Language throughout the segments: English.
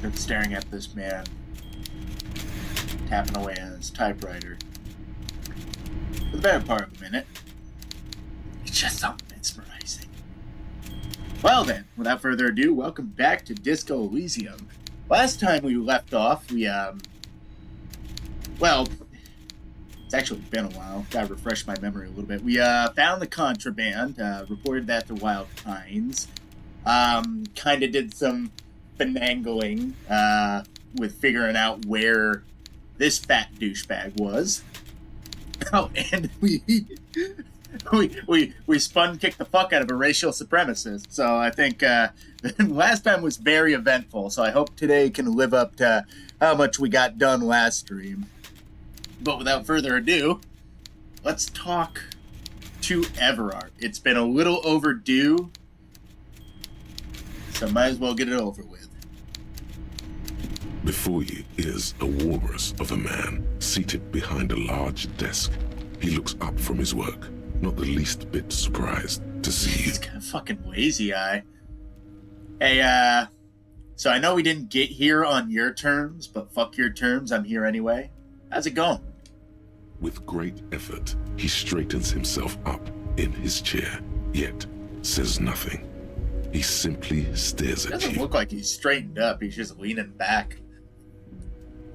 I've been staring at this man, tapping away on his typewriter for the better part of a minute. It's just something mesmerizing. Well then, without further ado, welcome back to Disco Elysium. Last time we left off, well, it's actually been a while. Gotta refresh my memory a little bit. We found the contraband, reported that to Wild Pines. Kind of did some finagling with figuring out where this fat douchebag was. Oh, and we spun kicked the fuck out of a racial supremacist. So I think last time was very eventful. So I hope today can live up to how much we got done last stream. But without further ado, let's talk to Everard. It's been a little overdue, so might as well get it over with. Before you is a walrus of a man seated behind a large desk. He looks up from his work, not the least bit surprised to see you. He's kind of fucking lazy eye. Hey, so I know we didn't get here on your terms, but fuck your terms, I'm here anyway. How's it going? With great effort, he straightens himself up in his chair, yet says nothing. He simply stares at Doesn't you. look like he's straightened up. He's just leaning back.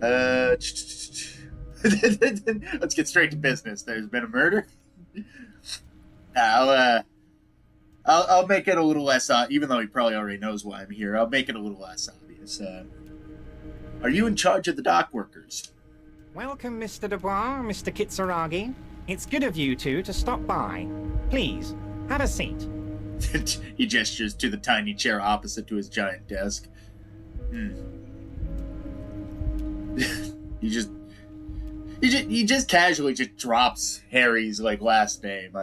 Let's get straight to business. There's been a murder. I'll make it a little less even though he probably already knows why I'm here. I'll make it a little less obvious. Are you in charge of the dock workers? Welcome, Mr. Dubois, Mr. Kitsuragi. It's good of you two to stop by. Please, have a seat. He gestures to the tiny chair opposite to his giant desk. He just casually just drops Harry's last name.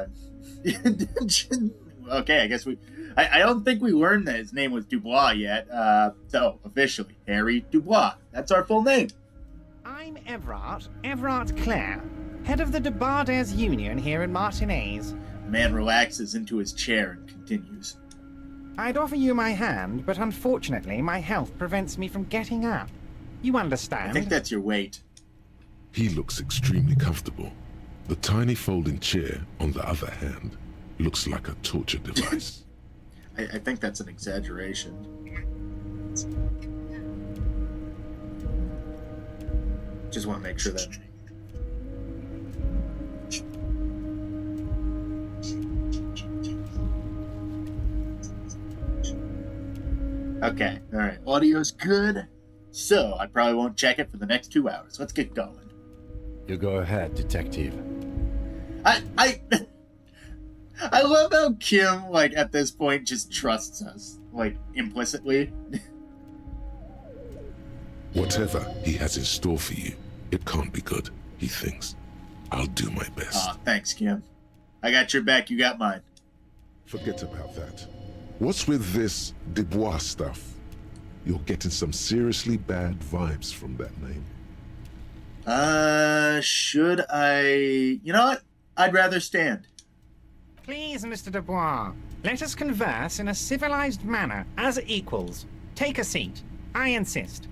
Okay, I guess I don't think we learned that his name was Dubois yet. So officially, Harry Dubois. That's our full name. I'm Everard Clare, head of the Debarders Union here in Martinez. The man relaxes into his chair and continues. I'd offer you my hand, but unfortunately my health prevents me from getting up. You understand? I think that's your weight. He looks extremely comfortable. The tiny folding chair, on the other hand, looks like a torture device. I think that's an exaggeration. Just want to make sure that... Okay, alright. Audio's good. So, I probably won't check it for the next 2 hours. Let's get going. You go ahead, detective. I love how Kim, at this point, just trusts us. Implicitly. Whatever he has in store for you, it can't be good, he thinks. I'll do my best. Aw, thanks, Kim. I got your back, you got mine. Forget about that. What's with this Dubois stuff? You're getting some seriously bad vibes from that name. Should I... You know what? I'd rather stand. Please, Mr. Dubois, let us converse in a civilized manner, as equals. Take a seat. I insist.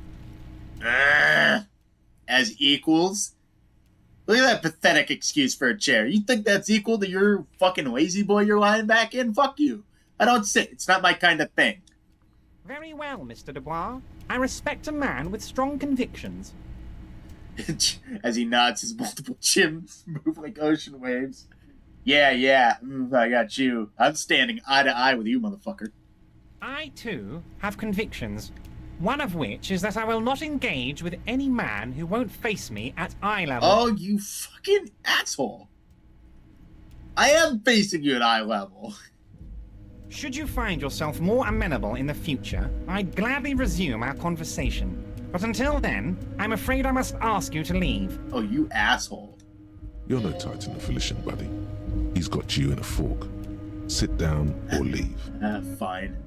As equals? Look at that pathetic excuse for a chair. You think that's equal to your fucking lazy boy you're lying back in? Fuck you. I don't sit. It's not my kind of thing. Very well, Mr. Dubois. I respect a man with strong convictions. As he nods, his multiple chins move like ocean waves. Yeah, I got you. I'm standing eye to eye with you, motherfucker. I, too, have convictions. One of which is that I will not engage with any man who won't face me at eye level. Oh, you fucking asshole. I am facing you at eye level. Should you find yourself more amenable in the future, I'd gladly resume our conversation. But until then, I'm afraid I must ask you to leave. Oh, you asshole. You're no Titan affiliation, buddy. He's got you in a fork. Sit down or leave. Fine.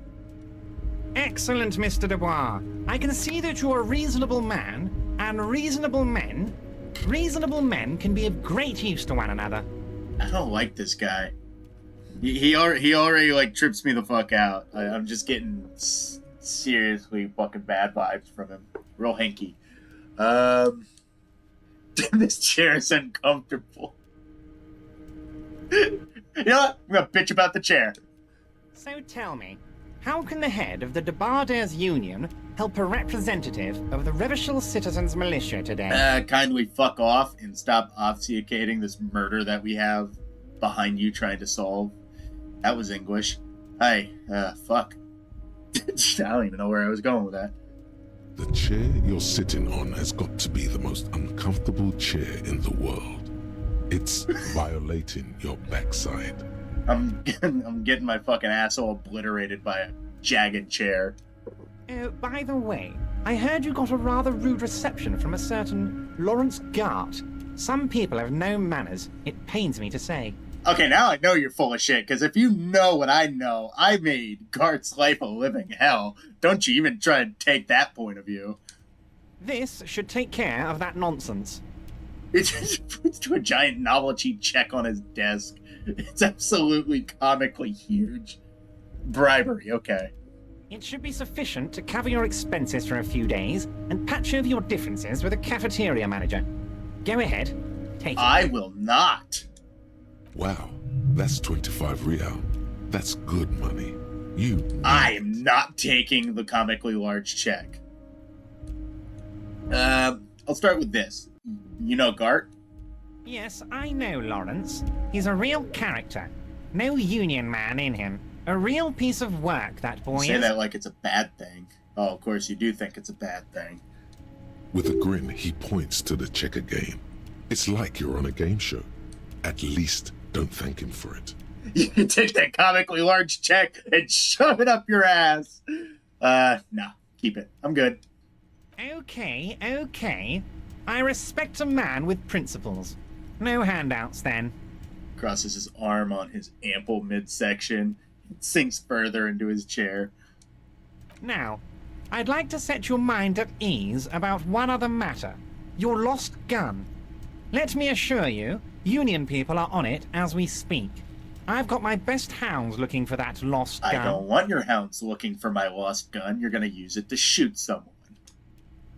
Excellent, Mr. Dubois. I can see that you're a reasonable man, and reasonable men can be of great use to one another. I don't like this guy. He already trips me the fuck out. I'm just getting seriously fucking bad vibes from him. Real hanky. This chair is uncomfortable. You know what? I'm gonna bitch about the chair. So tell me, how can the head of the Debarders Union help a representative of the Revachol Citizens Militia today? Kindly fuck off and stop obfuscating this murder that we have behind you trying to solve. That was English. Hey, fuck. I don't even know where I was going with that. The chair you're sitting on has got to be the most uncomfortable chair in the world. It's violating your backside. I'm getting my fucking asshole obliterated by a jagged chair. By the way, I heard you got a rather rude reception from a certain Lawrence Gart. Some people have no manners, it pains me to say. Okay, now I know you're full of shit, because if you know what I know, I made Gart's life a living hell. Don't you even try and take that point of view. This should take care of that nonsense. It just puts to a giant novelty check on his desk. It's absolutely comically huge. Bribery, okay. It should be sufficient to cover your expenses for a few days and patch over your differences with a cafeteria manager. Go ahead, take it. I will not. Wow, that's 25 real. That's good money. I am not taking the comically large check. I'll start with this. You know Gart? Yes, I know Lawrence. He's a real character. No union man in him. A real piece of work, that boy is. Say that like it's a bad thing. Oh, of course you do think it's a bad thing. With a grin, he points to the checker game. It's like you're on a game show. At least don't thank him for it. You can take that comically large check and shove it up your ass. No, keep it. I'm good. Okay. I respect a man with principles. No handouts, then. Crosses his arm on his ample midsection. Sinks further into his chair. Now, I'd like to set your mind at ease about one other matter. Your lost gun. Let me assure you, Union people are on it as we speak. I've got my best hounds looking for that lost gun. I don't want your hounds looking for my lost gun. You're gonna use it to shoot someone.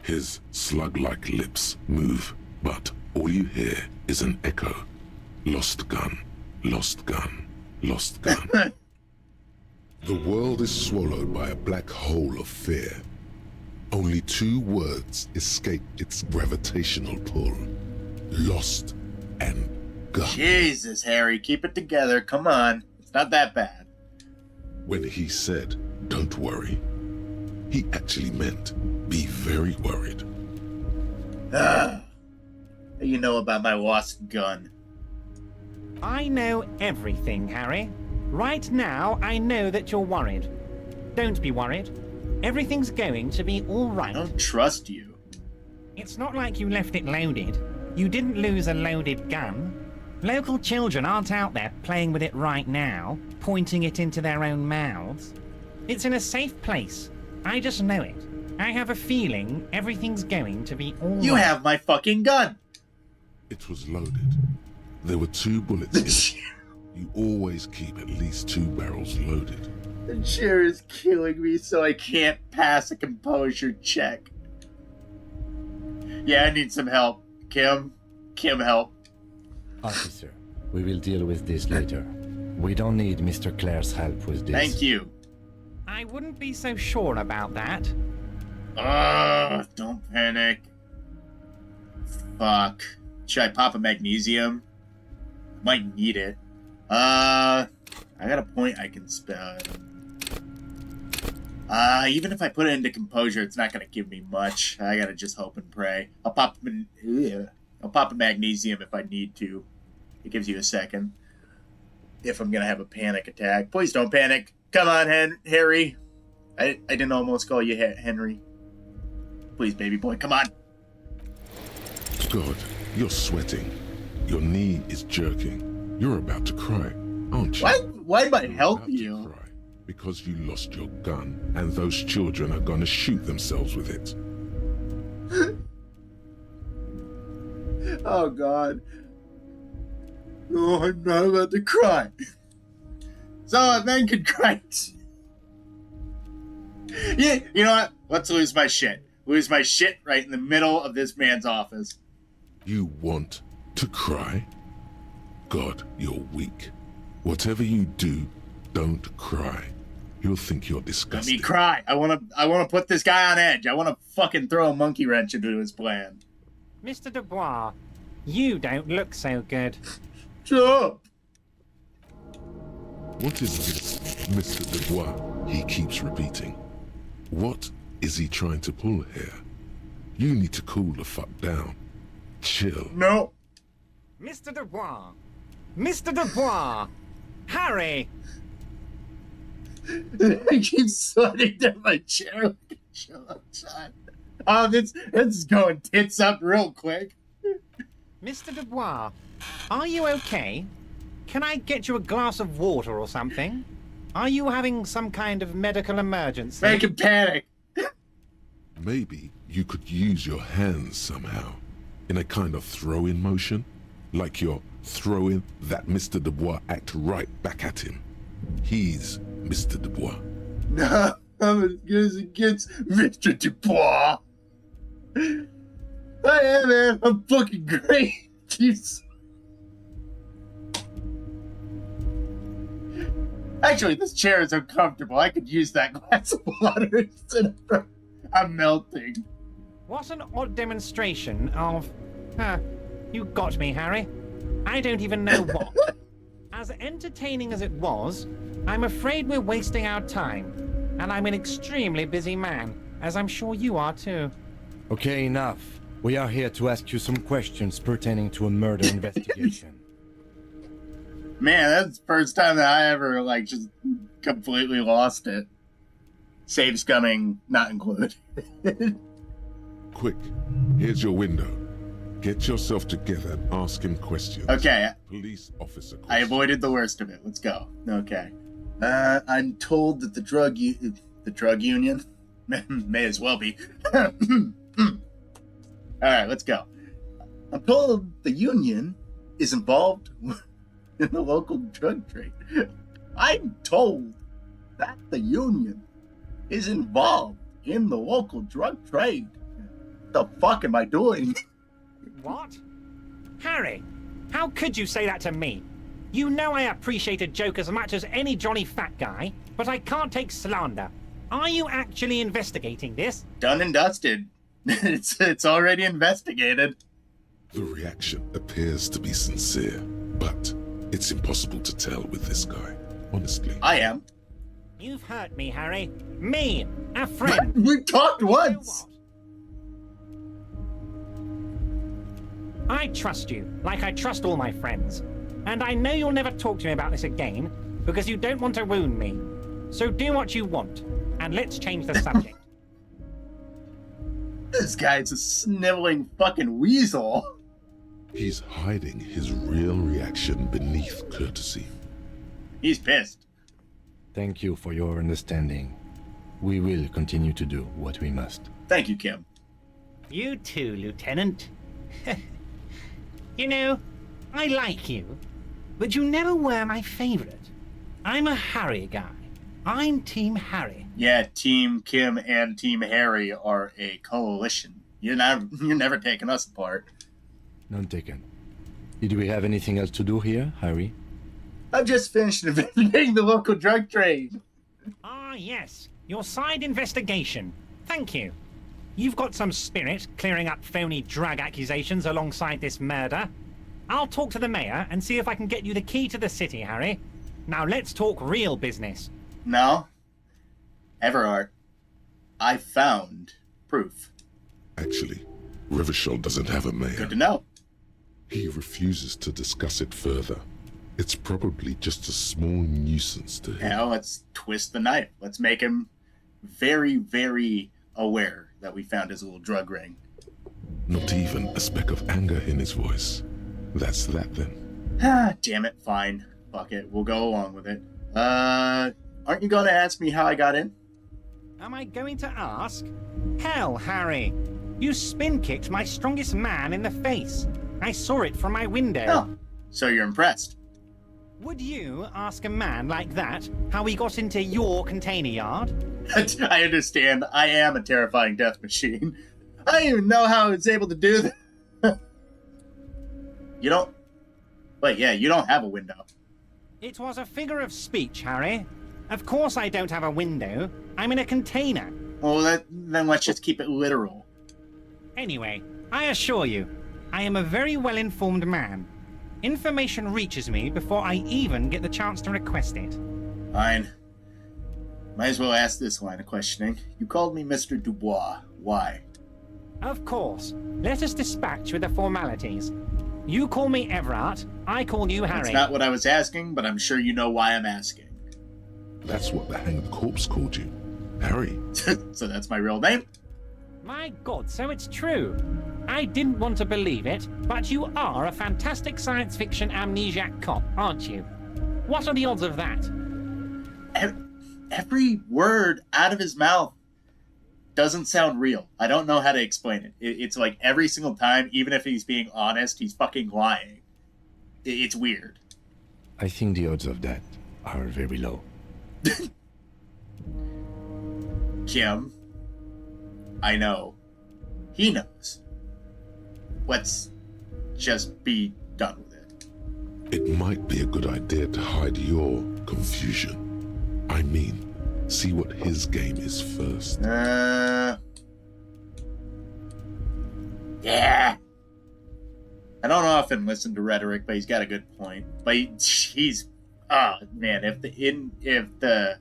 His slug-like lips move, but all you hear is an echo. Lost gun, lost gun, lost gun. The world is swallowed by a black hole of fear. Only two words escape its gravitational pull. Lost and gun. Jesus, Harry, keep it together. Come on. It's not that bad. When he said, "Don't worry," he actually meant, be very worried. What do you know about my lost gun? I know everything, Harry. Right now, I know that you're worried. Don't be worried. Everything's going to be all right. I don't trust you. It's not like you left it loaded. You didn't lose a loaded gun. Local children aren't out there playing with it right now, pointing it into their own mouths. It's in a safe place. I just know it. I have a feeling everything's going to be all right. You have my fucking gun! It was loaded. There were 2 bullets in it. You always keep at least 2 barrels loaded. The chair is killing me, so I can't pass a composure check. Yeah, I need some help. Kim, help. Officer, we will deal with this later. We don't need Mr. Clare's help with this. Thank you. I wouldn't be so sure about that. Don't panic. Fuck. Should I pop a magnesium? Might need it. I got a point I can spend. Even if I put it into composure, it's not gonna give me much. I gotta just hope and pray. I'll pop a magnesium if I need to. It gives you a second. If I'm gonna have a panic attack. Please don't panic. Come on, Harry. I didn't almost call you Henry. Please, baby boy, come on. God, you're sweating. Your knee is jerking. You're about to cry, aren't you? Why might I You're help about to you? cry because you lost your gun, and those children are gonna shoot themselves with it. Oh, God. Oh, I'm not about to cry. So a man could cry. Yeah, you know what? Let's lose my shit. Lose my shit right in the middle of this man's office. You want to cry? God, you're weak. Whatever you do, don't cry. He'll think you're Let disgusting. me cry. I wanna put this guy on edge. I wanna fucking throw a monkey wrench into his plan. Mr. Dubois, you don't look so good. Shut up. What is this, Mr. Dubois? He keeps repeating. What is he trying to pull here? You need to cool the fuck down. Chill. No. Mr. Dubois! Mr. Dubois! Harry! I keep sliding down my chair like a shot shot. Oh, this is going tits up real quick. Mr. Dubois, are you okay? Can I get you a glass of water or something? Are you having some kind of medical emergency? Make him panic. Maybe you could use your hands somehow, in a kind of throw-in motion, like you're throwing that Mr. Dubois act right back at him. He's Mr. Dubois. No, I'm as good as it gets, Mr. Dubois. I am, man. I'm fucking great. Jeez. Actually, this chair is uncomfortable. I could use that glass of water instead of... I'm melting. What an odd demonstration of... you got me, Harry. I don't even know what. As entertaining as it was, I'm afraid we're wasting our time. And I'm an extremely busy man, as I'm sure you are too. Okay, enough. We are here to ask you some questions pertaining to a murder investigation. Man, that's the first time that I ever, just completely lost it. Save scumming not included. Quick, here's your window. Get yourself together and ask him questions. Okay, Police officer questions. I avoided the worst of it. Let's go. Okay. I'm told that the drug union may as well be. All right, let's go. I'm told the union is involved in the local drug trade. I'm told that the union is involved in the local drug trade. What the fuck am I doing? What? Harry, how could you say that to me? You know I appreciate a joke as much as any jolly fat guy, but I can't take slander. Are you actually investigating this? Done and dusted. It's already investigated. The reaction appears to be sincere, but it's impossible to tell with this guy, honestly. I am. You've hurt me, Harry. Me, a friend. We talked You know once. what? I trust you, like I trust all my friends. And I know you'll never talk to me about this again, because you don't want to wound me. So do what you want, and let's change the subject. This guy's a sniveling fucking weasel. He's hiding his real reaction beneath courtesy. He's pissed. Thank you for your understanding. We will continue to do what we must. Thank you, Kim. You too, Lieutenant. You know, I like you, but you never were my favorite. I'm a Harry guy. I'm Team Harry. Yeah, Team Kim and Team Harry are a coalition. You're never taking us apart. None taken. Did we have anything else to do here, Harry? I've just finished investigating the local drug trade. Ah, yes. Your side investigation. Thank you. You've got some spirit clearing up phony drug accusations alongside this murder. I'll talk to the mayor and see if I can get you the key to the city, Harry. Now let's talk real business. No. Everard, I found proof. Actually, Rivershaw doesn't have a mayor. Good to know. He refuses to discuss it further. It's probably just a small nuisance to him. Now let's twist the knife. Let's make him very, very aware that we found his little drug ring. Not even a speck of anger in his voice. That's that then. Ah, damn it. Fine. Fuck it. We'll go along with it. Aren't you going to ask me how I got in? Am I going to ask? Hell, Harry. You spin-kicked my strongest man in the face. I saw it from my window. Oh, so you're impressed. Would you ask a man like that how he got into your container yard? I understand. I am a terrifying death machine. I don't even know how I was able to do that. You don't... Wait, yeah, you don't have a window. It was a figure of speech, Harry. Of course I don't have a window. I'm in a container. Well, then let's just keep it literal. Anyway, I assure you, I am a very well-informed man. Information reaches me before I even get the chance to request it. Fine. Might as well ask this line of questioning. You called me Mr. Dubois. Why? Of course. Let us dispatch with the formalities. You call me Everard, I call you Harry. That's not what I was asking, but I'm sure you know why I'm asking. That's what the hanged corpse called you. Harry. So that's my real name? My God, so it's true. I didn't want to believe it, but you are a fantastic science fiction amnesiac cop, aren't you? What are the odds of that? Every word out of his mouth doesn't sound real. I don't know how to explain it. It's like every single time, even if he's being honest, he's fucking lying. It's weird. I think the odds of that are very low. Kim, I know. He knows. Let's just be done with it. It might be a good idea to hide your confusion. I mean, see what his game is first. Yeah. I don't often listen to rhetoric, but he's got a good point. But he's, man, if the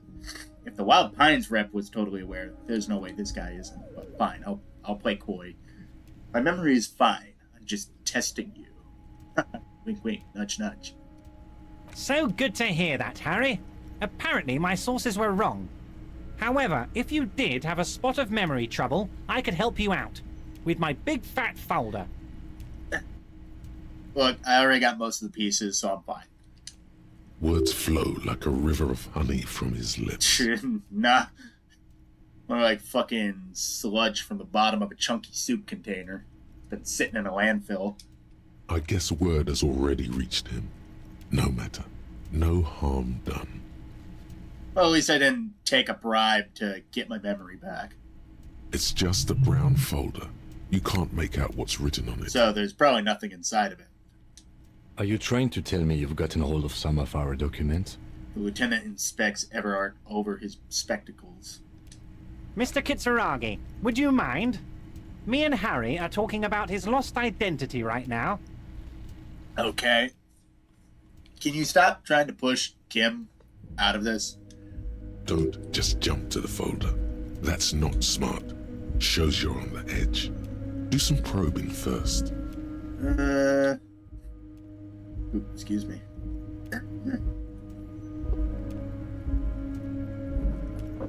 Wild Pines rep was totally aware, there's no way this guy isn't. But fine, I'll play coy. My memory is fine. I'm just testing you. Wink, wink, nudge, nudge. So good to hear that, Harry. Apparently my sources were wrong. However, if you did have a spot of memory trouble, I could help you out. With my big fat folder. Look, I already got most of the pieces, so I'm fine. Words flow like a river of honey from his lips. Nah. More like fucking sludge from the bottom of a chunky soup container that's sitting in a landfill. I guess word has already reached him. No matter. No harm done. Well, at least I didn't take a bribe to get my memory back. It's just a brown folder. You can't make out what's written on it. So there's probably nothing inside of it. Are you trying to tell me you've gotten hold of some of our documents? The lieutenant inspects Everard over his spectacles. Mr. Kitsuragi, would you mind? Me and Harry are talking about his lost identity right now. Okay. Can you stop trying to push Kim out of this? Don't just jump to the folder. That's not smart. Shows you're on the edge. Do some probing first. Ooh, excuse me.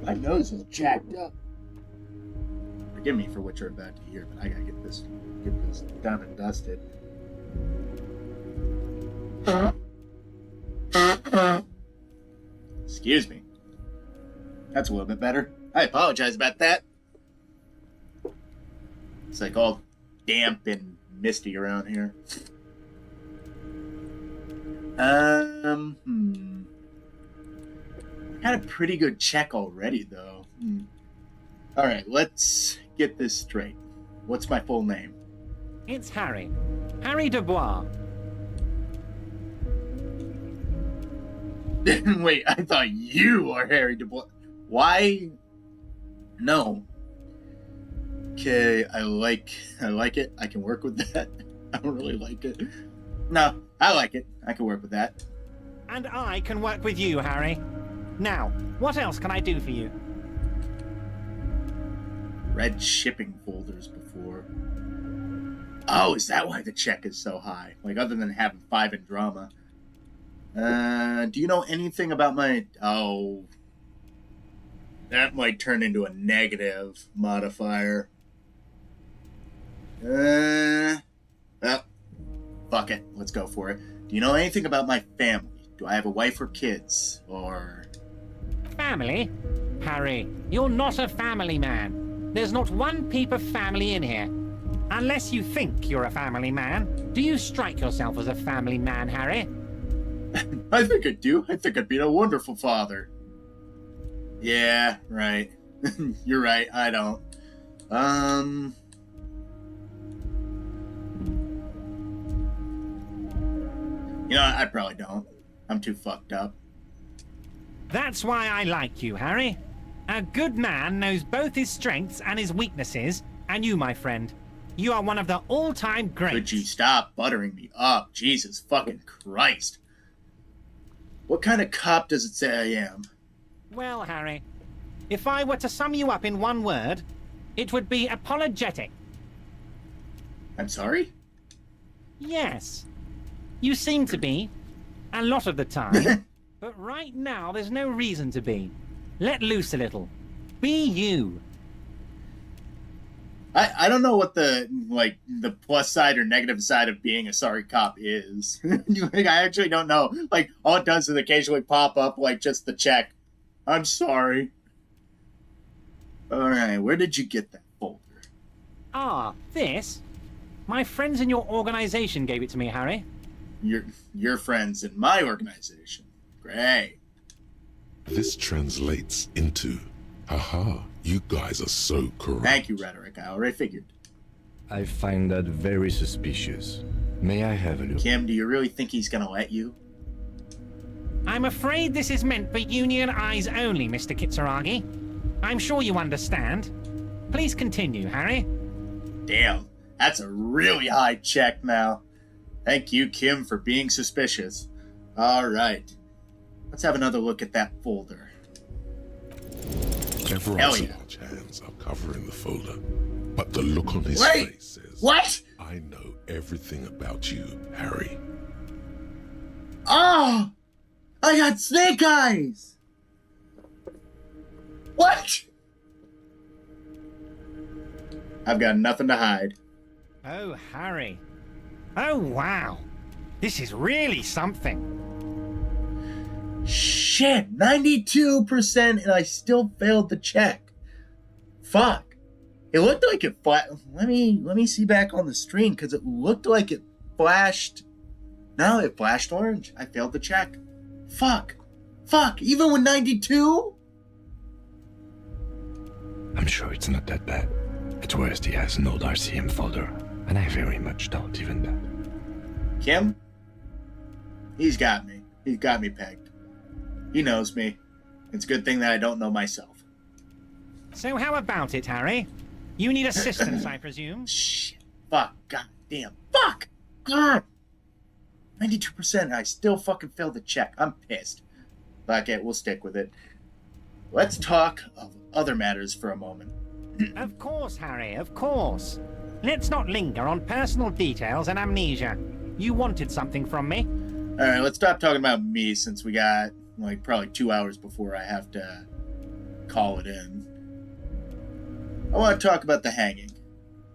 My nose is jacked up. Forgive me for what you're about to hear, but I gotta get this done and dusted. Excuse me. That's a little bit better. I apologize about that. It's like all damp and misty around here. Got a pretty good check already, though. Alright, let's get this straight. What's my full name? It's Harry. Harry Dubois. Wait, I thought you are Harry Dubois. Why? No. Okay, I like it. I can work with that. I don't really like it. No, I like it. I can work with that. And I can work with you, Harry. Now, what else can I do for you? Read shipping folders before. Oh, is that why the check is so high? Like, other than having 5 in drama. Do you know anything about my... Oh. That might turn into a negative modifier. Well, fuck it. Let's go for it. Do you know anything about my family? Do I have a wife or kids? Or... Family? Harry, you're not a family man. There's not one peep of family in here. Unless you think you're a family man. Do you strike yourself as a family man, Harry? I think I do. I think I'd be a wonderful father. Yeah, right. You're right. I don't. You know, I probably don't. I'm too fucked up. That's why I like you, Harry. A good man knows both his strengths and his weaknesses, and you, my friend, you are one of the all-time greats. Could you stop buttering me up? Jesus fucking Christ. What kind of cop does it say I am? Well, Harry, if I were to sum you up in one word, it would be apologetic. I'm sorry? Yes. You seem to be, a lot of the time, but right now there's no reason to be. Let loose a little. Be you. I don't know what the plus side or negative side of being a sorry cop is. I actually don't know. Like, all it does is occasionally pop up, like, just the check. I'm sorry. Alright, where did you get that folder? Ah, this? My friends in your organization gave it to me, Harry. Your friends in my organization. Great. This translates into, haha, you guys are so corrupt. Thank you, Rhetoric. I already figured. I find that very suspicious. May I have a look? Kim, do you really think he's gonna let you? I'm afraid this is meant for union eyes only, Mr. Kitsuragi. I'm sure you understand. Please continue, Harry. Damn, that's a really high check now. Thank you, Kim, for being suspicious. Alright. Let's have another look at that folder. Everyone's yeah. large hands are covering the folder, but the look on his Wait, face says, what? I know everything about you, Harry. Oh! I got snake eyes! What? I've got nothing to hide. Oh, Harry. Oh, wow. This is really something. Shit, 92% and I still failed the check. Fuck. It looked like it let me see back on the screen because it looked like it flashed. No, it flashed orange. I failed the check. Fuck. Fuck, even with 92? I'm sure it's not that bad. At worst, he has an old RCM folder, and I very much doubt even that. Kim? He's got me. He's got me pegged. He knows me. It's a good thing that I don't know myself. So how about it, Harry? You need assistance, I presume? Shit. Fuck. God damn. Fuck! God! 92% and I still fucking failed the check. I'm pissed. Fuck it, we'll stick with it. Let's talk of other matters for a moment. Of course, Harry, of course. Let's not linger on personal details and amnesia. You wanted something from me. Alright, let's stop talking about me since we got, like, probably 2 hours before I have to call it in. I want to talk about the hanging.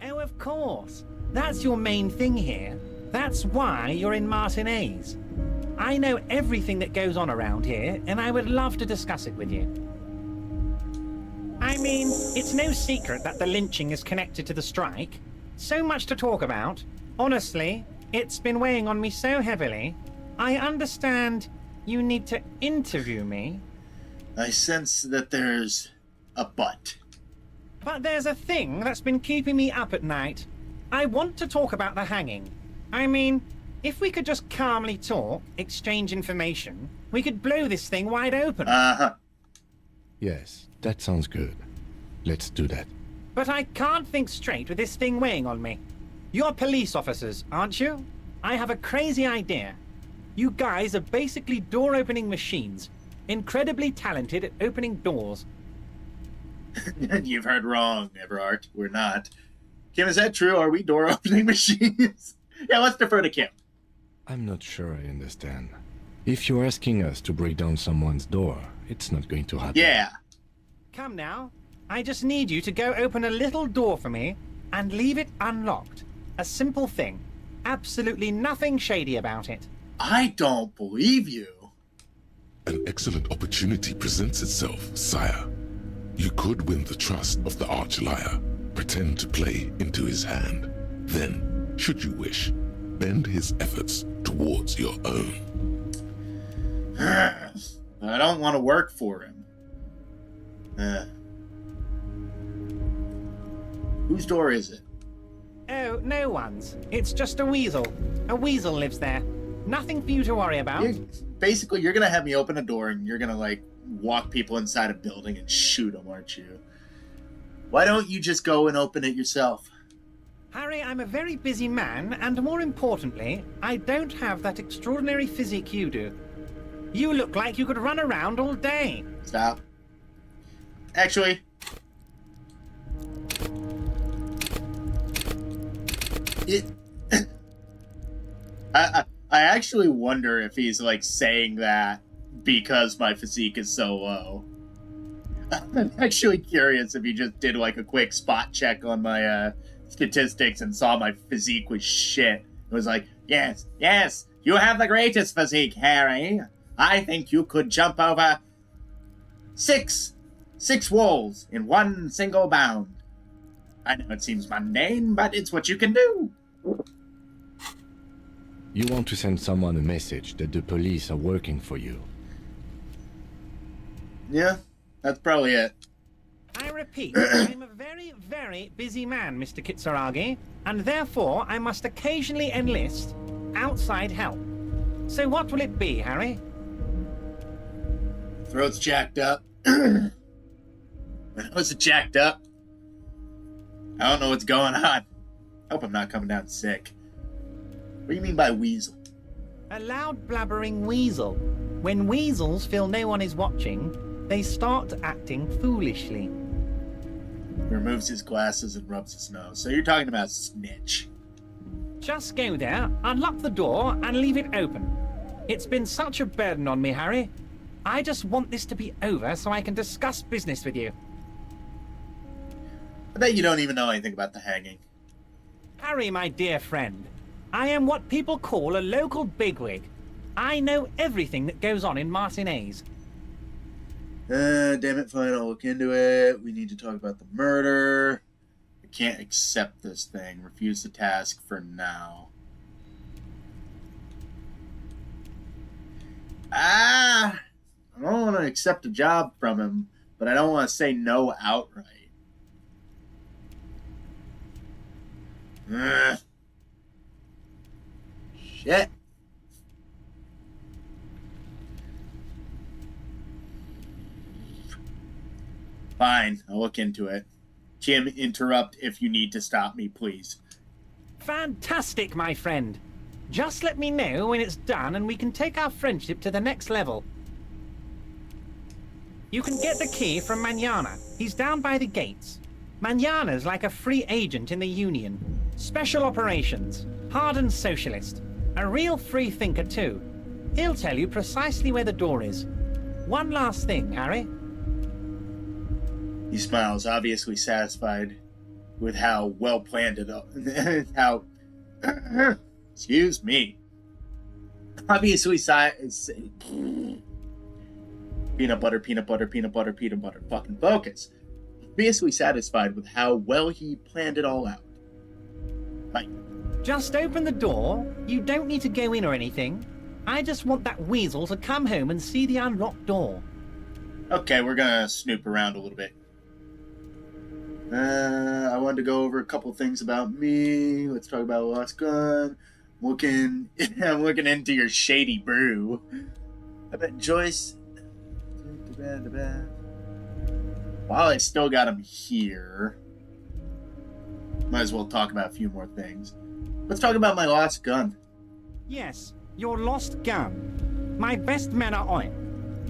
Oh, of course. That's your main thing here. That's why you're in Martinez. I know everything that goes on around here, and I would love to discuss it with you. I mean, it's no secret that the lynching is connected to the strike. So much to talk about. Honestly, it's been weighing on me so heavily. I understand you need to interview me. I sense that there's a but. But there's a thing that's been keeping me up at night. I want to talk about the hanging. I mean, if we could just calmly talk, exchange information, we could blow this thing wide open. Uh-huh. Yes, that sounds good. Let's do that. But I can't think straight with this thing weighing on me. You're police officers, aren't you? I have a crazy idea. You guys are basically door-opening machines. Incredibly talented at opening doors. You've heard wrong, Everard. We're not. Kim, is that true? Are we door-opening machines? Yeah, let's defer to Kim. I'm not sure I understand. If you're asking us to break down someone's door, it's not going to happen. Yeah. Come now. I just need you to go open a little door for me and leave it unlocked. A simple thing. Absolutely nothing shady about it. I don't believe you. An excellent opportunity presents itself, sire. You could win the trust of the arch-liar, pretend to play into his hand. Then, should you wish, bend his efforts towards your own. I don't want to work for him. Whose door is it? Oh, no one's. It's just a weasel. A weasel lives there. Nothing for you to worry about. Basically, you're going to have me open a door and you're going to, like, walk people inside a building and shoot them, aren't you? Why don't you just go and open it yourself? Harry, I'm a very busy man, and more importantly, I don't have that extraordinary physique you do. You look like you could run around all day. Stop. Actually... I actually wonder if he's, like, saying that because my physique is so low. I'm actually curious if he just did, like, a quick spot check on my, statistics and saw my physique was shit. It was like, yes, you have the greatest physique, Harry. I think you could jump over six walls in one single bound. I know it seems mundane, but it's what you can do. You want to send someone a message that the police are working for you. Yeah, that's probably it. I repeat, I'm a very, very busy man, Mr. Kitsuragi, and therefore I must occasionally enlist outside help. So what will it be, Harry? Throat's jacked up. My nose is jacked up. I don't know what's going on. Hope I'm not coming down sick. What do you mean by weasel? A loud blabbering weasel. When weasels feel no one is watching, they start acting foolishly. He removes his glasses and rubs his nose. So you're talking about snitch. Just go there, unlock the door, and leave it open. It's been such a burden on me, Harry. I just want this to be over so I can discuss business with you. I bet you don't even know anything about the hanging. Harry, my dear friend, I am what people call a local bigwig. I know everything that goes on in Martinez. Damn it, fine, I'll look into it. We need to talk about the murder. I can't accept this thing. Refuse the task for now. I don't want to accept a job from him, but I don't want to say no outright. Shit. Fine, I'll look into it. Kim, interrupt if you need to stop me, please. Fantastic, my friend. Just let me know when it's done and we can take our friendship to the next level. You can get the key from Manana. He's down by the gates. Manana's like a free agent in the Union. Special operations. Hardened socialist. A real free thinker, too. He'll tell you precisely where the door is. One last thing, Harry. He smiles, obviously satisfied with how well planned it how excuse me. Obviously peanut butter, peanut butter, peanut butter, peanut butter. Fucking focus. Obviously satisfied with how well he planned it all out. Right. Just open the door. You don't need to go in or anything. I just want that weasel to come home and see the unlocked door. Okay, we're gonna snoop around a little bit. I wanted to go over a couple things about me. Let's talk about Lost Gun. I'm looking into your shady brew. I bet Joyce. While I still got him here, might as well talk about a few more things. Let's talk about my lost gun. Yes, your lost gun. My best men are on it.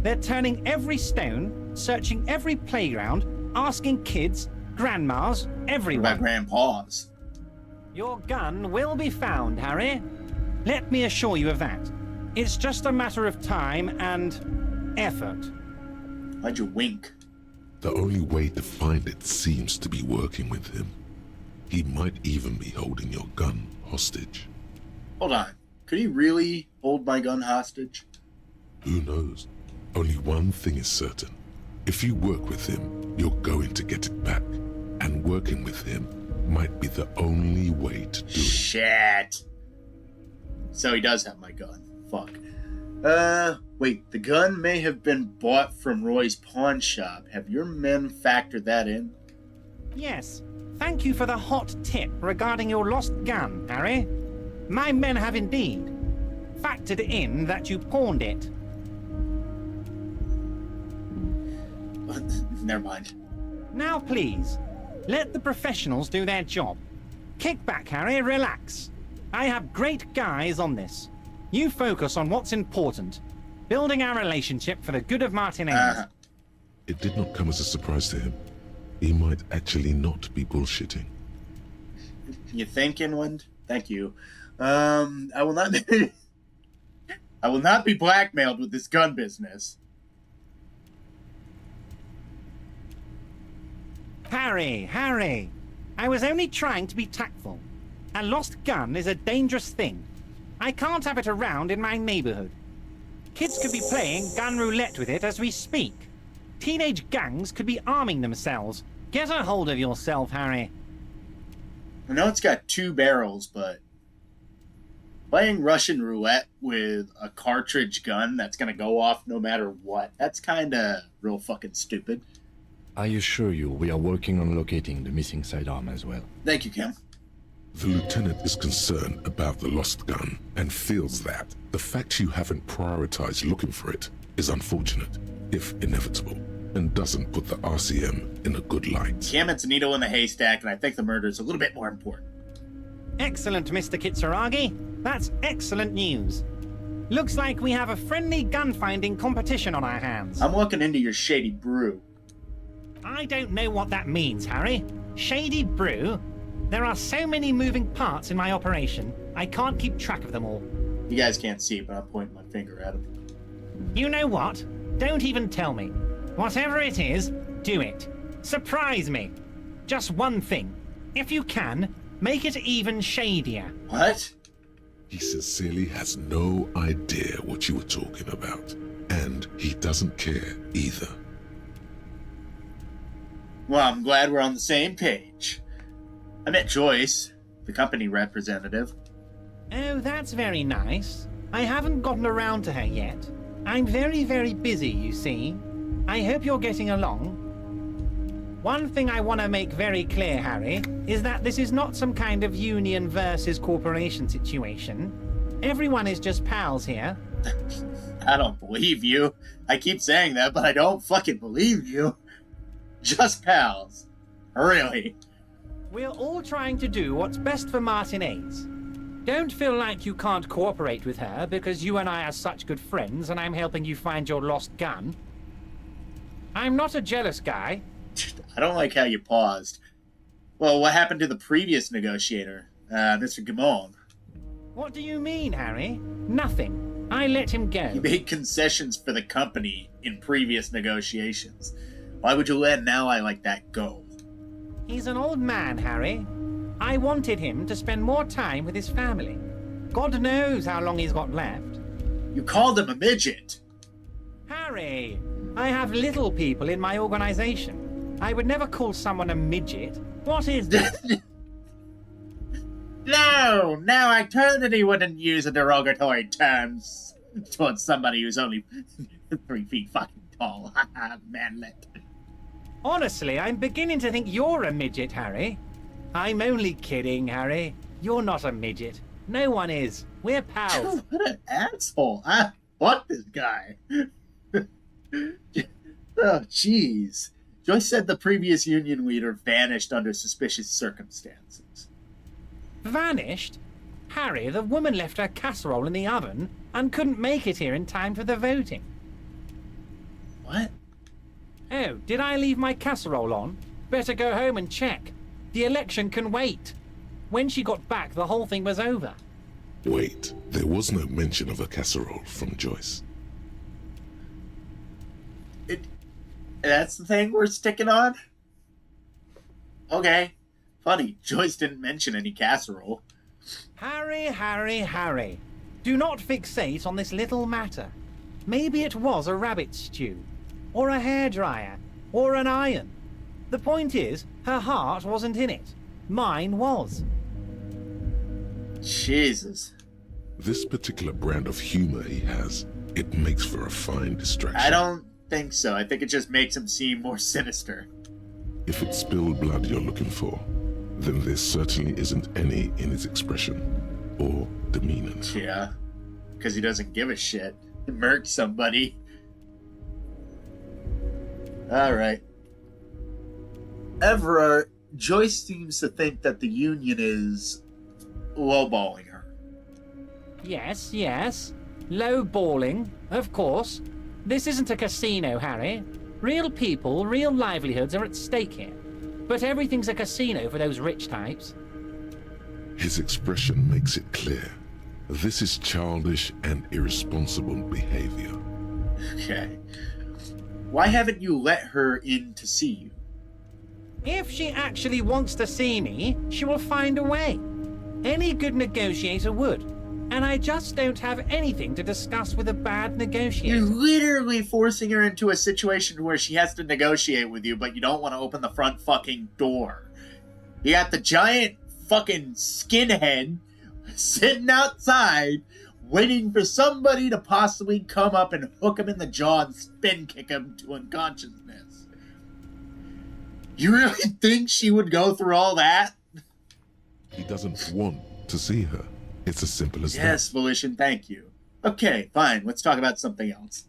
They're turning every stone, searching every playground, asking kids, grandmas, everyone. What about grandpas? Your gun will be found, Harry. Let me assure you of that. It's just a matter of time and effort. Why'd you wink? The only way to find it seems to be working with him. He might even be holding your gun hostage. Hold on. Could he really hold my gun hostage? Who knows? Only one thing is certain. If you work with him, you're going to get it back. And working with him might be the only way to do it. Shit. So he does have my gun. Fuck. Wait, the gun may have been bought from Roy's pawn shop. Have your men factored that in? Yes. Thank you for the hot tip regarding your lost gun, Harry. My men have indeed factored in that you pawned it. Never mind. Now please, let the professionals do their job. Kick back, Harry, relax. I have great guys on this. You focus on what's important. Building our relationship for the good of Martinez. It did not come as a surprise to him. He might actually not be bullshitting. You think, Inland? Thank you. I will not be... I will not be blackmailed with this gun business. Harry, I was only trying to be tactful. A lost gun is a dangerous thing. I can't have it around in my neighborhood. Kids could be playing gun roulette with it as we speak. Teenage gangs could be arming themselves. Get a hold of yourself, Harry. I know it's got 2 barrels, but playing Russian roulette with a cartridge gun that's gonna go off no matter what, that's kinda real fucking stupid. I assure you, we are working on locating the missing sidearm as well. Thank you, Kim. The lieutenant is concerned about the lost gun and feels that the fact you haven't prioritized looking for it is unfortunate, if inevitable, and doesn't put the RCM in a good light. Kim, it's a needle in the haystack, and I think the murder is a little bit more important. Excellent, Mr. Kitsuragi. That's excellent news. Looks like we have a friendly gun-finding competition on our hands. I'm looking into your shady brew. I don't know what that means, Harry. Shady brew? There are so many moving parts in my operation, I can't keep track of them all. You guys can't see it, but I'm pointing my finger at him. You know what? Don't even tell me. Whatever it is, do it. Surprise me. Just one thing. If you can, make it even shadier. What? He sincerely has no idea what you were talking about, and he doesn't care either. Well, I'm glad we're on the same page. I met Joyce, the company representative. Oh, that's very nice. I haven't gotten around to her yet. I'm very, very busy, you see. I hope you're getting along. One thing I want to make very clear, Harry, is that this is not some kind of union versus corporation situation. Everyone is just pals here. I don't believe you. I keep saying that, but I don't fucking believe you. Just pals. Really. We're all trying to do what's best for Martinez. Don't feel like you can't cooperate with her because you and I are such good friends and I'm helping you find your lost gun. I'm not a jealous guy. I don't like how you paused. Well, what happened to the previous negotiator, Mr. Gamon? What do you mean, Harry? Nothing. I let him go. He made concessions for the company in previous negotiations. Why would you let an ally like that go? He's an old man, Harry. I wanted him to spend more time with his family. God knows how long he's got left. You called him a midget. Harry, I have little people in my organization. I would never call someone a midget. What is this? No, I totally wouldn't use a derogatory term towards somebody who's only 3 feet fucking tall. Manlet. Honestly, I'm beginning to think you're a midget, Harry. I'm only kidding, Harry. You're not a midget. No one is. We're pals. What an asshole. I want this guy. Oh, jeez. Joyce said the previous union leader vanished under suspicious circumstances. Vanished? Harry, the woman left her casserole in the oven and couldn't make it here in time for the voting. What? Oh, did I leave my casserole on? Better go home and check. The election can wait. When she got back, the whole thing was over. Wait, there was no mention of a casserole from Joyce. That's the thing we're sticking on? Okay. Funny, Joyce didn't mention any casserole. Harry. Do not fixate on this little matter. Maybe it was a rabbit stew, or a hairdryer, or an iron. The point is, her heart wasn't in it. Mine was. Jesus. This particular brand of humor he has It makes for a fine distraction. I don't think so. I think it just makes him seem more sinister. If it's spilled blood you're looking for, then there certainly isn't any in his expression or demeanor. Yeah, because he doesn't give a shit. Murk somebody. Alright. Everard, Joyce seems to think that the Union is lowballing her. Yes, yes. Low-balling, of course. This isn't a casino, Harry. Real people, real livelihoods are at stake here. But everything's a casino for those rich types. His expression makes it clear. This is childish and irresponsible behavior. Okay. Why haven't you let her in to see you? If she actually wants to see me, she will find a way. Any good negotiator would. And I just don't have anything to discuss with a bad negotiator. You're literally forcing her into a situation where she has to negotiate with you, but you don't want to open the front fucking door. You got the giant fucking skinhead sitting outside, waiting for somebody to possibly come up and hook him in the jaw and spin kick him to unconsciousness. You really think she would go through all that? He doesn't want to see her. It's as simple as Yes, Volition, thank you. Okay, fine, let's talk about something else.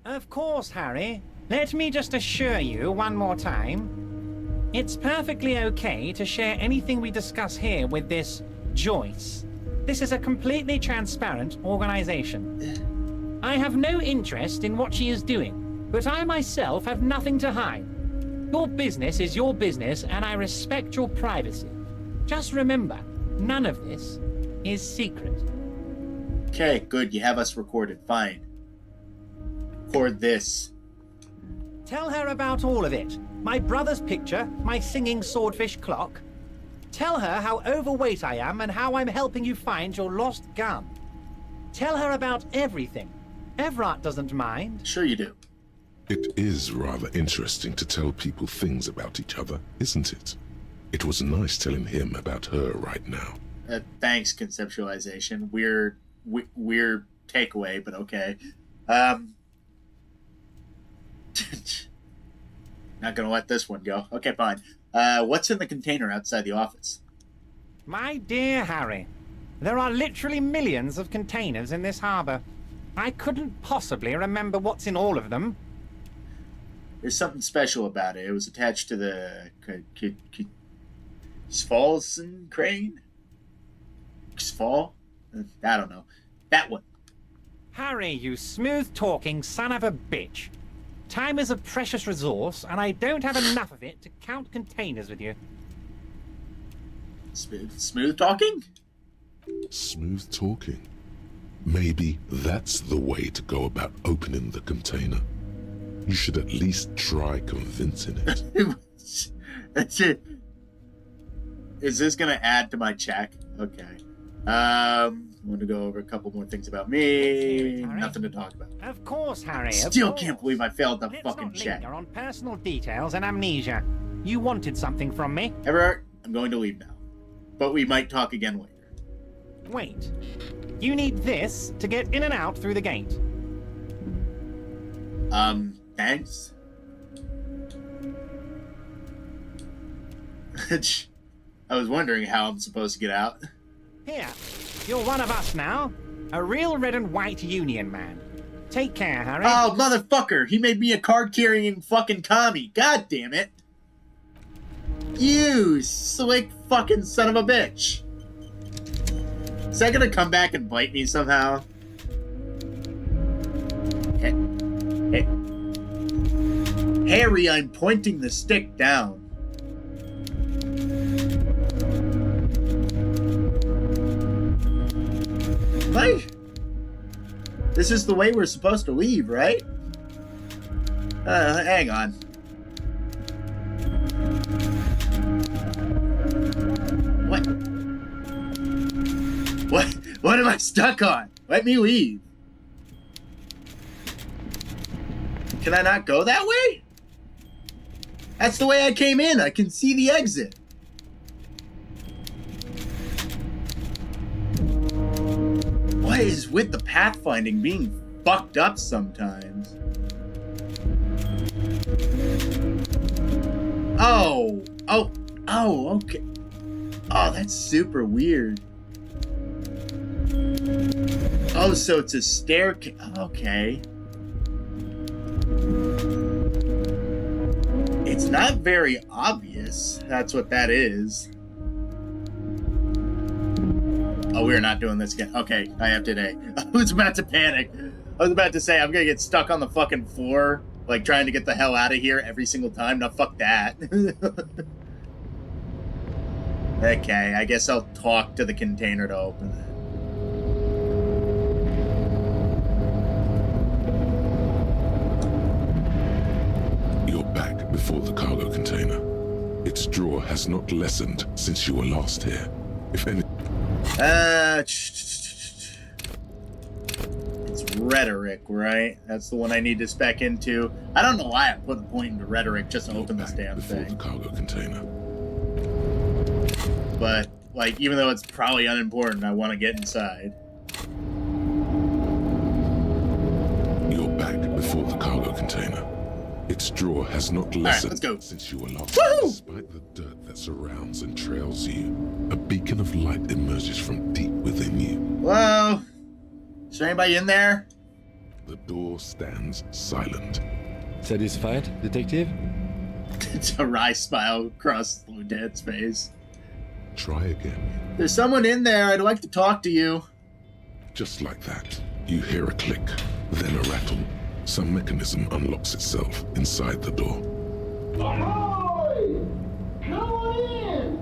Of course, Harry. Let me just assure you one more time. It's perfectly okay to share anything we discuss here with this Joyce. This is a completely transparent organization. I have no interest in what she is doing, but I myself have nothing to hide. Your business is your business, and I respect your privacy. Just remember, none of this is secret. Okay, good, you have us recorded, fine. Record this. Tell her about all of it. My brother's picture, my singing swordfish clock. Tell her how overweight I am and how I'm helping you find your lost gun. Tell her about everything. Everard doesn't mind. Sure you do. It is rather interesting to tell people things about each other, isn't it? It was nice telling him about her right now. Thanks, conceptualization. Weird takeaway, but okay. Not gonna let this one go. Okay, fine. What's in the container outside the office? My dear Harry, there are literally millions of containers in this harbor. I couldn't possibly remember what's in all of them. There's something special about it. It was attached to the Svalson crane? Sval? I don't know. That one. Harry, you smooth-talking son of a bitch. Time is a precious resource, and I don't have enough of it to count containers with you. Smooth talking? Smooth talking. Maybe that's the way to go about opening the container. You should at least try convincing it. That's it. Is this gonna add to my check? Okay. I'm going to go over a couple more things about me. Nothing to talk about. Of course, Harry. Still can't believe I failed the Let's fucking not check. linger on personal details and amnesia. You wanted something from me. Everard, I'm going to leave now. But we might talk again later. Wait. You need this to get in and out through the gate. Thanks. I was wondering how I'm supposed to get out. Here, you're one of us now. A real red and white Union man. Take care, Harry. Oh, motherfucker! He made me a card-carrying fucking commie. God damn it! You slick fucking son of a bitch! Is that gonna come back and bite me somehow? Hey. Harry, I'm pointing the stick down. What? This is the way we're supposed to leave, right? Hang on. What am I stuck on? Let me leave. Can I not go that way? That's the way I came in. I can see the exit. What is with the pathfinding being fucked up sometimes. Oh, okay. Oh, that's super weird. Oh, so it's a staircase. Okay. It's not very obvious. That's what that is. Oh, we're not doing this again. Okay, I have today. I was about to panic. I was about to say I'm gonna get stuck on the fucking floor, like trying to get the hell out of here every single time. No, fuck that. Okay, I guess I'll talk to the container to open it. You're back before the cargo container. Its draw has not lessened since you were last here. If any... It's rhetoric, right? That's the one I need to spec into. I don't know why I'm putting a point into rhetoric just to open this damn before thing. the cargo container. But, like, even though it's probably unimportant, I want to get inside. You're back before the cargo container. Its draw has not lessened let's go. since you were last. Woo! Despite the dirt that surrounds and trails you, a beacon of light emerges from deep within you. Hello? Is there anybody in there? The door stands silent. Satisfied, detective? It's a wry smile across Lieutenant's face. Try again. There's someone in there. I'd like to talk to you. Just like that, you hear a click, then a rattle. Some mechanism unlocks itself inside the door. Ahoy! Come on in!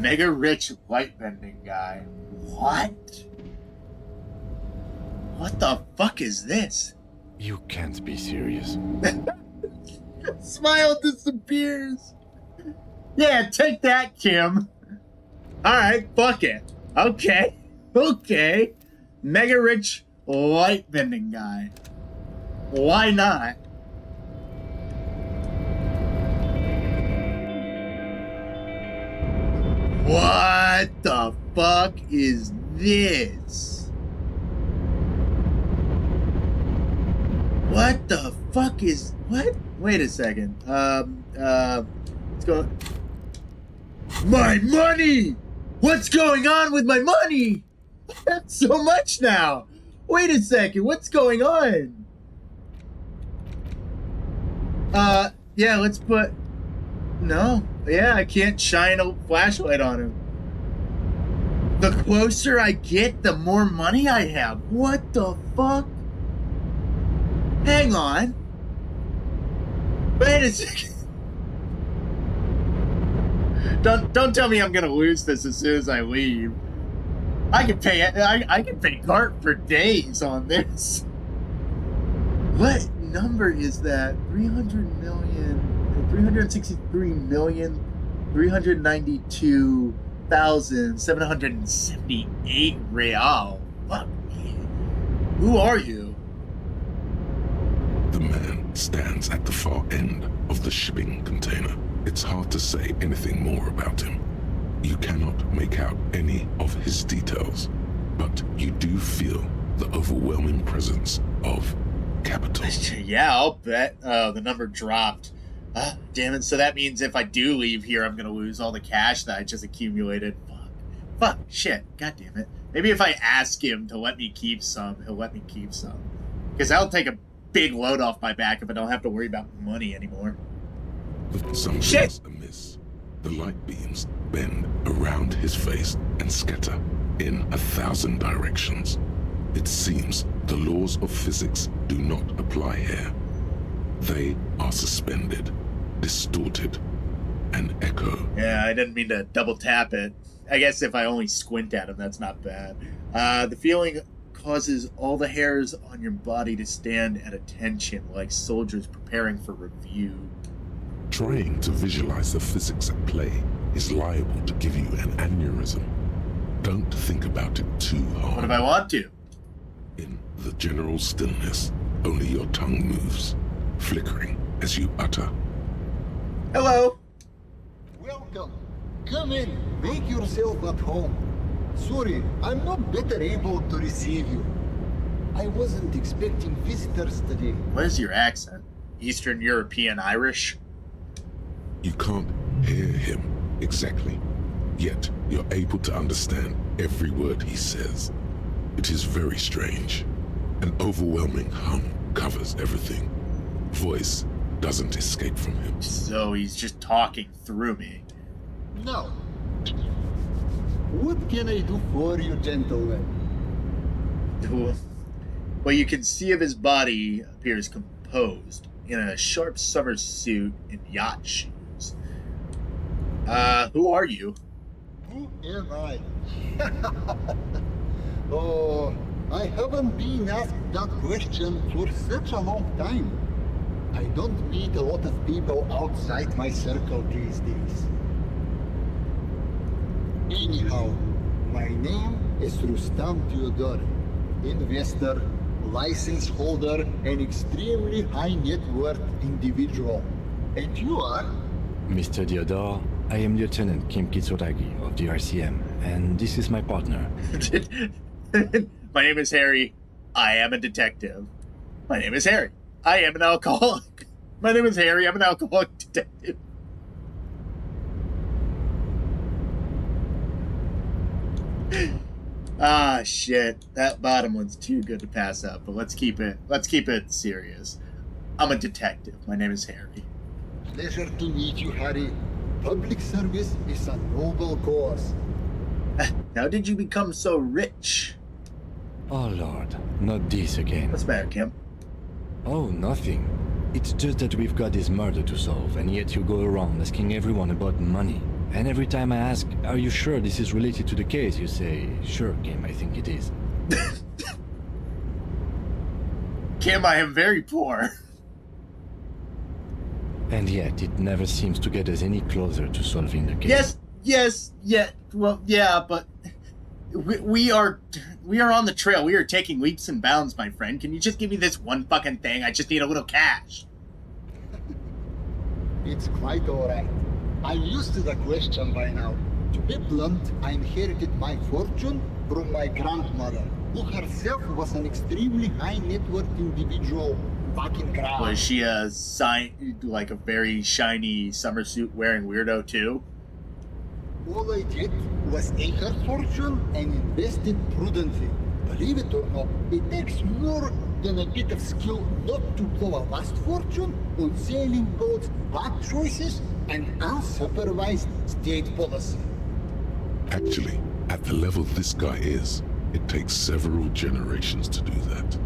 Mega rich light bending guy. What? What the fuck is this? You can't be serious. Smile disappears. Yeah, take that, Kim. Alright, fuck it. Okay. Mega rich light bending guy. Why not? What the fuck is this? What the fuck is... What? Wait a second. Let's go... My money! What's going on with my money? That's so much now. Wait a second. What's going on? Yeah, let's put... No. Yeah, I can't shine a flashlight on him. The closer I get, the more money I have. What the fuck? Hang on. Wait a second. Don't tell me I'm gonna lose this as soon as I leave. I can pay Cart for days on this. What number is that? 363,392,778 real. Fuck me. Who are you? The man stands at the far end of the shipping container. It's hard to say anything more about him. You cannot make out any of his details, but you do feel the overwhelming presence of capital. Yeah, I'll bet. Oh, the number dropped. Damn it. So that means if I do leave here, I'm going to lose all the cash that I just accumulated. Fuck. Shit. God damn it. Maybe if I ask him to let me keep some, he'll let me keep some. Because that'll take a big load off my back if I don't have to worry about money anymore. Something's amiss. The light beams bend around his face and scatter in 1,000 directions. It seems the laws of physics do not apply here. They are suspended, distorted, and echo. Yeah, I didn't mean to double tap it. I guess if I only squint at him, that's not bad. The feeling causes all the hairs on your body to stand at attention like soldiers preparing for review. Trying to visualize the physics at play is liable to give you an aneurysm. Don't think about it too hard. What if I want to? In the general stillness, only your tongue moves, flickering as you utter. Hello. Welcome. Come in. Make yourself at home. Sorry, I'm not better able to receive you. I wasn't expecting visitors today. What is your accent? Eastern European Irish? You can't hear him exactly, yet you're able to understand every word he says. It is very strange. An overwhelming hum covers everything. Voice doesn't escape from him. So he's just talking through me. Now, what can I do for you, gentlemen? What you can see of his body appears composed in a sharp summer suit and yacht shoes. Who are you? Who am I? Oh, I haven't been asked that question for such a long time. I don't meet a lot of people outside my circle these days. Anyhow, my name is Rustam Theodore, investor, license holder, and extremely high net worth individual. And you are? Mr. Theodore, I am Lieutenant Kim Kitsuragi of the RCM, and this is my partner. My name is Harry. I am a detective. My name is Harry. I am an alcoholic. My name is Harry. I'm an alcoholic detective. Ah, shit. That bottom one's too good to pass up, but let's keep it serious. I'm a detective. My name is Harry. Pleasure to meet you, Harry. Public service is a noble cause. How did you become so rich? Oh Lord, not this again. What's the matter, Kim? Oh, nothing. It's just that we've got this murder to solve, and yet you go around asking everyone about money. And every time I ask, are you sure this is related to the case, you say, sure, Kim, I think it is. Kim, I am very poor. And yet, it never seems to get us any closer to solving the case. Well, yeah, but we are on the trail. We are taking leaps and bounds, my friend. Can you just give me this one fucking thing? I just need a little cash. It's quite alright. I'm used to the question by now. To be blunt, I inherited my fortune from my grandmother, who herself was an extremely high net worth individual back in Gra. Was she a like a very shiny summer suit wearing weirdo too? All I did was take her fortune and invest it prudently. Believe it or not, it takes more than a bit of skill not to blow a vast fortune on sailing boats, bad choices, and unsupervised state policy. Actually, at the level this guy is, it takes several generations to do that.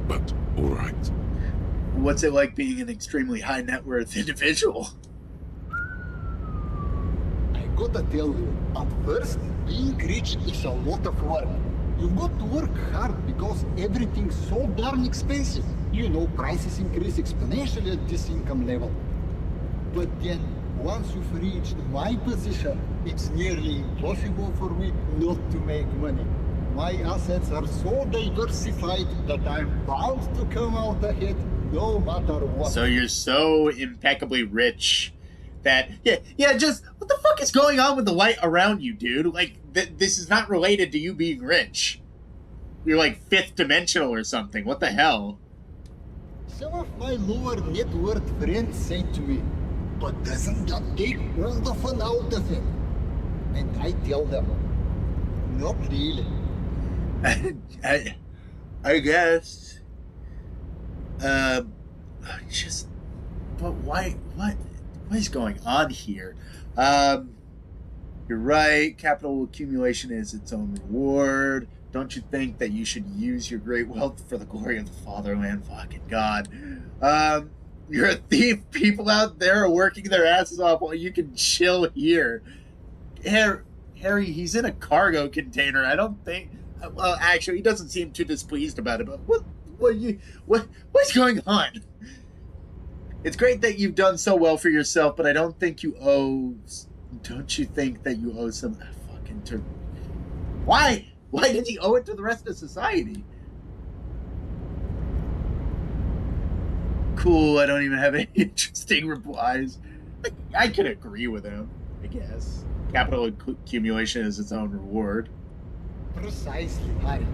But, alright. What's it like being an extremely high net worth individual? I gotta tell you, at first, being rich is a lot of work. You've got to work hard because everything's so darn expensive. You know, prices increase exponentially at this income level. But then, once you've reached my position, it's nearly impossible for me not to make money. My assets are so diversified that I'm bound to come out ahead no matter what. So you're so impeccably rich that just what the fuck is going on with the light around you, dude? Like this is not related to you being rich. You're like fifth dimensional or something. What the hell? Some of my lower net worth friends say to me, but doesn't that take all the fun out of it? And I tell them, not really. I guess. But why? What is going on here? You're right. Capital accumulation is its own reward. Don't you think that you should use your great wealth for the glory of the fatherland? Fucking God. You're a thief. People out there are working their asses off while you can chill here. Harry, he's in a cargo container. I don't think. Well, actually, he doesn't seem too displeased about it. But what's going on? It's great that you've done so well for yourself, but I don't think you owe. Don't you think that you owe some fucking Why? Why did he owe it to the rest of society? Cool. I don't even have any interesting replies. I could agree with him, I guess. Capital accumulation is its own reward. Precisely, Harry.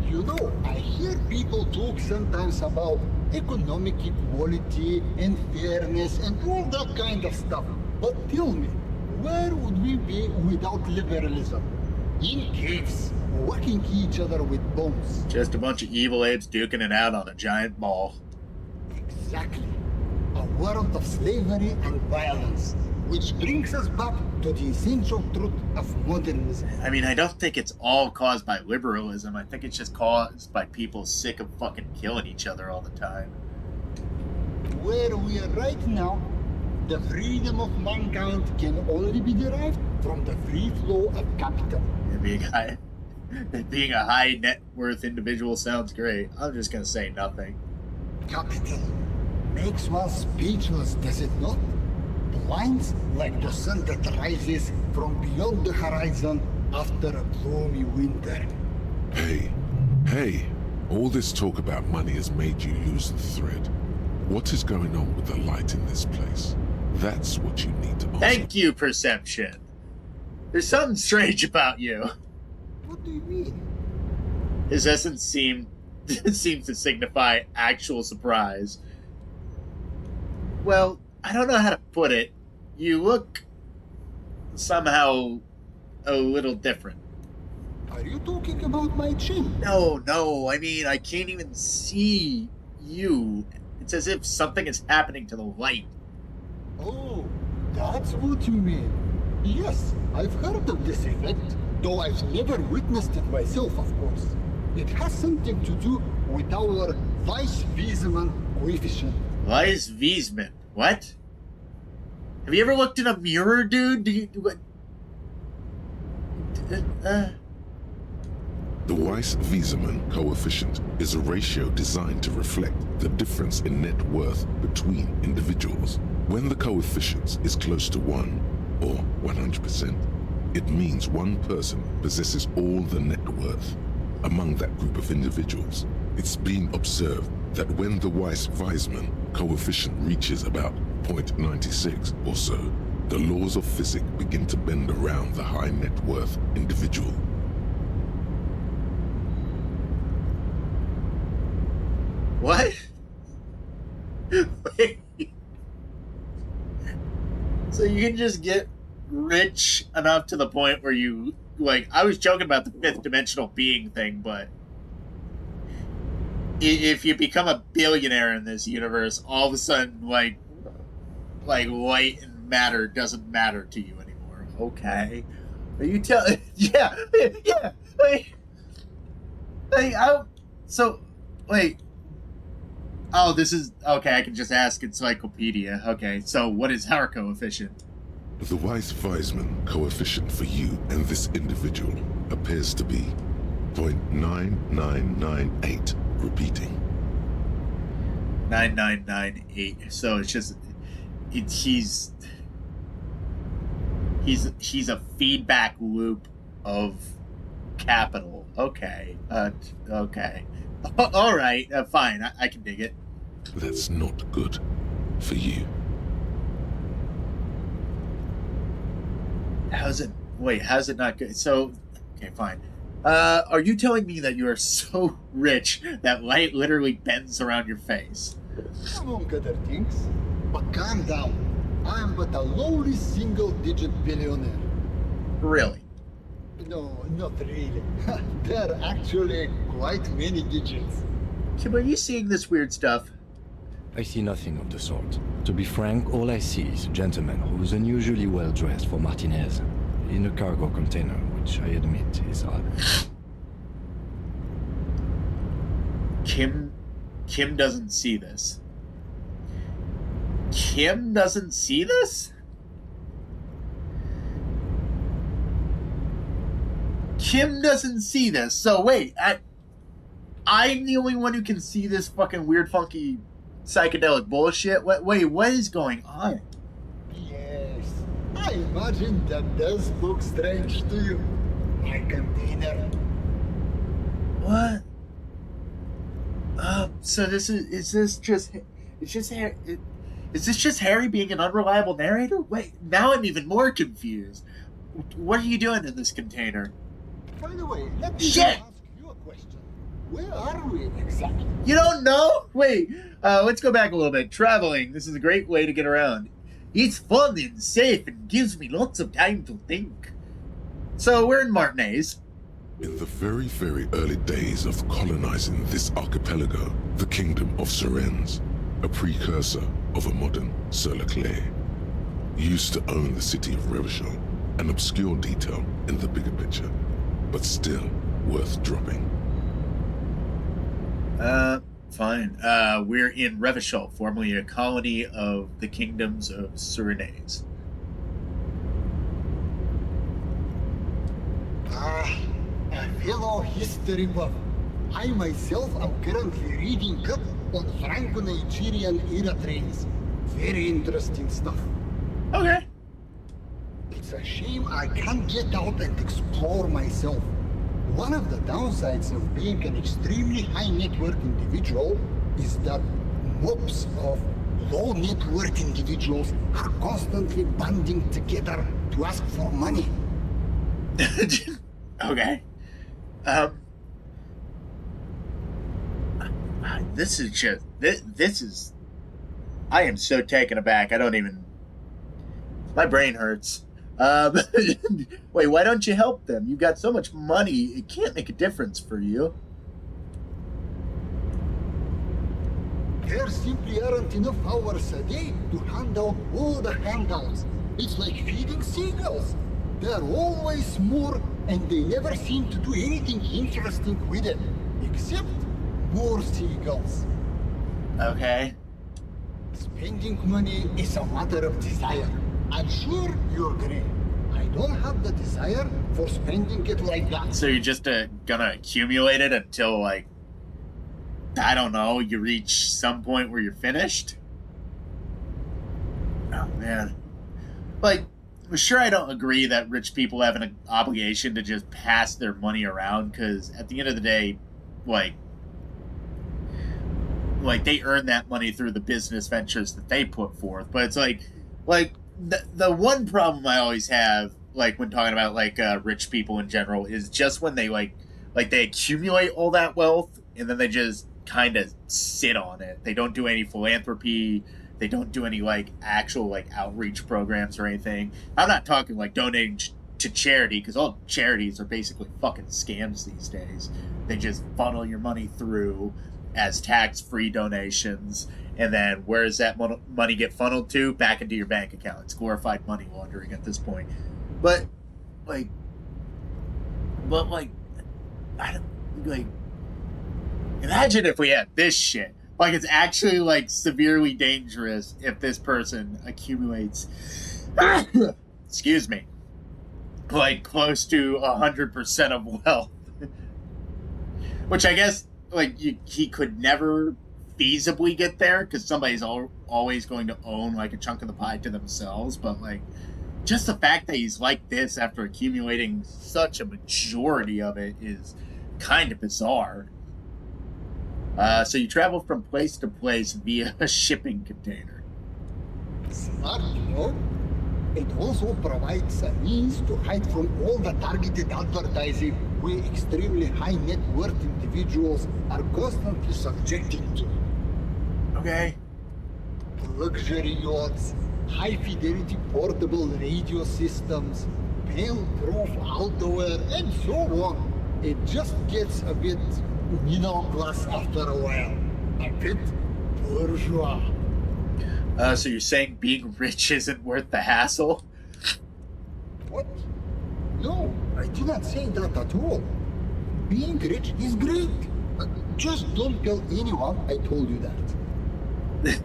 You know, I hear people talk sometimes about economic equality and fairness and all that kind of stuff. But tell me, where would we be without liberalism? In caves, whacking each other with bombs. Just a bunch of evil apes duking it out on a giant ball. Exactly. A world of slavery and violence. Which brings us back to the essential truth of modernism. I mean, I don't think it's all caused by liberalism. I think it's just caused by people sick of fucking killing each other all the time. Where we are right now, the freedom of mankind can only be derived from the free flow of capital. Yeah, being a high net worth individual sounds great. I'm just gonna say nothing. Capital makes one speechless, does it not? Blinds like the sun that rises from beyond the horizon after a gloomy winter. Hey, all this talk about money has made you lose the thread. What is going on with the light in this place? That's what you need to answer. Thank you, Perception. There's something strange about you. What do you mean? His essence seems to signify actual surprise. Well, I don't know how to put it. You look somehow a little different. Are you talking about my chin? No, I mean, I can't even see you. It's as if something is happening to the light. Oh, that's what you mean. Yes, I've heard of this effect, though I've never witnessed it myself, of course. It has something to do with our Weiss-Wiesmann coefficient. Weiss-Wiesmann? What? Have you ever looked in a mirror, dude? What? The Weiss-Wiesmann coefficient is a ratio designed to reflect the difference in net worth between individuals. When the coefficient is close to 1, or 100%, it means one person possesses all the net worth. Among that group of individuals, it's been observed that when the Weiss-Wiesmann coefficient reaches about 0.96 or so, the laws of physics begin to bend around the high net worth individual. What? Wait. So you can just get rich enough to the point where you, like, I was joking about the fifth dimensional being thing, but if you become a billionaire in this universe, all of a sudden, like light and matter doesn't matter to you anymore. Okay. Are you telling? Yeah. Wait. Oh, this is... Okay, I can just ask Encyclopedia. Okay, so what is our coefficient? The Weiss-Wiesmann coefficient for you and this individual appears to be 0.9998, repeating. 9998. So it's just... He's a feedback loop of capital. Okay. Okay. All right. Fine. I can dig it. That's not good for you. How's it not good? So, okay, fine. Are you telling me that you are so rich that light literally bends around your face? Among other things. But calm down. I am but a lowly single-digit billionaire. Really? No, not really. There are actually quite many digits. Kim, are you seeing this weird stuff? I see nothing of the sort. To be frank, all I see is a gentleman who's unusually well dressed for Martinez, in a cargo container, which I admit is odd. Kim doesn't see this. Kim doesn't see this? Kim doesn't see this. So wait, I'm the only one who can see this fucking weird, funky, psychedelic bullshit? Wait, what is going on? Yes, I imagine that does look strange to you. My container. What? So this is this just Harry being an unreliable narrator? Wait, now I'm even more confused. What are you doing in this container? By the way, let me Shit! ask you a question. Where are we exactly? You don't know? Wait, let's go back a little bit. Traveling, this is a great way to get around. It's fun and safe and gives me lots of time to think. So we're in Martinez. In the very, very early days of colonizing this archipelago, the kingdom of Surens, a precursor of a modern Sur-le-Clay, used to own the city of Revachol, an obscure detail in the bigger picture, but still worth dropping. Fine. We're in Revachol, formerly a colony of the kingdoms of Surinese. A fellow history buff. I myself am currently reading up on Franco-Nigerian era trains. Very interesting stuff. Okay. It's a shame I can't get out and explore myself. One of the downsides of being an extremely high net worth individual is that mobs of low net worth individuals are constantly banding together to ask for money. Okay. This is just this is. I am so taken aback. I don't even. My brain hurts. Wait, why don't you help them? You've got so much money, it can't make a difference for you. There simply aren't enough hours a day to hand out all the handouts. It's like feeding seagulls. There are always more, and they never seem to do anything interesting with it, except more seagulls. Okay. Spending money is a matter of desire. I'm sure you agree. I don't have the desire for spending it like that. So you're just gonna accumulate it until, like, I don't know, you reach some point where you're finished? Oh, man. Like, sure, I don't agree that rich people have an obligation to just pass their money around, because at the end of the day, like they earn that money through the business ventures that they put forth. But it's like the one problem I always have, like, when talking about, like, rich people in general, is just when they, like they accumulate all that wealth, and then they just kind of sit on it. They don't do any philanthropy. They don't do any, like, actual, like, outreach programs or anything. I'm not talking, like, donating to charity, because all charities are basically fucking scams these days. They just funnel your money through as tax-free donations, and then where does that money get funneled to? Back into your bank account. It's glorified money laundering at this point. But, I don't, like, imagine if we had this shit. Like, it's actually, like, severely dangerous if this person accumulates, excuse me, like, close to 100% of wealth. Which I guess, like, he could never feasibly get there, because somebody's always going to own, like, a chunk of the pie to themselves. But, like, just the fact that he's like this after accumulating such a majority of it is kind of bizarre. So you travel from place to place via a shipping container. Smart, you know? It also provides a means to hide from all the targeted advertising we extremely high net worth individuals are constantly subjected to. Okay. Luxury yachts, high-fidelity portable radio systems, fail-proof outerwear, and so on. It just gets a bit middle class after a while. A bit bourgeois. So you're saying being rich isn't worth the hassle? What? No, I did not say that at all. Being rich is great. Just don't tell anyone I told you that.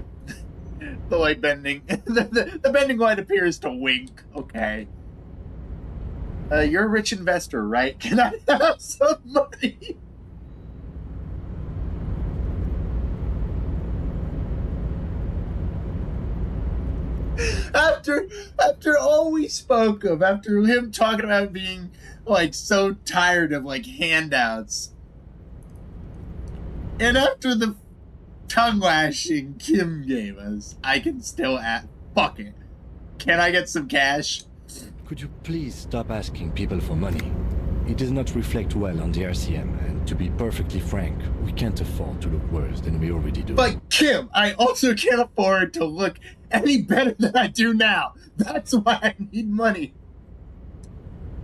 The light bending. The bending light appears to wink. Okay. You're a rich investor, right? Can I have some money? After all we spoke of, after him talking about being, like, so tired of, like, handouts, and after the tongue lashing Kim gave us, I can still fuck it. Can I get some cash? Could you please stop asking people for money? It does not reflect well on the RCM, and to be perfectly frank, we can't afford to look worse than we already do. But Kim, I also can't afford to look any better than I do now. That's why I need money.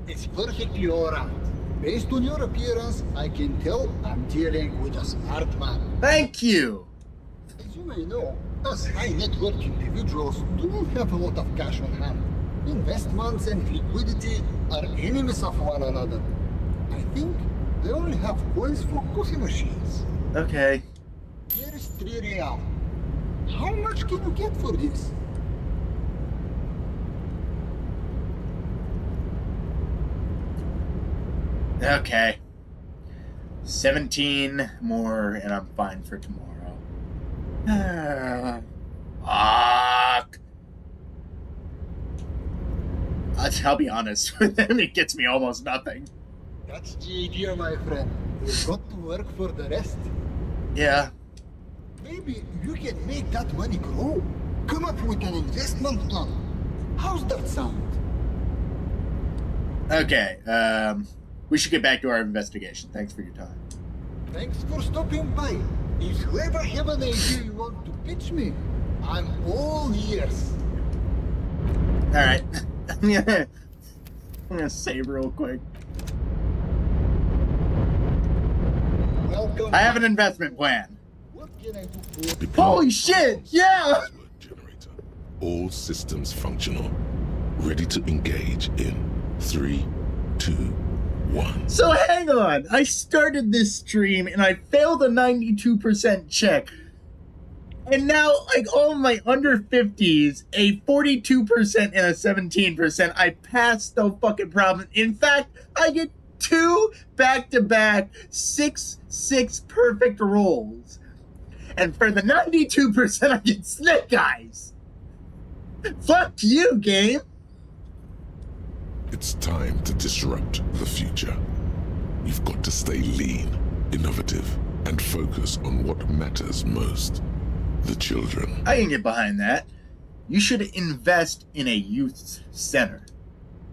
It's perfectly alright. Based on your appearance, I can tell I'm dealing with a smart man. Thank you. As you may know, us high-net-worth individuals do not have a lot of cash on hand. Investments and liquidity are enemies of one another. I think they only have coins for coffee machines. Okay. Here is 3 real. How much can you get for this? Okay. 17 more and I'm fine for tomorrow. Fuck. I'll be honest with him, it gets me almost nothing. That's the idea, my friend. We've got to work for the rest. Yeah. Maybe you can make that money grow. Come up with an investment plan. How's that sound? Okay, we should get back to our investigation. Thanks for your time. Thanks for stopping by. If you ever have an idea you want to pitch me, I'm all ears. Alright. I'm gonna save real quick. Welcome. I have an investment plan. What can I do for you? Holy shit! Yeah! Password generator. All systems functional. Ready to engage in 3, 2, 1. So hang on. I started this stream and I failed a 92% check. And now, like, all my under 50s, a 42% and a 17%, I passed the fucking problem. In fact, I get 2 back-to-back 6 perfect rolls. And for the 92%, I get snake eyes. Fuck you, game. It's time to disrupt the future. You've got to stay lean, innovative, and focus on what matters most. The children. I can get behind that. You should invest in a youth center.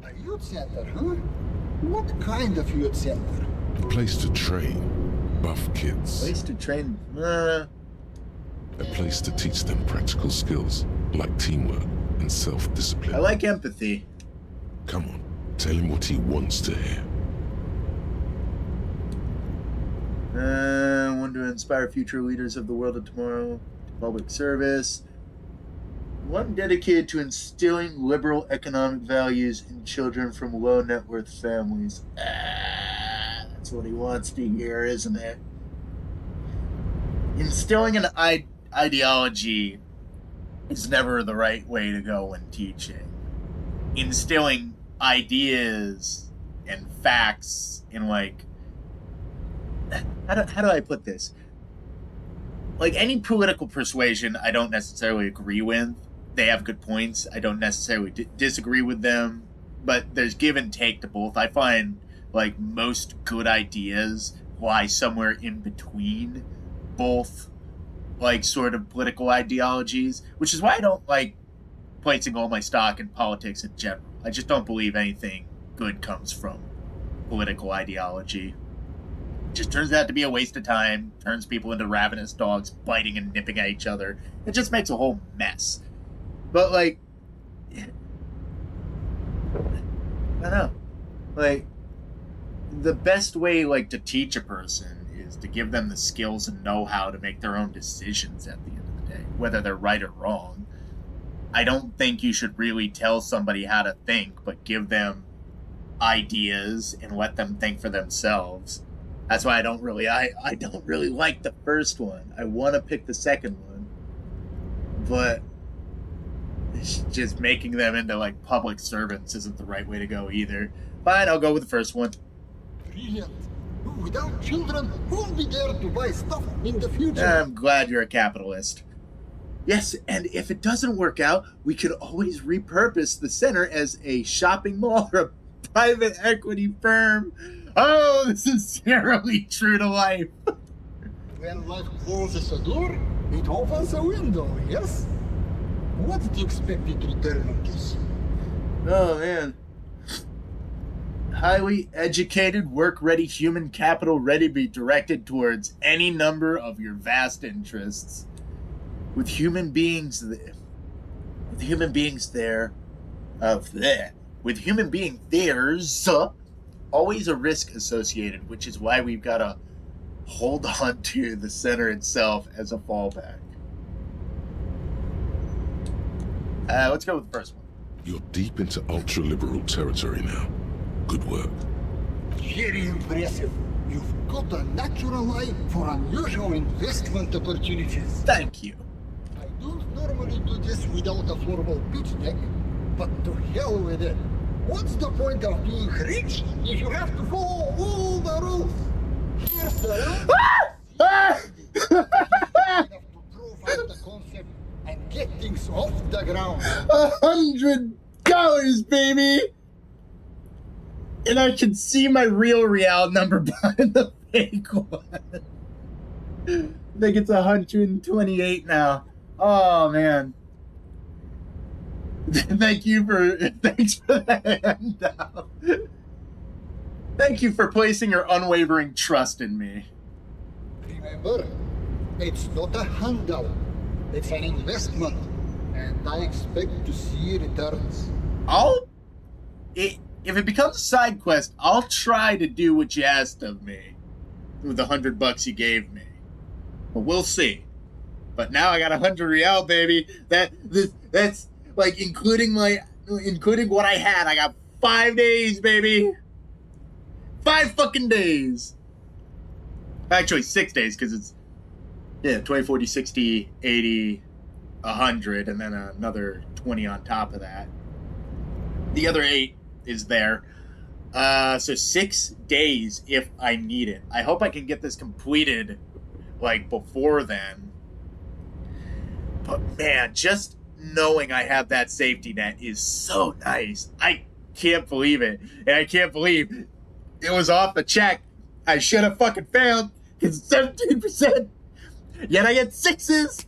A youth center, huh? What kind of youth center? A place to train buff kids. Place to train. A place to teach them practical skills like teamwork and self-discipline. I like empathy. Come on, tell him what he wants to hear. Want to inspire future leaders of the world of tomorrow to public service. One dedicated to instilling liberal economic values in children from low net worth families. That's what he wants to hear, isn't it? Instilling an ideology is never the right way to go when teaching. Instilling ideas and facts in, like, how do I put this? Like, any political persuasion I don't necessarily agree with. They have good points. I don't necessarily disagree with them, but there's give and take to both. I find, like, most good ideas lie somewhere in between both, like, sort of political ideologies, which is why I don't like placing all my stock in politics in general. I just don't believe anything good comes from political ideology. It just turns out to be a waste of time, turns people into ravenous dogs biting and nipping at each other. It just makes a whole mess. But, like, I don't know. Like, the best way, like, to teach a person is to give them the skills and know-how to make their own decisions at the end of the day, whether they're right or wrong. I don't think you should really tell somebody how to think, but give them ideas and let them think for themselves. That's why I don't really like the first one. I want to pick the second one, but it's just making them into, like, public servants isn't the right way to go either. Fine, I'll go with the first one. Brilliant. Without children, who'll be there to buy stuff in the future? I'm glad you're a capitalist. Yes, and if it doesn't work out, we could always repurpose the center as a shopping mall or a private equity firm. Oh, this is eerily true to life. When life closes a door, it opens a window, yes? What did you expect in return on this? Oh, man. highly educated, work-ready human capital ready to be directed towards any number of your vast interests. With human beings there, there's always a risk associated, which is why we've got to hold on to the center itself as a fallback. Let's go with the first one. You're deep into ultra-liberal territory now. Good work. Very impressive. You've got a natural eye for unusual investment opportunities. Thank you. I don't normally do this without a formal pitch deck, but to hell with it. What's the point of being rich if you have to follow all the rules? Here's the rules. You have to prove out the concept and get things off the ground. $100, baby! And I can see my real real number behind the fake one. I think it's 128 now. Oh man. Thanks for the handout. Thank you for placing your unwavering trust in me. Remember, it's not a handout. It's an investment. And I expect to see returns. If it becomes a side quest, I'll try to do what you asked of me with the $100 you gave me. But we'll see. But now I got 100 real, baby. That's like including what I had. I got 5 days, baby. 5 fucking days. Actually, 6 days, because it's 20, 40, 60, 80, 100, and then another 20 on top of that. The other 8 is there. So 6 days if I need it. I hope I can get this completed like before then. But man, just knowing I have that safety net is so nice. I can't believe it. And I can't believe it was off the check. I should have fucking failed. It's 17%. Yet I get 6s.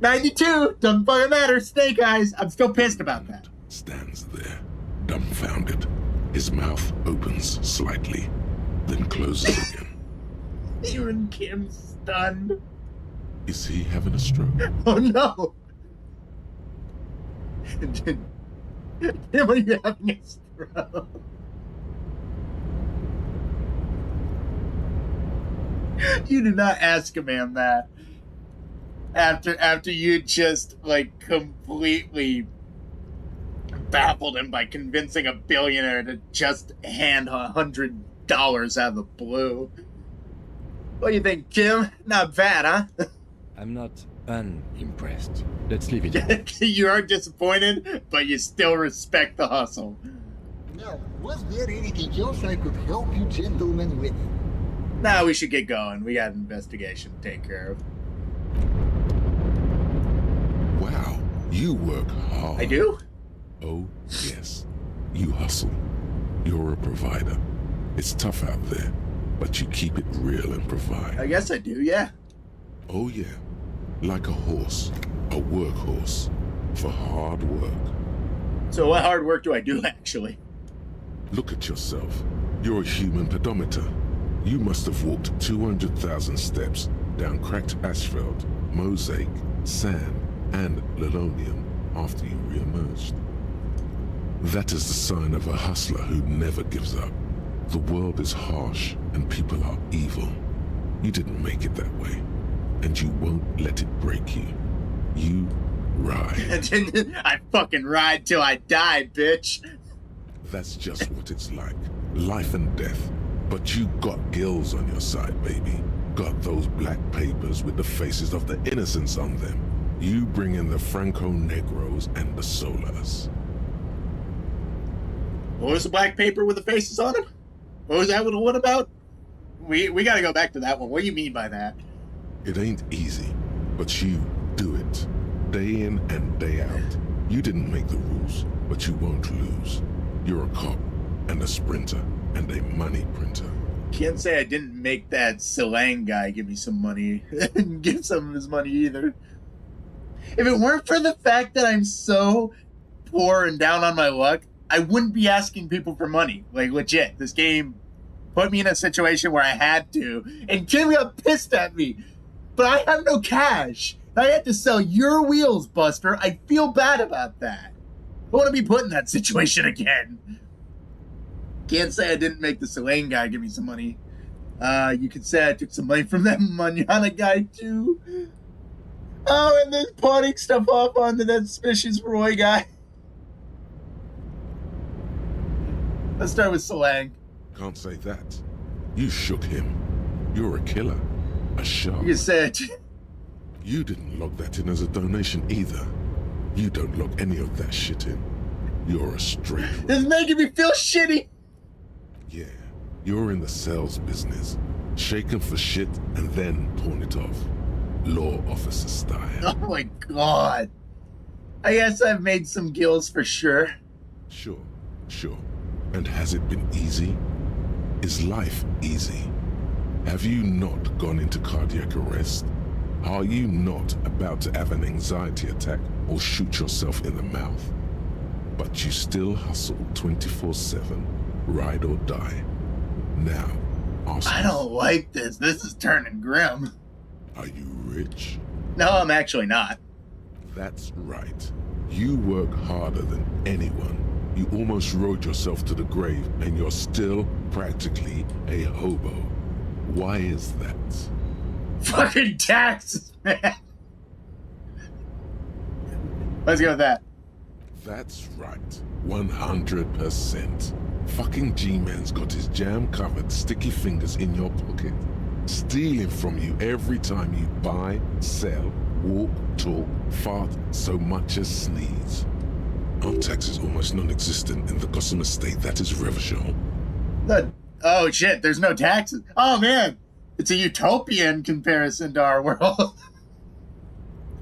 92. Doesn't fucking matter. Snake eyes. I'm still pissed about that. Stands there, dumbfounded. His mouth opens slightly, then closes again. Even Kim's stunned. Is he having a stroke? Oh no! Kim, are you having a stroke? You did not ask a man that. After you just like completely baffled him by convincing a billionaire to just hand $100 out of the blue. What do you think, Kim? Not bad, huh? I'm not unimpressed. Let's leave it at You are disappointed, but you still respect the hustle. Now, was there anything else I could help you gentlemen with? Now we should get going. We got an investigation to take care of. Wow, you work hard. I do? Oh, yes. You hustle. You're a provider. It's tough out there, but you keep it real and provide. I guess I do, yeah. Oh, yeah. Like a horse, a workhorse, for hard work. So what hard work do I do, actually? Look at yourself. You're a human pedometer. You must have walked 200,000 steps down cracked asphalt, mosaic, sand, and linoleum after you re-emerged. That is the sign of a hustler who never gives up. The world is harsh and people are evil. You didn't make it that way, and you won't let it break you. You ride. I fucking ride till I die, bitch. That's just what it's like. Life and death. But you got gills on your side, baby. Got those black papers with the faces of the innocents on them. You bring in the Franco-Negros and the Solas. What was the black paper with the faces on them? What was that one about? We gotta go back to that one. What do you mean by that? It ain't easy, but you do it. Day in and day out. You didn't make the rules, but you won't lose. You're a cop, and a sprinter, and a money printer. Can't say I didn't make that Silang guy give me some money. Give some of his money either. If it weren't for the fact that I'm so poor and down on my luck, I wouldn't be asking people for money. Like, legit. This game put me in a situation where I had to. And Kim got pissed at me. But I have no cash. I had to sell your wheels, Buster. I feel bad about that. I want to be put in that situation again. Can't say I didn't make the Selene guy give me some money. You could say I took some money from that Manana guy, too. Oh, and then pawning stuff off onto that suspicious Roy guy. Let's start with Solang. Can't say that. You shook him. You're a killer. A shark. You said... You didn't log that in as a donation either. You don't log any of that shit in. You're a straight... This is making me feel shitty. Yeah, you're in the sales business. Shaking for shit and then pawn it off. Law officer style. Oh my god. I guess I've made some gills for sure. Sure. And has it been easy? Is life easy? Have you not gone into cardiac arrest? Are you not about to have an anxiety attack or shoot yourself in the mouth? But you still hustle 24/7, ride or die. Now, ask I don't like this. This is turning grim. Are you rich? No, I'm actually not. That's right. You work harder than anyone. You almost rode yourself to the grave, and you're still practically a hobo. Why is that? Fucking taxes, man. Let's go with that. That's right. 100%. Fucking G-Man's got his jam-covered sticky fingers in your pocket, stealing from you every time you buy, sell, walk, talk, fart, so much as sneeze. Our tax is almost non-existent in the Gossamer state that is Revachol. Oh shit, there's no taxes. Oh man, it's a utopian comparison to our world.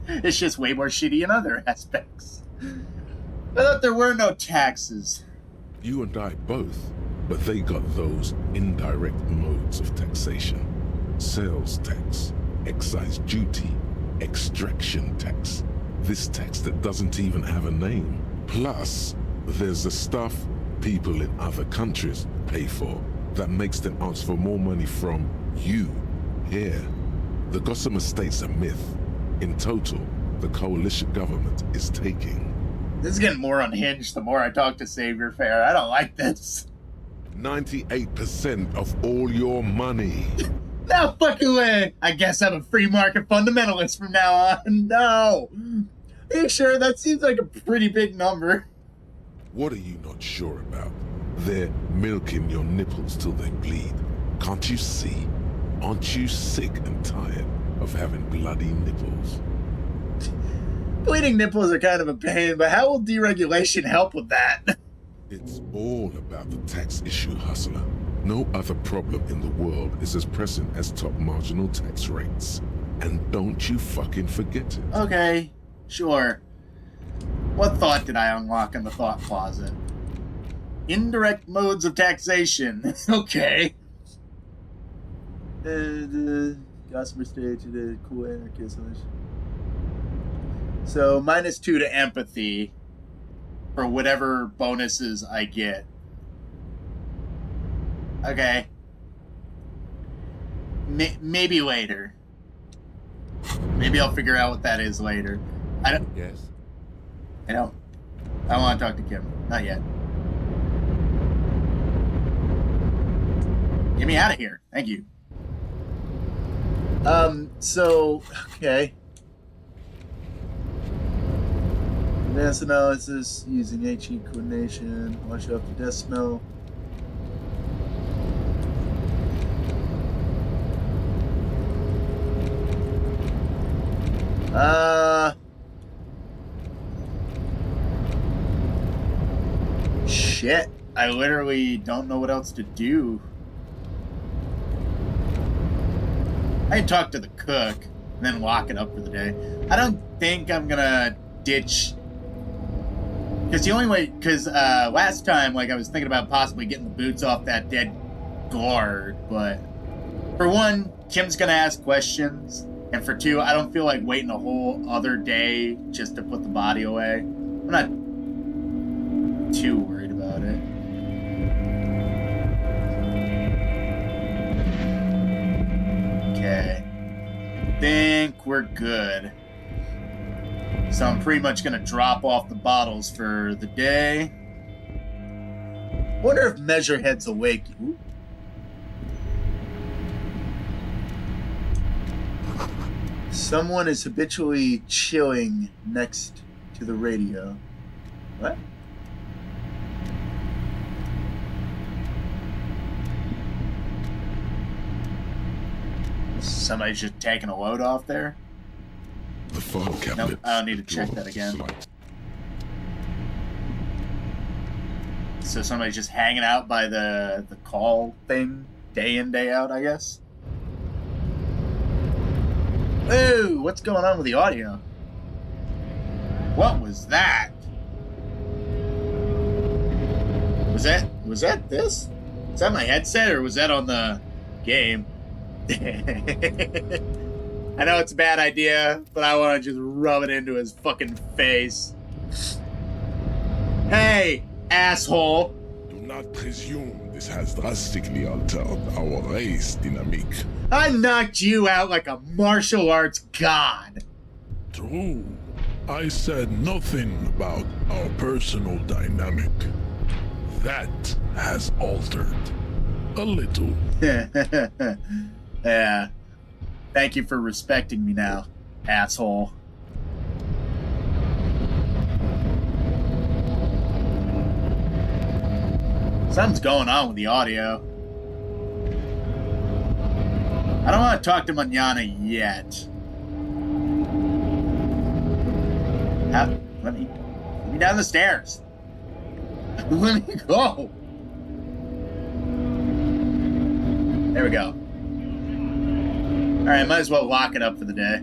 It's just way more shitty in other aspects. I thought there were no taxes. You and I both, but they got those indirect modes of taxation. Sales tax, excise duty, extraction tax. This tax that doesn't even have a name. Plus, there's the stuff people in other countries pay for that makes them ask for more money from you here. The Gossamer state's a myth. In total, the coalition government is taking... This is getting more unhinged the more I talk to Savior Fair. I don't like this. 98% of all your money. No fucking way! I guess I'm a free market fundamentalist from now on. No! Are you sure? That seems like a pretty big number. What are you not sure about? They're milking your nipples till they bleed. Can't you see? Aren't you sick and tired of having bloody nipples? Bleeding nipples are kind of a pain, but how will deregulation help with that? It's all about the tax issue, hustler. No other problem in the world is as pressing as top marginal tax rates. And don't you fucking forget it. Okay, sure. What thought did I unlock in the thought closet? Indirect modes of taxation. Okay. The Gossamer stage, the cool anarchist. So, -2 to empathy for whatever bonuses I get. Okay. Maybe later. Maybe I'll figure out what that is later. I don't want to talk to Kim. Not yet. Get me out of here. Thank you. So, okay. Advanced analysis using HE coordination. Wash off the death smell. Shit. I literally don't know what else to do. I can talk to the cook and then lock it up for the day. I don't think I'm gonna ditch... Because the only way... Because last time, like, I was thinking about possibly getting the boots off that dead guard, but... For one, Kim's gonna ask questions. And for two, I don't feel like waiting a whole other day just to put the body away. I'm not... too worried about it. Okay. Think we're good. So I'm pretty much gonna drop off the bottles for the day. Wonder if Measurehead's awake. Ooh. Someone is habitually chilling next to the radio. What? Somebody's just taking a load off there? The file cabinet. Nope, I don't need to check that again. So somebody's just hanging out by the call thing, day in, day out, I guess? Ooh, what's going on with the audio? What was that? Was that this? Is that my headset or was that on the game? I know it's a bad idea, but I want to just rub it into his fucking face. Hey, asshole! Do not presume this has drastically altered our race dynamic. I knocked you out like a martial arts god. True. I said nothing about our personal dynamic. That has altered. A little. Yeah. Thank you for respecting me now, asshole. Something's going on with the audio. I don't want to talk to Manana yet. Let me down the stairs. Let me go. There we go. Alright, might as well lock it up for the day.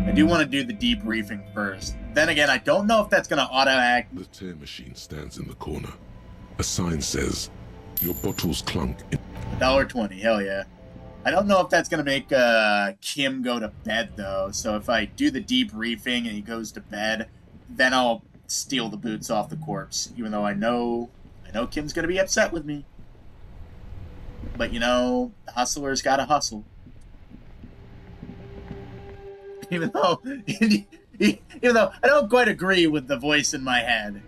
I do want to do the debriefing first. Then again, I don't know if that's going to auto-act. The tear machine stands in the corner. A sign says, your bottles clunk in $1.20, hell yeah. I don't know if that's going to make Kim go to bed, though. So if I do the debriefing and he goes to bed, then I'll steal the boots off the corpse. Even though I know Kim's going to be upset with me. But, you know, the hustler's got to hustle. Even though I don't quite agree with the voice in my head.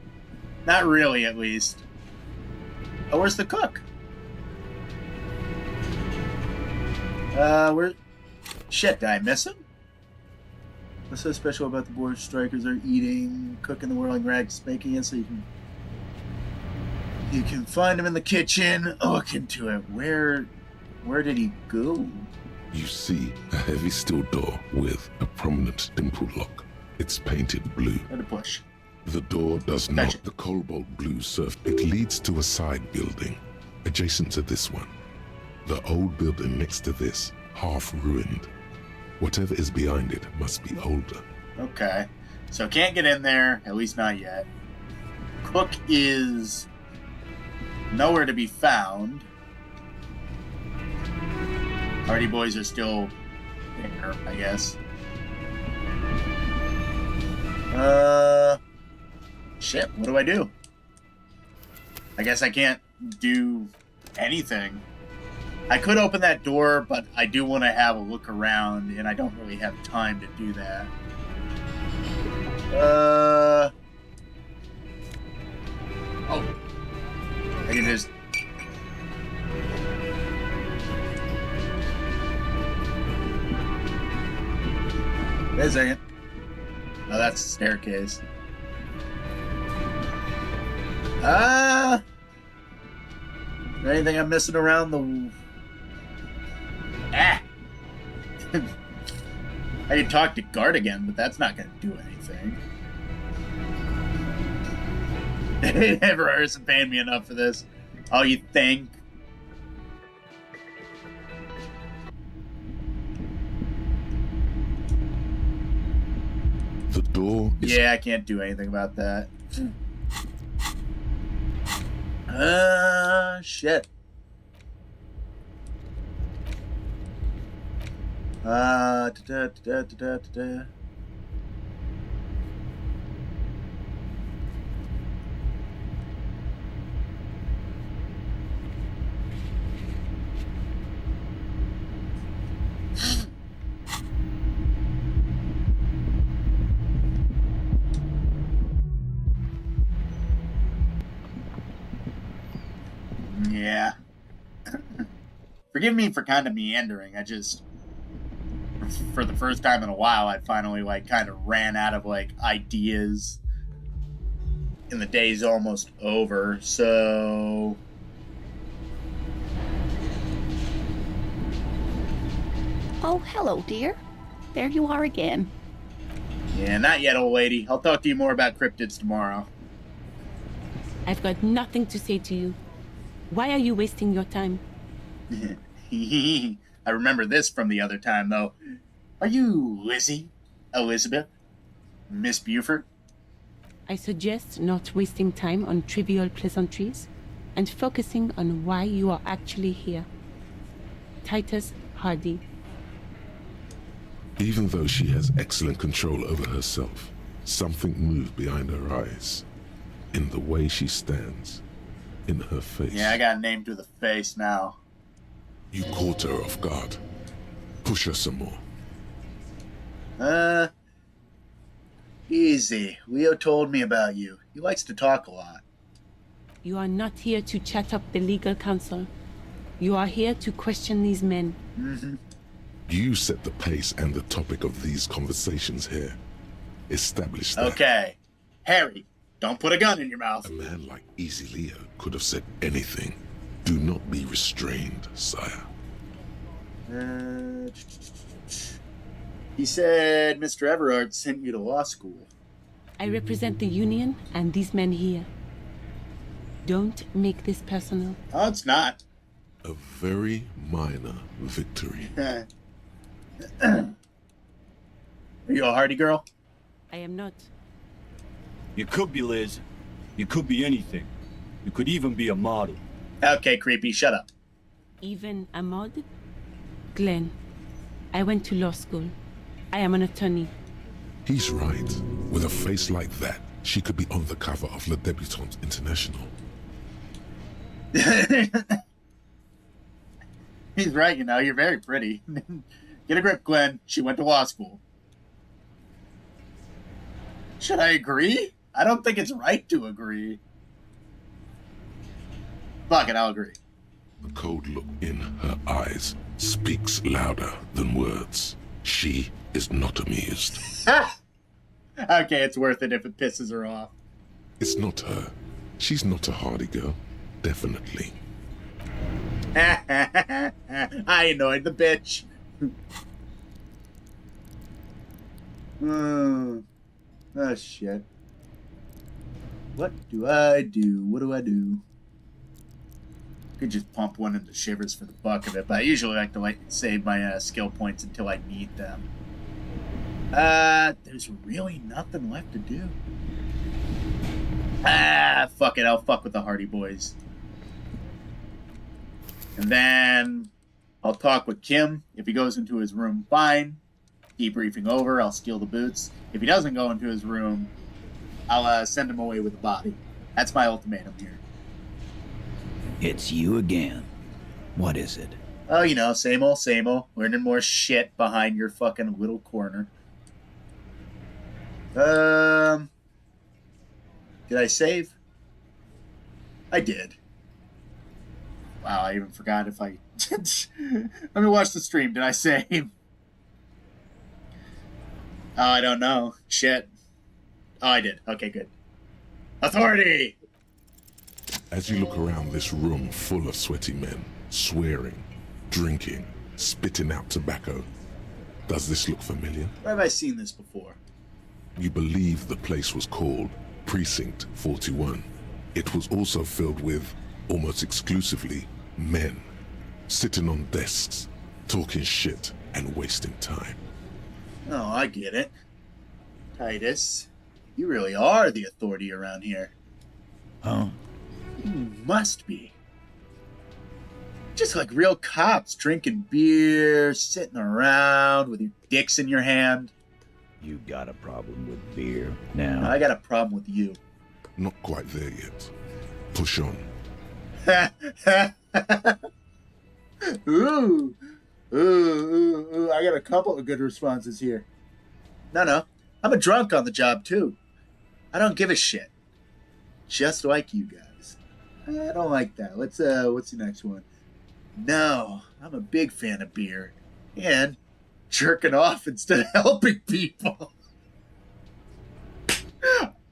Not really, at least. Oh, where's the cook? Where... Shit, did I miss him? What's so special about the board strikers are eating, cooking the whirling rags, making it so you can find him in the kitchen. Look into it. Where did he go? You see a heavy steel door with a prominent dimple lock. It's painted blue. Where to push? The door does not. The cobalt blue surf. It leads to a side building, adjacent to this one. The old building next to this, half ruined. Whatever is behind it must be older. Okay. So can't get in there, at least not yet. Cook is nowhere to be found. Hardy Boys are still there, I guess. Shit, what do I do? I guess I can't do anything. I could open that door, but I do want to have a look around, and I don't really have time to do that. Oh. I can just... Wait a second. Oh, that's the staircase. Is there anything I'm missing around the... Ah! I can talk to Guard again, but that's not going to do anything. They never isn't paying me enough for this. Oh, you think? The door is... Yeah, I can't do anything about that. Shit. Da-da-da-da-da-da. Yeah. Forgive me for kind of meandering. I just, for the first time in a while, I finally like kind of ran out of like ideas, and the day's almost over. So Oh, hello, dear. There you are again. yeah, not yet, old lady. I'll talk to you more about cryptids tomorrow. I've got nothing to say to you. Why are you wasting your time? I remember this from the other time, though. Are you Lizzie? Elizabeth? Miss Buford? I suggest not wasting time on trivial pleasantries and focusing on why you are actually here. Titus Hardy. Even though she has excellent control over herself, something moved behind her eyes. In the way she stands. In her face. Yeah, I got a name to the face now. You caught her off guard. Push her some more. Easy. Leo told me about you. He likes to talk a lot. You are not here to chat up the legal counsel. You are here to question these men. Mm-hmm. You set the pace and the topic of these conversations here. Establish that. Okay. Harry, don't put a gun in your mouth. A man like Easy Leo could have said anything. Do not be restrained, sire. He said Mr. Everard sent you to law school. I represent the Union and these men here. Don't make this personal. Oh, it's not. A very minor victory. Are you a Hardy girl? I am not. You could be Liz. You could be anything. You could even be a model. Okay, creepy, shut up. Even a mod? Glenn, I went to law school. I am an attorney. He's right. With a face like that, she could be on the cover of Le Debutante International. He's right, you know, you're very pretty. Get a grip, Glenn. She went to law school. Should I agree? I don't think it's right to agree. Fuck it, I'll agree. The cold look in her eyes speaks louder than words. She is not amused. Okay, it's worth it if it pisses her off. It's not her. She's not a Hardy girl. Definitely. I annoyed the bitch. Oh, shit. What do I do? What do I do? Could just pump one into shivers for the buck of it, but I usually like to save my skill points until I need them. There's really nothing left to do. Fuck it, I'll fuck with the Hardy Boys. And then I'll talk with Kim. If he goes into his room, fine. Debriefing over, I'll steal the boots. If he doesn't go into his room, I'll send him away with the body. That's my ultimatum here. It's you again. What is it? Oh, you know, same old, learning more shit behind your fucking little corner. Did I save? I did. Wow, I even forgot if I... Let me watch the stream. Did I save? Oh, I don't know. Shit. Oh, I did. Okay, good. Authority! As you look around this room full of sweaty men, swearing, drinking, spitting out tobacco, does this look familiar? Where have I seen this before? You believe the place was called Precinct 41. It was also filled with, almost exclusively, men, sitting on desks, talking shit and wasting time. Oh, I get it. Titus, you really are the authority around here. Huh? You must be. Just like real cops, drinking beer, sitting around with your dicks in your hand. You got a problem with beer now? I got a problem with you. Not quite there yet. Push on. Ooh. Ooh. I got a couple of good responses here. No. I'm a drunk on the job, too. I don't give a shit. Just like you guys. I don't like that. What's the next one? No, I'm a big fan of beer. And jerking off instead of helping people.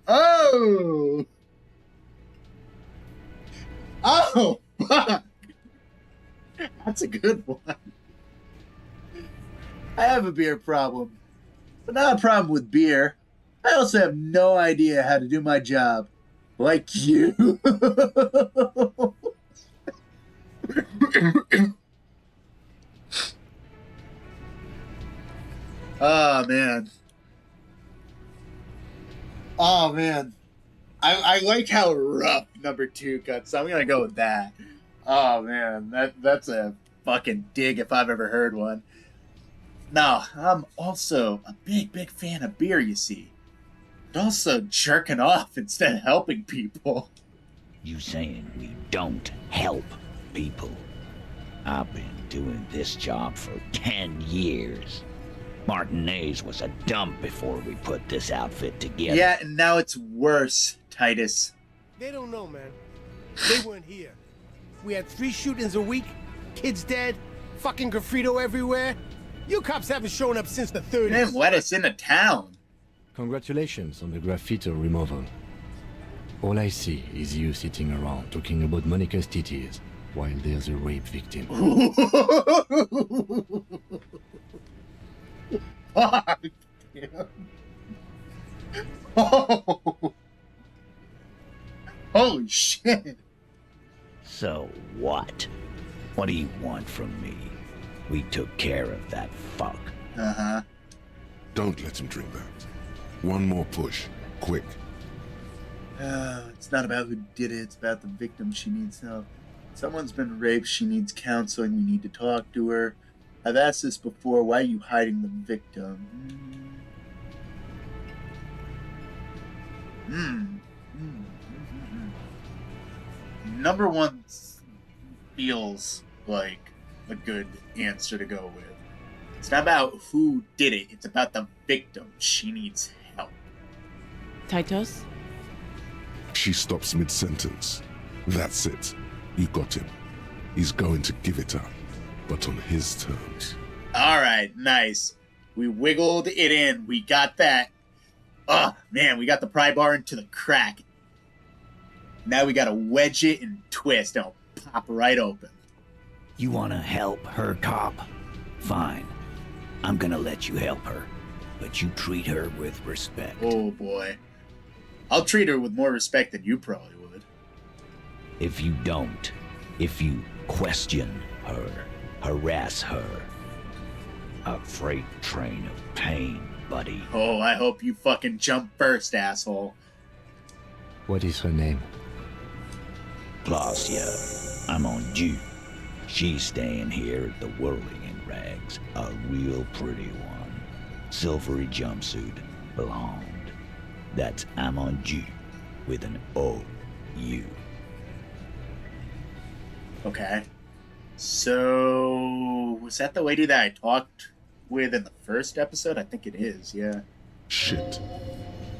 Oh, fuck. That's a good one. I have a beer problem, but not a problem with beer. I also have no idea how to do my job, like you. Oh man. I like how rough number 2 cuts, so I'm gonna go with that. Oh man, that's a fucking dig if I've ever heard one. No, I'm also a big fan of beer, you see. But also jerking off instead of helping people. You saying we don't help people? I've been doing this job for 10 years. Martinez was a dump before we put this outfit together. Yeah, and now it's worse, Titus. They don't know, man. They weren't here. We had 3 shootings a week, kids dead, fucking graffito everywhere. You cops haven't shown up since the 30s. You didn't let us into town. Congratulations on the graffiti removal. All I see is you sitting around talking about Monica's titties while there's a rape victim. Fuck. Oh. Holy shit. So what? What do you want from me? We took care of that fuck. Uh-huh. Don't let him drink that. One more push. Quick. It's not about who did it. It's about the victim. She needs help. Someone's been raped. She needs counseling. We need to talk to her. I've asked this before. Why are you hiding the victim? Number 1 feels like a good answer to go with. It's not about who did it. It's about the victim. She needs help. Titus? She stops mid-sentence. That's it. You got him. He's going to give it up, but on his terms. All right, nice. We wiggled it in. We got that. Oh, man, we got the pry bar into the crack. Now we got to wedge it and twist. And it'll pop right open. You want to help her, cop? Fine. I'm gonna let you help her. But you treat her with respect. Oh, boy. I'll treat her with more respect than you probably would. If you don't, if you question her, harass her, a freight train of pain, buddy. Oh, I hope you fucking jump first, asshole. What is her name? Claudia, I'm on due. She's staying here at the Whirling in Rags, a real pretty one. Silvery jumpsuit, blonde. That's Amonju with an O-U. Okay. So, was that the lady that I talked with in the first episode? I think it is, yeah. Shit.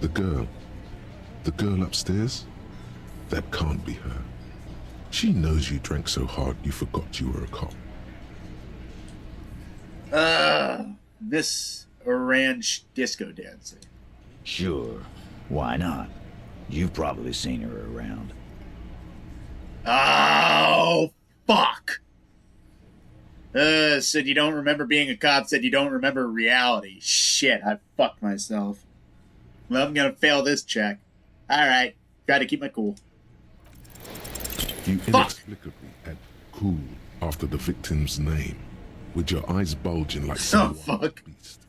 The girl. The girl upstairs? That can't be her. She knows you drank so hard you forgot you were a cop. This orange disco dancer. Sure. Why not? You've probably seen her around. Oh, fuck! Said you don't remember being a cop, said you don't remember reality. Shit, I fucked myself. Well, I'm gonna fail this check. Alright, gotta keep my cool. You inexplicably add cool after the victim's name, with your eyes bulging like some wild beast.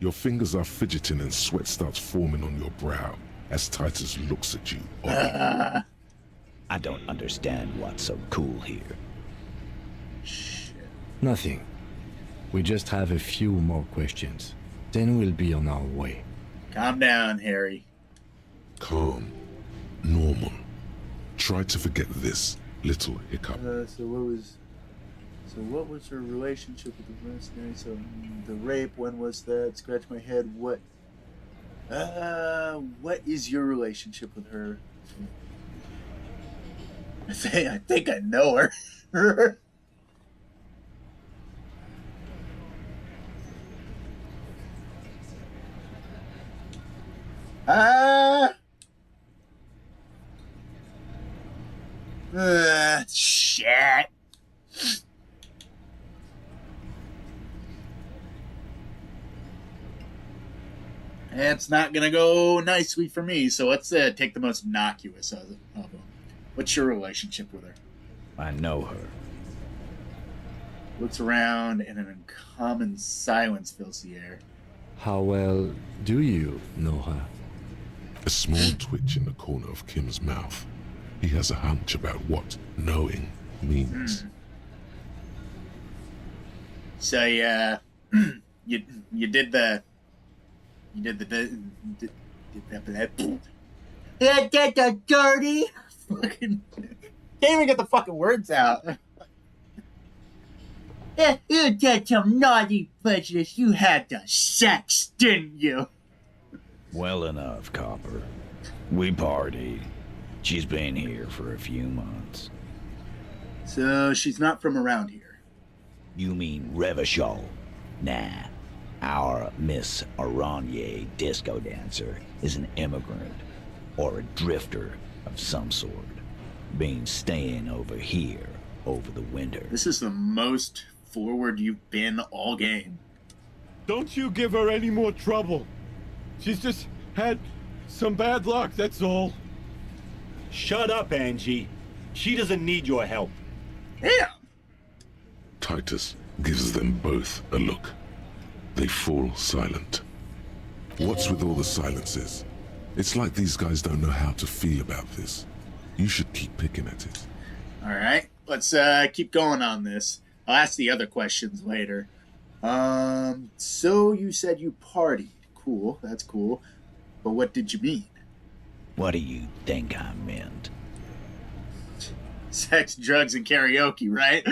Your fingers are fidgeting and sweat starts forming on your brow as Titus looks at you. I don't understand what's so cool here. Nothing. We just have a few more questions. Then we'll be on our way. Calm down, Harry. Calm. Normal. Try to forget this little hiccup. So what was her relationship with the mercenary? So the rape, when was that? Scratch my head. What is your relationship with her? I think I know her. Shit. It's not gonna go nicely for me, so let's take the most innocuous of them. What's your relationship with her? I know her. Looks around, and an uncommon silence fills the air. How well do you know her? A small twitch in the corner of Kim's mouth. He has a hunch about what knowing means. So yeah, you did that dirty fucking can't even get the fucking words out. Yeah, you did some naughty prejudice. You had the sex, didn't you? Well enough, Copper. We partied. She's been here for a few months. So she's not from around here. You mean Revachol? Nah. Our Miss Aranye disco dancer is an immigrant or a drifter of some sort. Been staying over here over the winter. This is the most forward you've been all game. Don't you give her any more trouble. She's just had some bad luck, that's all. Shut up, Angie. She doesn't need your help. Damn. Titus gives them both a look. They fall silent. What's with all the silences? It's like these guys don't know how to feel about this. You should keep picking at it. All right, let's keep going on this. I'll ask the other questions later. So you said you partied. Cool, that's cool. But what did you mean? What do you think I meant? Sex, drugs, and karaoke, right?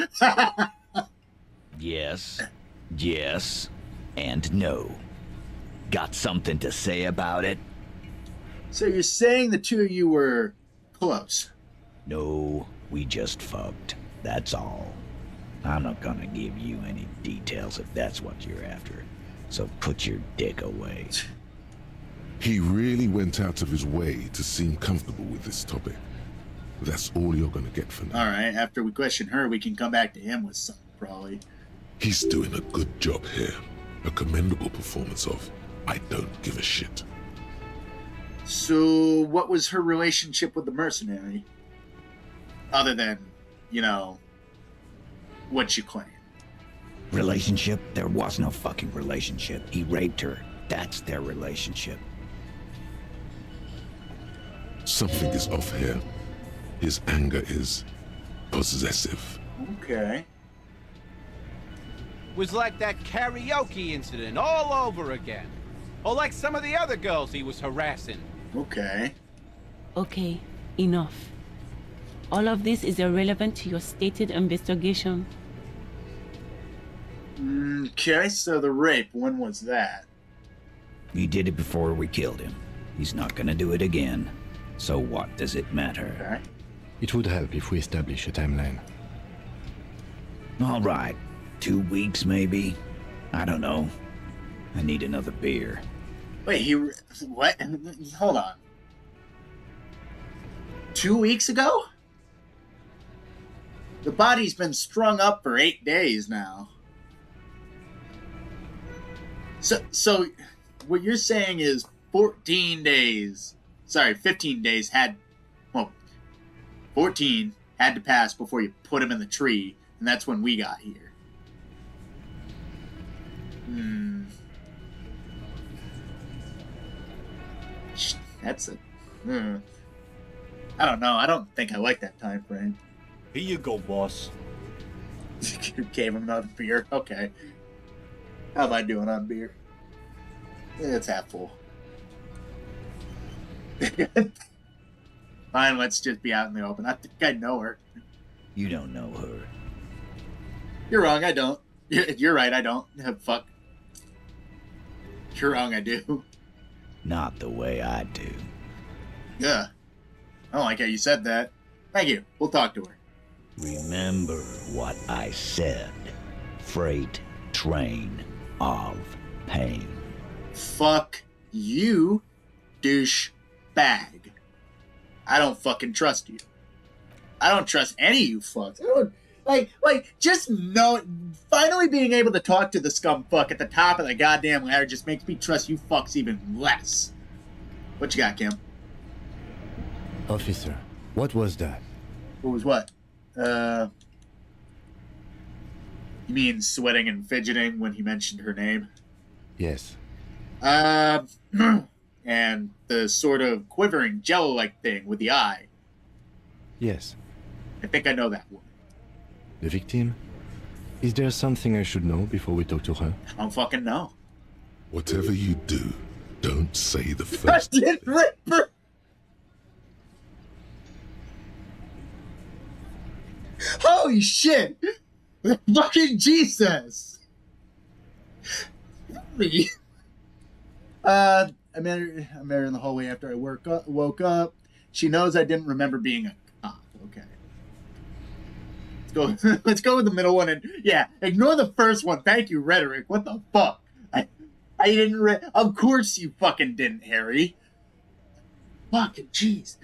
Yes, and no. Got something to say about it? So you're saying the two of you were close? No, we just fucked. That's all. I'm not gonna give you any details if that's what you're after. So put your dick away. He really went out of his way to seem comfortable with this topic. That's all you're gonna get for now. All right, after we question her, we can come back to him with something, probably. He's doing a good job here. A commendable performance of I don't give a shit. So what was her relationship with the mercenary? Other than, what you claim. Relationship? There was no fucking relationship. He raped her. That's their relationship. Something is off here. His anger is possessive. Okay. Was like that karaoke incident all over again. Or like some of the other girls he was harassing. Okay. Okay, enough. All of this is irrelevant to your stated investigation. Okay, so the rape, when was that? He did it before we killed him. He's not gonna do it again. So what does it matter? Okay. It would help if we establish a timeline. All right. 2 weeks, maybe? I don't know. I need another beer. Wait, what? Hold on. 2 weeks ago? The body's been strung up for 8 days now. So what you're saying is 15 days had 14 had to pass before you put him in the tree, and that's when we got here. That's a... I don't know. I don't think I like that time frame. Here you go, boss. Gave him another beer. Okay. How am I doing on beer? It's half full. Fine, let's just be out in the open. I think I know her. You don't know her. You're wrong, I don't. You're right, I don't. Fuck. You're wrong, I do. Not the way I do. Yeah. I don't like how you said that. Thank you. We'll talk to her. Remember what I said. Freight train of pain. Fuck you, douche bag. I don't fucking trust you. I don't trust any of you fucks. I don't, just know, finally being able to talk to the scum fuck at the top of the goddamn ladder just makes me trust you fucks even less. What you got, Kim? Officer, what was that? What was what? You mean sweating and fidgeting when he mentioned her name? Yes. And the sort of quivering jello-like thing with the eye. Yes. I think I know that one. The victim? Is there something I should know before we talk to her? I don't fucking know. Whatever you do, don't say the first Did Ripper. Holy shit! Fucking Jesus! I met her in the hallway after I woke up. She knows I didn't remember being a cop. Okay. Let's go with the middle one and yeah, ignore the first one. Thank you, rhetoric. What the fuck? I didn't of course you fucking didn't, Harry. Fucking jeez.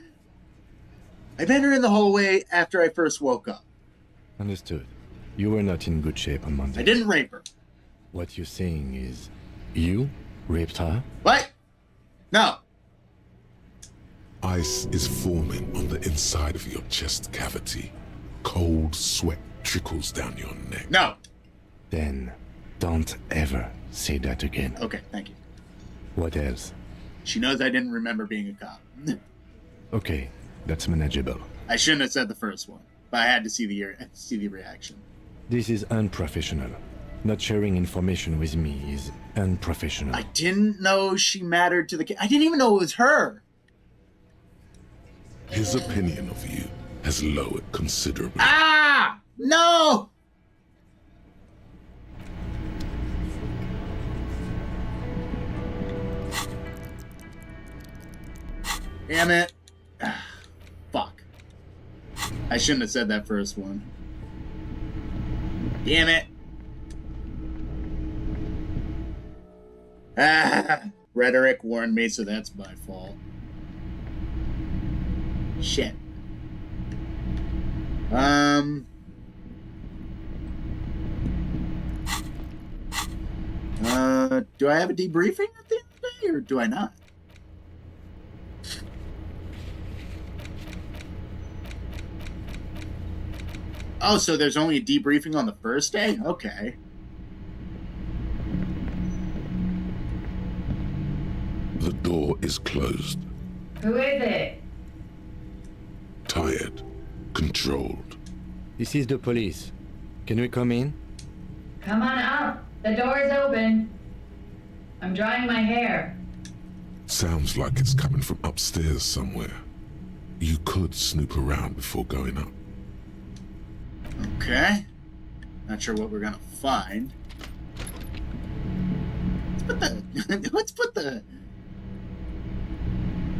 I met her in the hallway after I first woke up. Understood. You were not in good shape on Monday. I didn't rape her. What you're saying is, you raped her? What? No. Ice is forming on the inside of your chest cavity. Cold sweat trickles down your neck. No. Then, don't ever say that again. Okay, thank you. What else? She knows I didn't remember being a cop. Okay, that's manageable. I shouldn't have said the first one, but I had to see the reaction. This is unprofessional. Not sharing information with me is unprofessional. I didn't know she mattered to the I didn't even know it was her. His opinion of you has lowered considerably. Ah! No! Damn it. Fuck. I shouldn't have said that first one. Damn it. Ah! Rhetoric warned me, so that's my fault. Shit. Do I have a debriefing at the end of the day, or do I not? Oh, so there's only a debriefing on the first day? Okay. The door is closed. Who is it? Tired. Controlled. This is the police. Can we come in? Come on up. The door is open. I'm drying my hair. Sounds like it's coming from upstairs somewhere. You could snoop around before going up. Okay. Not sure what we're gonna find. Let's put the...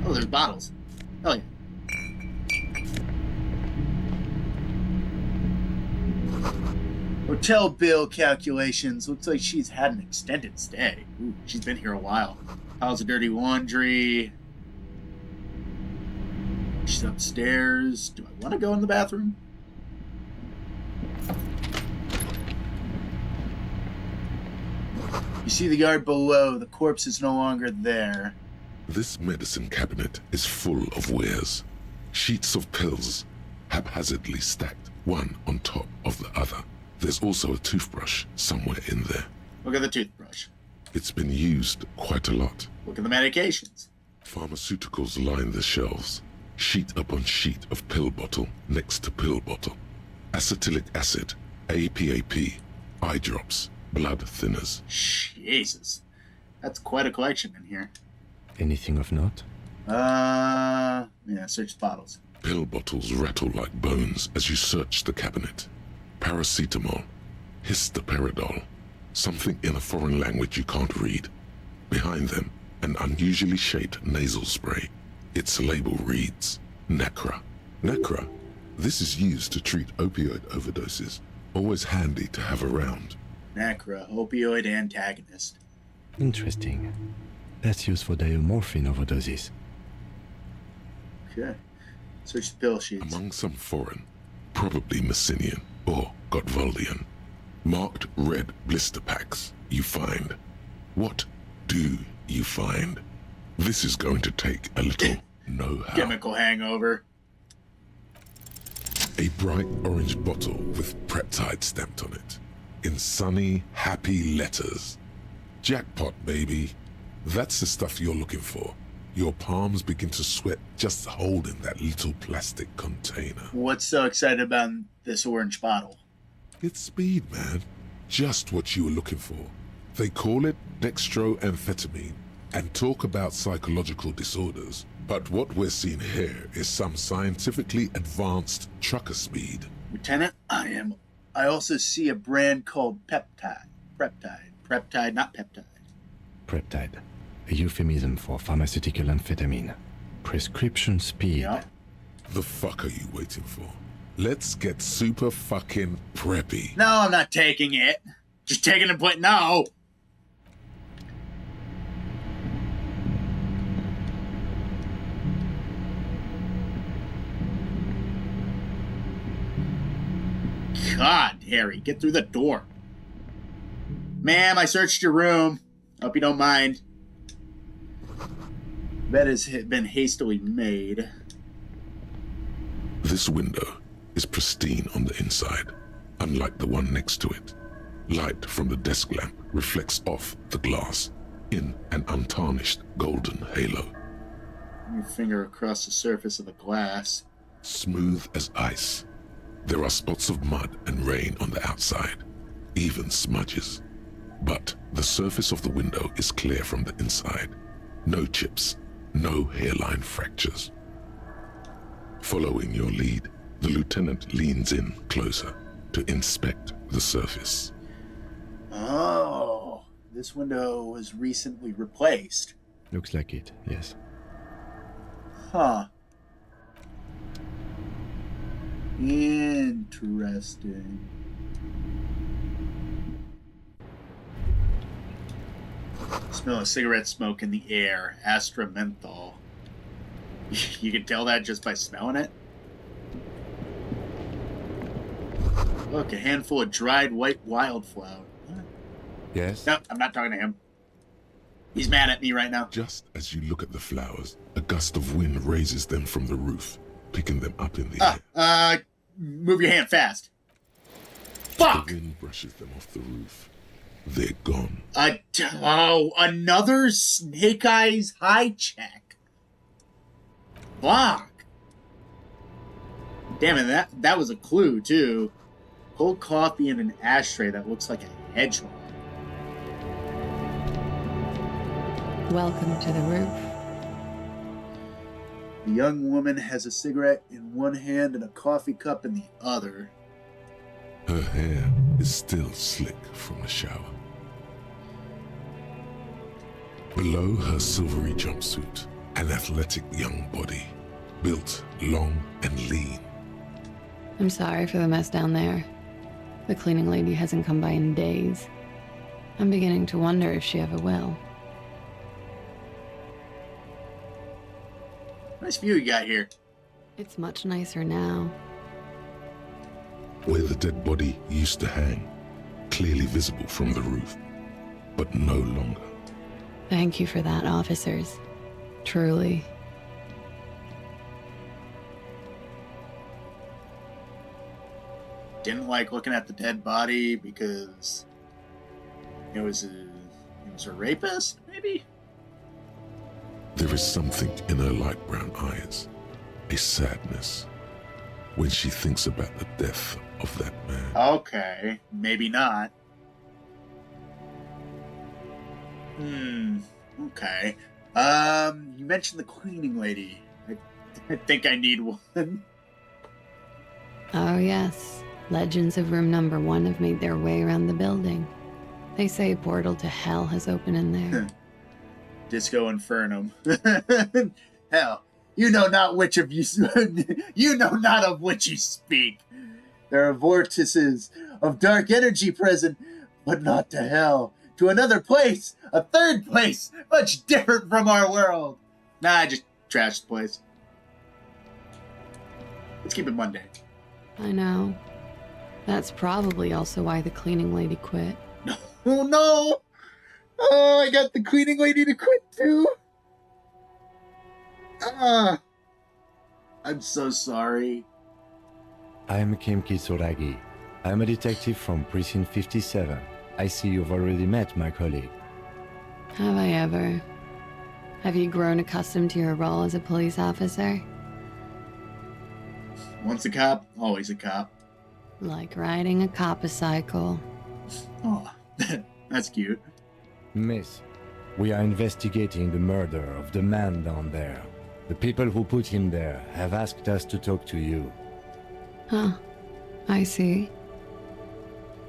Oh, there's bottles. Oh, yeah. Hotel bill calculations. Looks like she's had an extended stay. Ooh, she's been here a while. Piles of dirty laundry. She's upstairs. Do I want to go in the bathroom? You see the yard below. The corpse is no longer there. This medicine cabinet is full of wares. Sheets of pills, haphazardly stacked, one on top of the other. There's also a toothbrush somewhere in there. Look at the toothbrush. It's been used quite a lot. Look at the medications. Pharmaceuticals line the shelves. Sheet upon sheet of pill bottle next to pill bottle. Acetylic acid APAP, eye drops, blood thinners. Jesus. That's quite a collection in here. Anything of note? Yeah, search bottles. Pill bottles rattle like bones as you search the cabinet. Paracetamol, histoperidol, something in a foreign language you can't read. Behind them, an unusually shaped nasal spray. Its label reads, Nacra. Nacra? This is used to treat opioid overdoses. Always handy to have around. Nacra, opioid antagonist. Interesting. That's used for diamorphine overdoses. Okay. Search the pill sheets. Among some foreign, probably Messinian or Gotvaldian, marked red blister packs, you find. What do you find? This is going to take a little know-how. Chemical hangover. A bright orange bottle with Preptide stamped on it. In sunny, happy letters. Jackpot, baby. That's the stuff you're looking for. Your palms begin to sweat just holding that little plastic container. What's so exciting about this orange bottle? It's speed, man. Just what you were looking for. They call it dextroamphetamine and talk about psychological disorders. But what we're seeing here is some scientifically advanced trucker speed. Lieutenant, I also see a brand called Peptide. Preptide, not peptide. Preptide. A euphemism for pharmaceutical amphetamine. Prescription speed. Yep. The fuck are you waiting for? Let's get super fucking preppy. No, I'm not taking it. Just taking a point. No. God, Harry, get through the door. Ma'am, I searched your room. Hope you don't mind. Bed has been hastily made. This window is pristine on the inside, unlike the one next to it. Light from the desk lamp reflects off the glass in an untarnished golden halo. Run your finger across the surface of the glass. Smooth as ice. There are spots of mud and rain on the outside, even smudges. But the surface of the window is clear from the inside. No chips, no hairline fractures. Following your lead, the lieutenant leans in closer to inspect the surface. Oh, this window was recently replaced. Looks like it, yes. Huh. Interesting. Smell of cigarette smoke in the air. Astra menthol. You can tell that just by smelling it. Look, a handful of dried white wildflower. What? Yes? No, I'm not talking to him. He's mad at me right now. Just as you look at the flowers, a gust of wind raises them from the roof, picking them up in the air. Move your hand fast. Fuck! The wind brushes them off the roof. They're gone. Another Snake Eyes high check. Fuck. Damn it, that was a clue, too. Cold coffee in an ashtray that looks like a hedgehog. Welcome to the roof. The young woman has a cigarette in one hand and a coffee cup in the other. Her hair is still slick from the shower. Below her silvery jumpsuit, an athletic young body, built long and lean. I'm sorry for the mess down there. The cleaning lady hasn't come by in days. I'm beginning to wonder if she ever will. Nice view you got here. It's much nicer now. Where the dead body used to hang, clearly visible from the roof, but no longer. Thank you for that, officers. Truly. Didn't like looking at the dead body because it was a rapist, maybe? There is something in her light brown eyes, a sadness. when she thinks about the death of that man. Okay, maybe not. Okay. You mentioned the cleaning lady. I think I need one. Oh, yes. Legends of room number 1 have made their way around the building. They say a portal to hell has opened in there. Disco Infernum. Hell, you know not which of you you know not of which you speak. There are vortices of dark energy present, but not to hell. To another place, a third place, much different from our world. Nah, I just trashed the place. Let's keep it Monday. I know. That's probably also why the cleaning lady quit. Oh no! Oh, I got the cleaning lady to quit too. I'm so sorry. I'm Kim Kisoragi. I'm a detective from Precinct 57. I see you've already met my colleague. Have I ever? Have you grown accustomed to your role as a police officer? Once a cop, always a cop. Like riding a copacycle. Oh, that's cute. Miss, we are investigating the murder of the man down there. The people who put him there have asked us to talk to you. Huh. I see.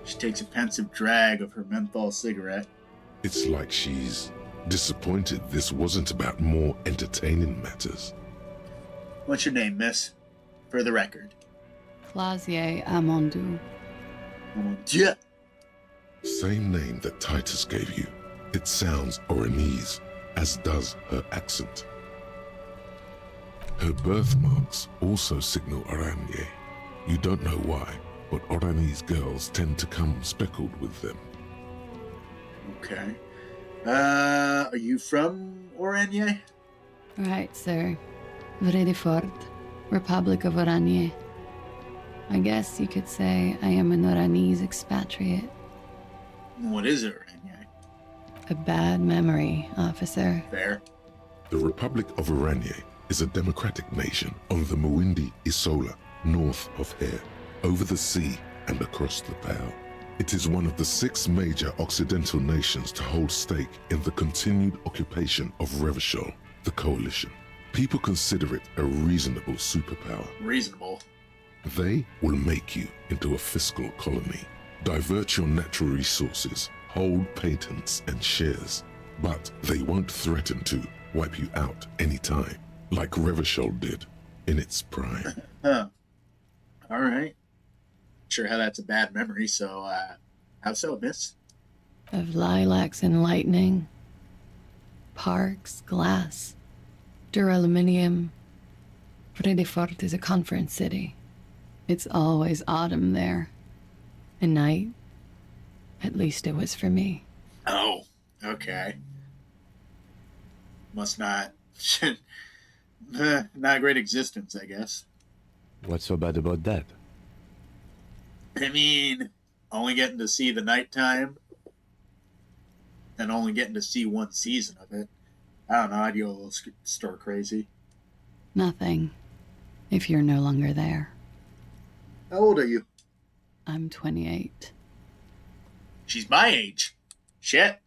She takes a pensive drag of her menthol cigarette. It's like she's disappointed this wasn't about more entertaining matters. What's your name, miss? For the record. Clausier Amondou. Yeah. Same name that Titus gave you. It sounds Oranese, as does her accent. Her birthmarks also signal Oranje. You don't know why, but Oranese girls tend to come speckled with them. Okay. Are you from Oranje? Right, sir. Vredefort, Republic of Oranje. I guess you could say I am an Oranese expatriate. What is Oranje? A bad memory, officer. Fair. The Republic of Oranje is a democratic nation on the Muindi Isola, north of here, over the sea and across the Pale. It is one of the 6 major Occidental nations to hold stake in the continued occupation of Revachol, the coalition. People consider it a reasonable superpower. Reasonable. They will make you into a fiscal colony, divert your natural resources, hold patents and shares, but they won't threaten to wipe you out anytime, like Revachol did in its prime. Huh. All right. Sure how that's a bad memory, so, how so, miss? Of lilacs and lightning. Parks, glass, duraluminium. Vredefort is a conference city. It's always autumn there. And night. At least it was for me. Oh, okay. Must not. Not a great existence, I guess. What's so bad about that? I mean, only getting to see the nighttime and only getting to see one season of it. I don't know, I'd go a little stir crazy. Nothing. If you're no longer there. How old are you? I'm 28. She's my age. Shit.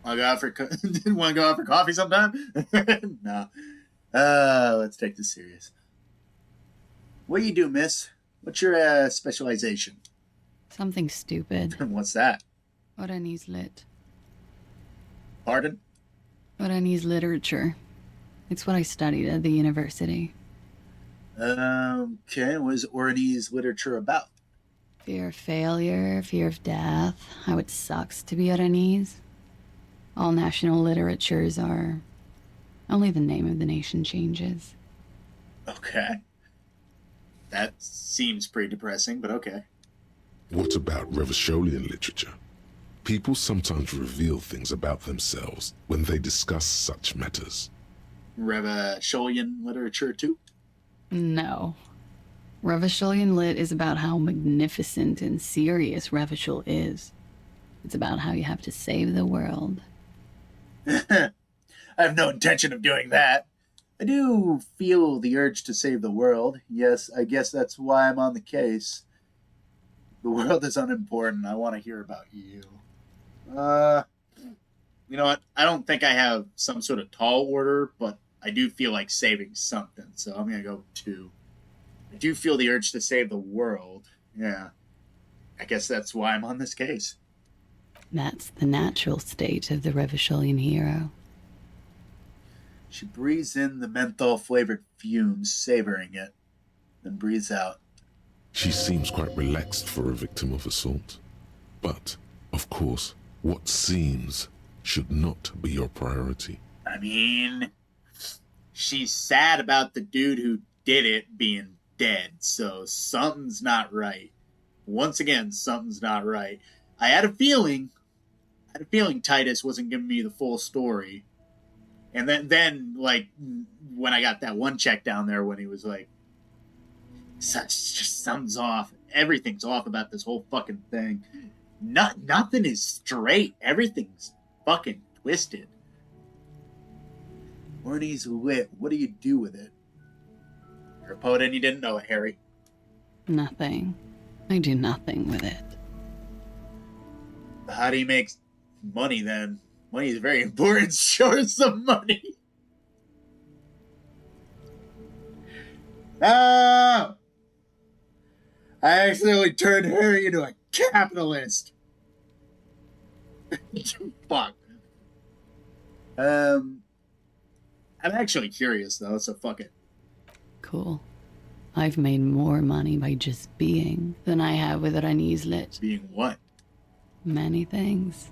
Want to go out for coffee sometime? No. Let's take this serious. What do you do, miss? What's your specialization? Something stupid. What's that? Oranese lit. Pardon? Oranese literature. It's what I studied at the university. Okay, what is Oranese literature about? Fear of failure, fear of death, how it sucks to be Oranese. All national literatures are... Only the name of the nation changes. Okay. That seems pretty depressing, but okay. What about Revacholian literature? People sometimes reveal things about themselves when they discuss such matters. Revacholian literature, too? No. Revacholian lit is about how magnificent and serious Revachol is. It's about how you have to save the world. I have no intention of doing that. I do feel the urge to save the world. Yes, I guess that's why I'm on the case. The world is unimportant. I want to hear about you. You know what? I don't think I have some sort of tall order, but I do feel like saving something. So I'm going to go 2. I do feel the urge to save the world. Yeah. I guess that's why I'm on this case. That's the natural state of the Revacholian hero. She breathes in the menthol-flavored fumes, savoring it, then breathes out. She seems quite relaxed for a victim of assault. But, of course, what seems should not be your priority. I mean, she's sad about the dude who did it being dead, so something's not right. Once again, something's not right. I had a feeling Titus wasn't giving me the full story. And then like, when I got that one check down there when he was like, something's off. Everything's off about this whole fucking thing. Nothing is straight. Everything's fucking twisted. Morty's lit. What do you do with it? You're a poet and you didn't know it, Harry. Nothing. I do nothing with it. How do you make money then? Money is very important. Show us some money. No! I accidentally turned Harry into a capitalist. Fuck. I'm actually curious though, so fuck it. Cool. I've made more money by just being than I have with Ranislet. Being what? Many things.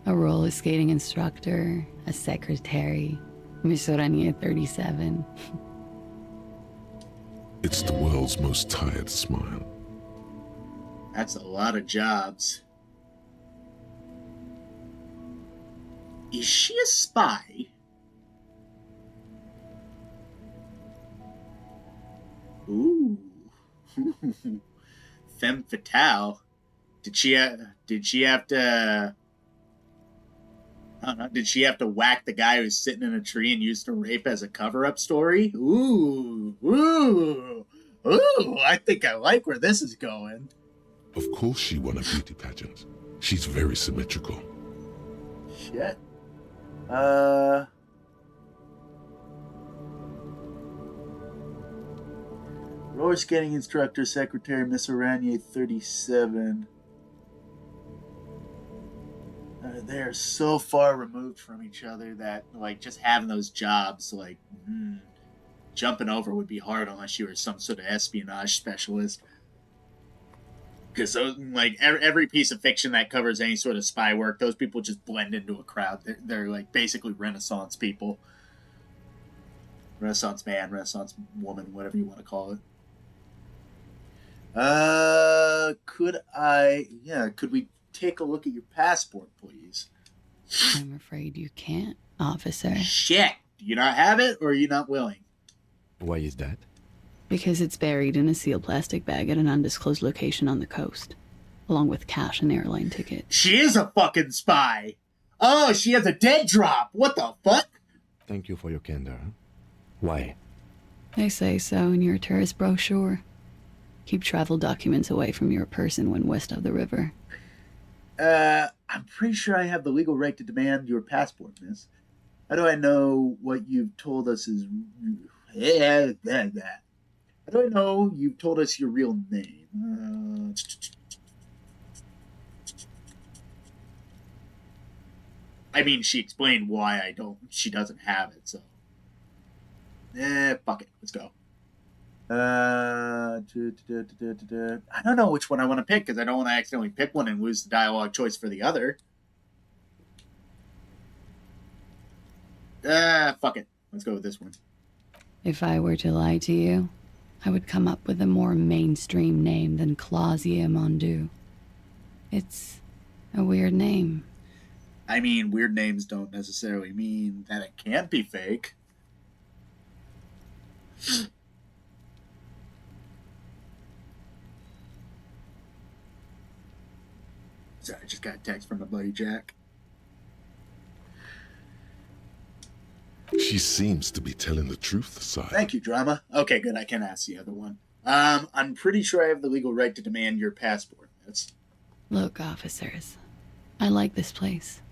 A roller skating instructor, a secretary, Miss Orania 37. It's the world's most tired smile. That's a lot of jobs. Is she a spy? Ooh. Femme fatale. Did she have to... I don't know. Did she have to whack the guy who's sitting in a tree and used to rape as a cover-up story? Ooh. I think I like where this is going. Of course she won a beauty pageant. She's very symmetrical. Shit. Roller skating instructor, secretary, Miss Oranje 37. They're so far removed from each other that, like, just having those jobs, like, jumping over would be hard unless you were some sort of espionage specialist. Because, like, every piece of fiction that covers any sort of spy work, those people just blend into a crowd. They're like, basically Renaissance people. Renaissance man, Renaissance woman, whatever you want to call it. Could we take a look at your passport, please? I'm afraid you can't, officer. Shit! Do you not have it, or are you not willing? Why is that? Because it's buried in a sealed plastic bag at an undisclosed location on the coast, along with cash and airline ticket. She is a fucking spy! Oh, she has a dead drop! What the fuck? Thank you for your candor. Why? They say so in your tourist brochure. Keep travel documents away from your person when west of the river. I'm pretty sure I have the legal right to demand your passport, miss. How do I know what you've told us is... How do I know you've told us your real name? I mean, she explained why she doesn't have it, so... fuck it. Let's go. I don't know which one I want to pick, because I don't want to accidentally pick one and lose the dialogue choice for the other. Fuck it. Let's go with this one. If I were to lie to you, I would come up with a more mainstream name than Clausia Mondu. It's a weird name. I mean, weird names don't necessarily mean that it can't be fake. Sorry, I just got a text from my buddy Jack. She She seems to be telling the truth, sire. Thank you, drama. Okay, good. I can ask the other one. I'm pretty sure I have the legal right to demand your passport. Look, officers, I like this place,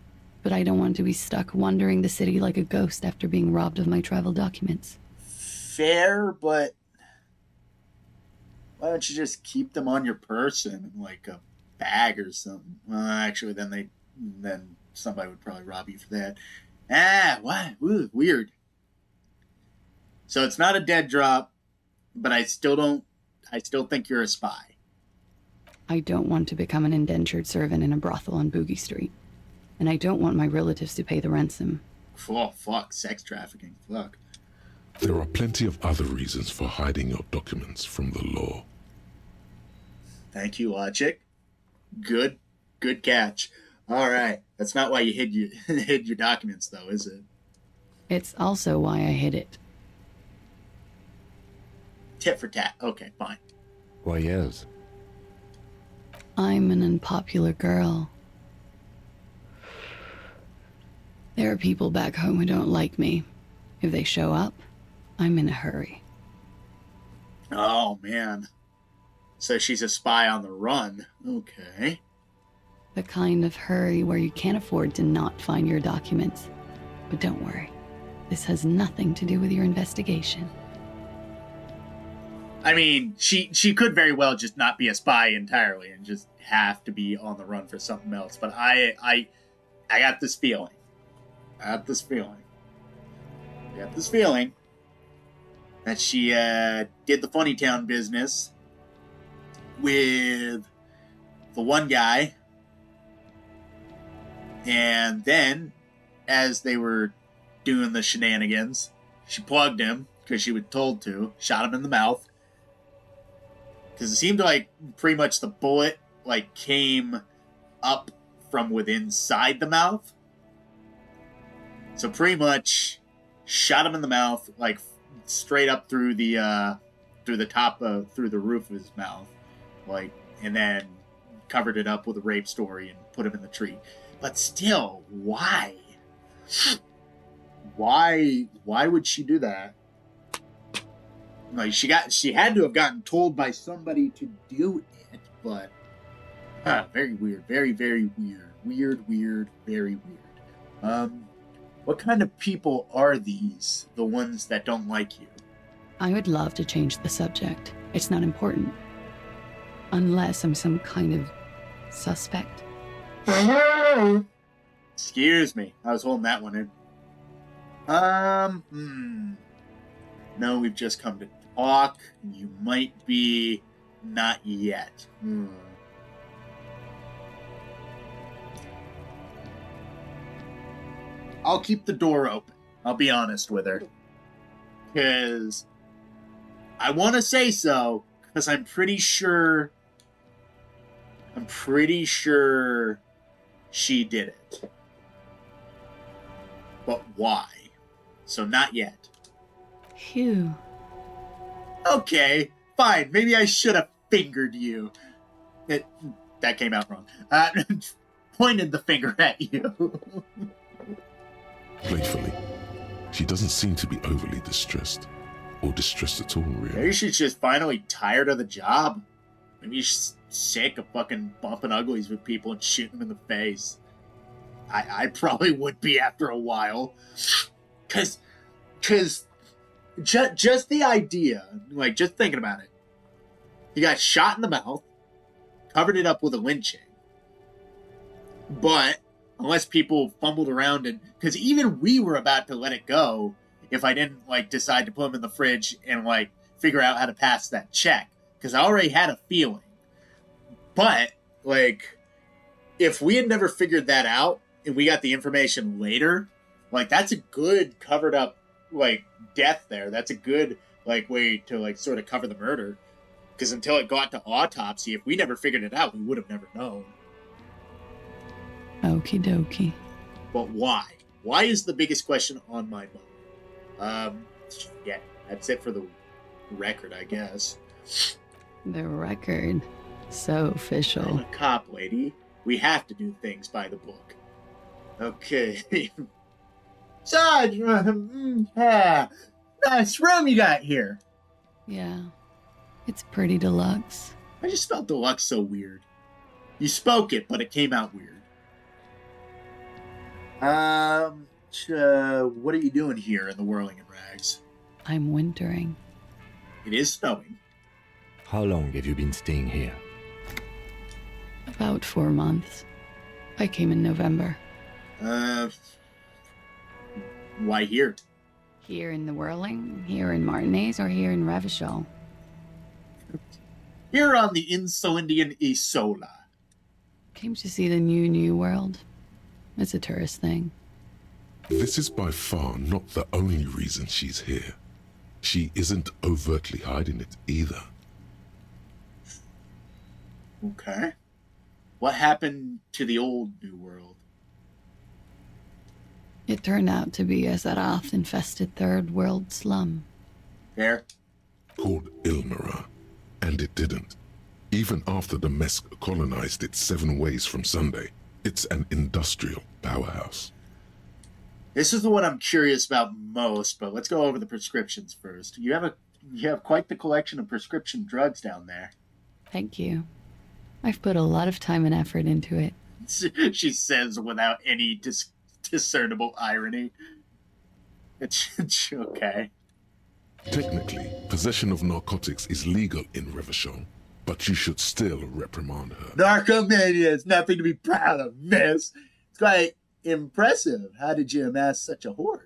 but I don't want to be stuck wandering the city like a ghost after being robbed of my travel documents. Fair, but why don't you just keep them on your person in like a bag or something? Actually, then somebody would probably rob you for that. What? Ooh, weird. So it's not a dead drop, but I still think you're a spy. I don't want to become an indentured servant in a brothel on Boogie Street. And I don't want my relatives to pay the ransom. Oh, fuck. Sex trafficking. Fuck. There are plenty of other reasons for hiding your documents from the law. Thank you, Logic. Good catch. All right. That's not why you hid your documents, though, is it? It's also why I hid it. Tit for tat. Okay, fine. Why, yes. I'm an unpopular girl. There are people back home who don't like me. If they show up, I'm in a hurry. Oh, man. So she's a spy on the run. Okay. The kind of hurry where you can't afford to not find your documents. But don't worry. This has nothing to do with your investigation. I mean, she could very well just not be a spy entirely and just have to be on the run for something else. But I got this feeling. That she did the Funny Town business with the one guy, and then as they were doing the shenanigans, she plugged him because she was told to, shot him in the mouth. Because it seemed like pretty much the bullet like came up from within inside the mouth. So pretty much shot him in the mouth, like straight up through the through the roof of his mouth, like, and then covered it up with a rape story and put him in the tree. But still, why? Why would she do that? Like she had to have gotten told by somebody to do it, but very weird, very weird, very weird. What kind of people are these? The ones that don't like you? I would love to change the subject. It's not important. Unless I'm some kind of suspect. Excuse me. I was holding that one in. No, we've just come to talk. You might be not yet. I'll keep the door open. I'll be honest with her. Because I want to say so, because I'm pretty sure she did it. But why? So not yet. Phew. Okay, fine. Maybe I should have fingered you. That came out wrong. Pointed the finger at you. Playfully. She doesn't seem to be overly distressed. Or distressed at all, really. Maybe she's just finally tired of the job. Maybe she's sick of fucking bumping uglies with people and shooting them in the face. I probably would be after a while. Cause just the idea, like just thinking about it. He got shot in the mouth, covered it up with a lynching. But unless people fumbled around and, because even we were about to let it go if I didn't like decide to put him in the fridge and like figure out how to pass that check, because I already had a feeling. But like, if we had never figured that out and we got the information later, like that's a good covered up like death there. That's a good like way to like sort of cover the murder, because until it got to autopsy, if we never figured it out, we would have never known. Okie dokie. But why? Why is the biggest question on my mind? Yeah, that's it for the record, I guess. The record. So official. I'm a cop, lady. We have to do things by the book. Okay. Sarge, yeah. Nice room you got here. Yeah, it's pretty deluxe. I just spelled deluxe so weird. You spoke it, but it came out weird. What are you doing here in the Whirling in Rags? I'm wintering. It is snowing. How long have you been staying here? About 4 months. I came in November. Why here? Here in the Whirling, here in Martinez, or here in Revachol? Here on the Insulindian Isola. Came to see the new world. It's a tourist thing. This is by far not the only reason she's here. She isn't overtly hiding it either. Okay. What happened to the old New World? It turned out to be a Zarath-infested third world slum. There? Called Ilmera. And it didn't. Even after the Mesk colonized it 7 ways from Sunday, it's an industrial powerhouse. This is the one I'm curious about most, but let's go over the prescriptions first. You have quite the collection of prescription drugs down there. Thank you. I've put a lot of time and effort into it. She says without any discernible irony. It's okay. Technically, possession of narcotics is legal in Revachol, but you should still reprimand her. Narcomania is nothing to be proud of, miss. It's quite impressive. How did you amass such a hoard?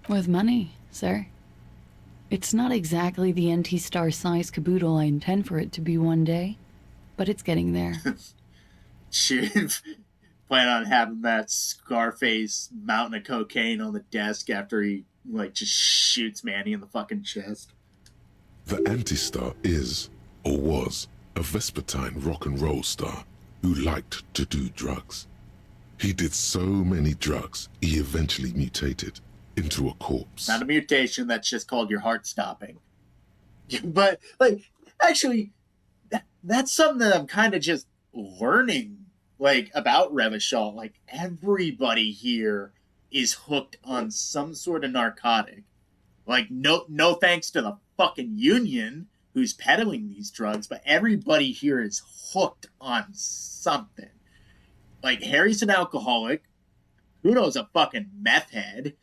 With money, sir. It's not exactly the NT-star size caboodle I intend for it to be one day, but it's getting there. Should plan on having that Scarface mountain of cocaine on the desk after he, just shoots Manny in the fucking chest. The Anti-Star is, or was, a Vespertine rock and roll star who liked to do drugs. He did so many drugs, he eventually mutated into a corpse. Not a mutation, that's just called your heart stopping. But, actually, that's something that I'm kind of just learning, about Revachol. Everybody here is hooked on some sort of narcotic. No thanks to the fucking union who's peddling these drugs, but everybody here is hooked on something. Harry's an alcoholic. Bruno's a fucking meth head.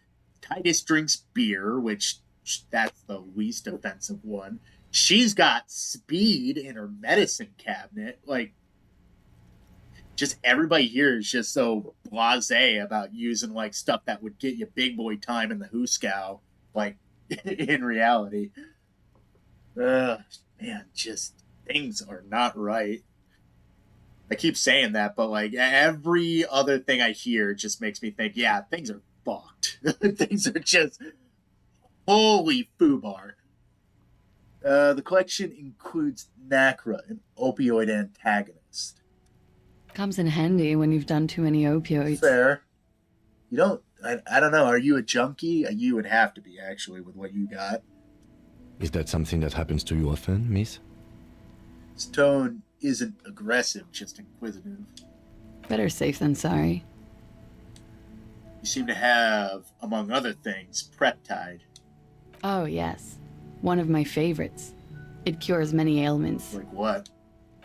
Titus drinks beer, which that's the least offensive one. She's got speed in her medicine cabinet. Just everybody here is just so blasé about using stuff that would get you big boy time in the Hooskow, in reality. Man, just things are not right. I keep saying that, but every other thing I hear just makes me think, yeah, things are fucked. Things are just holy foobar. The collection includes Nacra, an opioid antagonist. Comes in handy when you've done too many opioids. Fair. You don't... I don't know. Are you a junkie? You would have to be, actually, with what you got. Is that something that happens to you often, miss? His tone isn't aggressive, just inquisitive. Better safe than sorry. You seem to have, among other things, Preptide. Oh, yes. One of my favorites. It cures many ailments. Like what?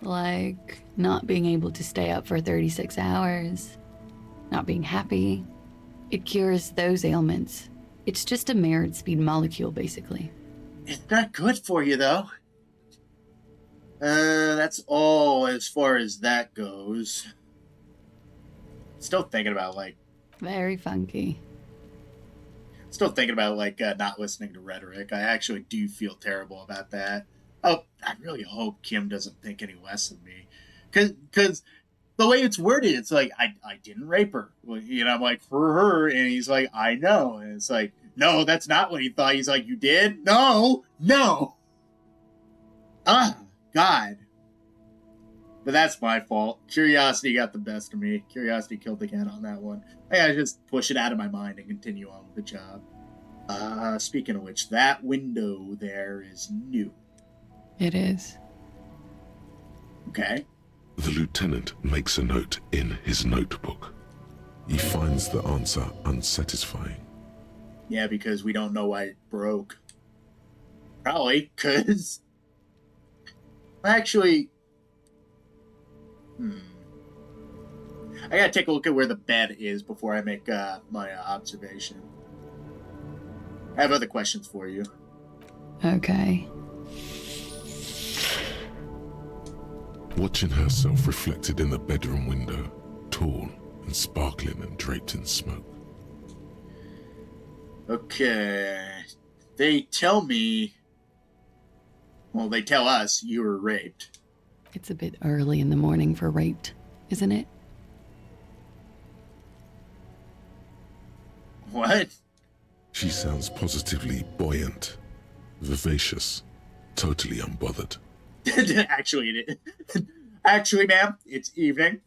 Like not being able to stay up for 36 hours. Not being happy. It cures those ailments. It's just a mirrored speed molecule, basically. It's not good for you, though. That's all as far as that goes. Still thinking about, Very funky. Still thinking about, not listening to rhetoric. I actually do feel terrible about that. Oh, I really hope Kim doesn't think any less of me. Because the way it's worded, it's I didn't rape her. I'm like, for her. And he's like, I know. And it's no, that's not what he thought. He's like, you did? No. Ah, God. But that's my fault. Curiosity got the best of me. Curiosity killed the cat on that one. I gotta just push it out of my mind and continue on with the job. Speaking of which, that window there is new. It is. Okay. The lieutenant makes a note in his notebook. He finds the answer unsatisfying. Yeah, because we don't know why it broke. Probably because... Actually... I gotta take a look at where the bed is before I make my observation. I have other questions for you. Okay. Watching herself reflected in the bedroom window, tall and sparkling and draped in smoke. Okay. They tell me... Well, they tell us you were raped. It's a bit early in the morning for rape, isn't it? What? She sounds positively buoyant, vivacious, totally unbothered. Actually, ma'am, it's evening.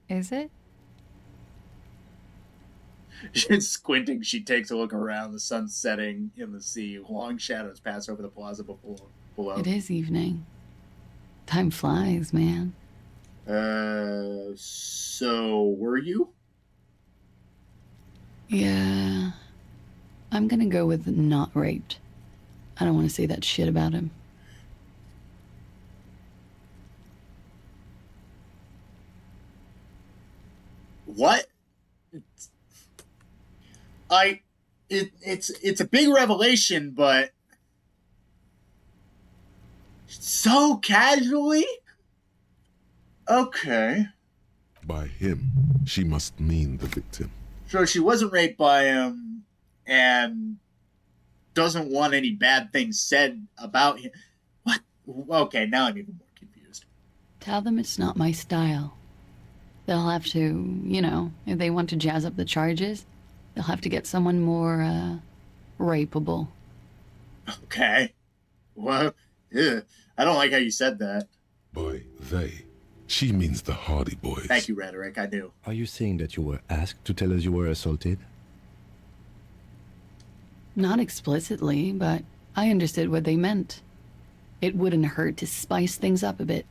Is it? She's squinting. She takes a look around. The sun's setting in the sea. Long shadows pass over the plaza below. It is evening. Time flies, man. So were you? Yeah. I'm gonna go with not raped. I don't want to say that shit about him. What? It's a big revelation, but so casually? Okay. By him, she must mean the victim. So she wasn't raped by him and doesn't want any bad things said about him. What? Okay, now I'm even more confused. Tell them it's not my style. They'll have to, if they want to jazz up the charges, they'll have to get someone more, rapeable. Okay. Well, I don't like how you said that. By they, she means the Hardy Boys. Thank you, Rhetoric, I do. Are you saying that you were asked to tell us you were assaulted? Not explicitly, but I understood what they meant. It wouldn't hurt to spice things up a bit.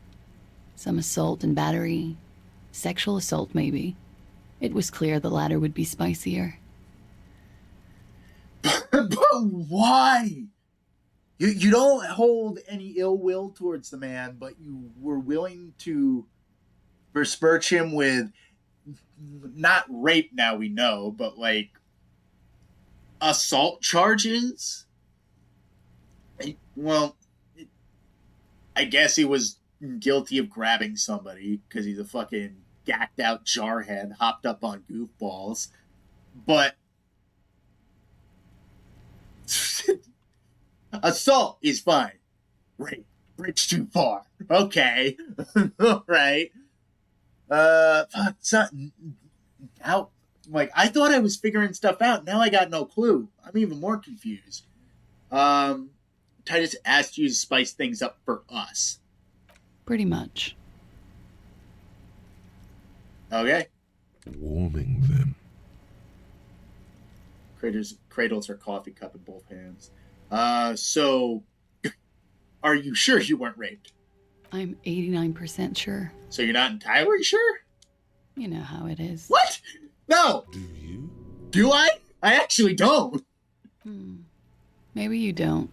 Some assault and battery. Sexual assault, maybe. It was clear the latter would be spicier. But why? You don't hold any ill will towards the man, but you were willing to besmirch him with not rape, now we know, but like assault charges? Well, I guess he was guilty of grabbing somebody because he's a fucking gacked out jarhead hopped up on goofballs. But assault is fine. Rape, bridge too far. Okay. All right. Fuck, now, like, I thought I was figuring stuff out. Now I got no clue. I'm even more confused. Titus asked you to spice things up for us. Pretty much. Okay. Warming them. Cradles her coffee cup in both hands. So, are you sure you weren't raped? I'm 89% sure. So you're not entirely sure? You know how it is. What? No! Do you? Do I? I actually don't. Maybe you don't.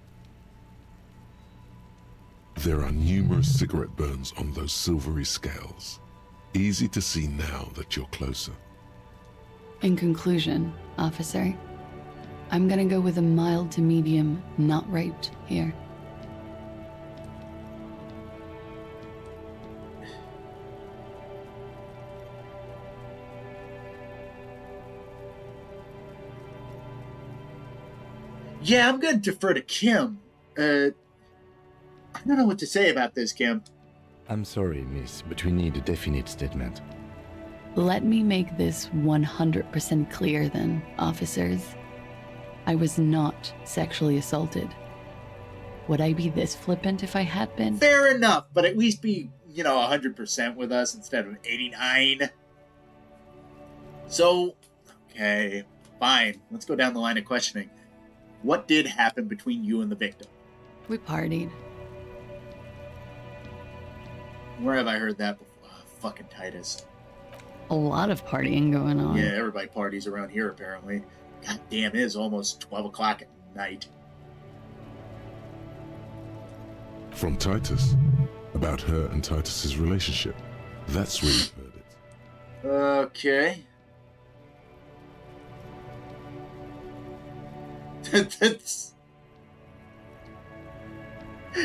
There are numerous cigarette burns on those silvery scales. Easy to see now that you're closer. In conclusion, officer, I'm gonna go with a mild to medium not raped here. Yeah, I'm gonna defer to Kim. I don't know what to say about this, Kim. I'm sorry, miss, but we need a definite statement. Let me make this 100% clear then, officers. I was not sexually assaulted. Would I be this flippant if I had been? Fair enough, but at least be, 100% with us instead of 89. So, okay, fine. Let's go down the line of questioning. What did happen between you and the victim? We partied. Where have I heard that before? Oh, fucking Titus. a lot of partying going on. Yeah, everybody parties around here apparently. God damn, it is almost 12 o'clock at night. From Titus. About her and Titus's relationship. That's where you've heard it. Okay. That's...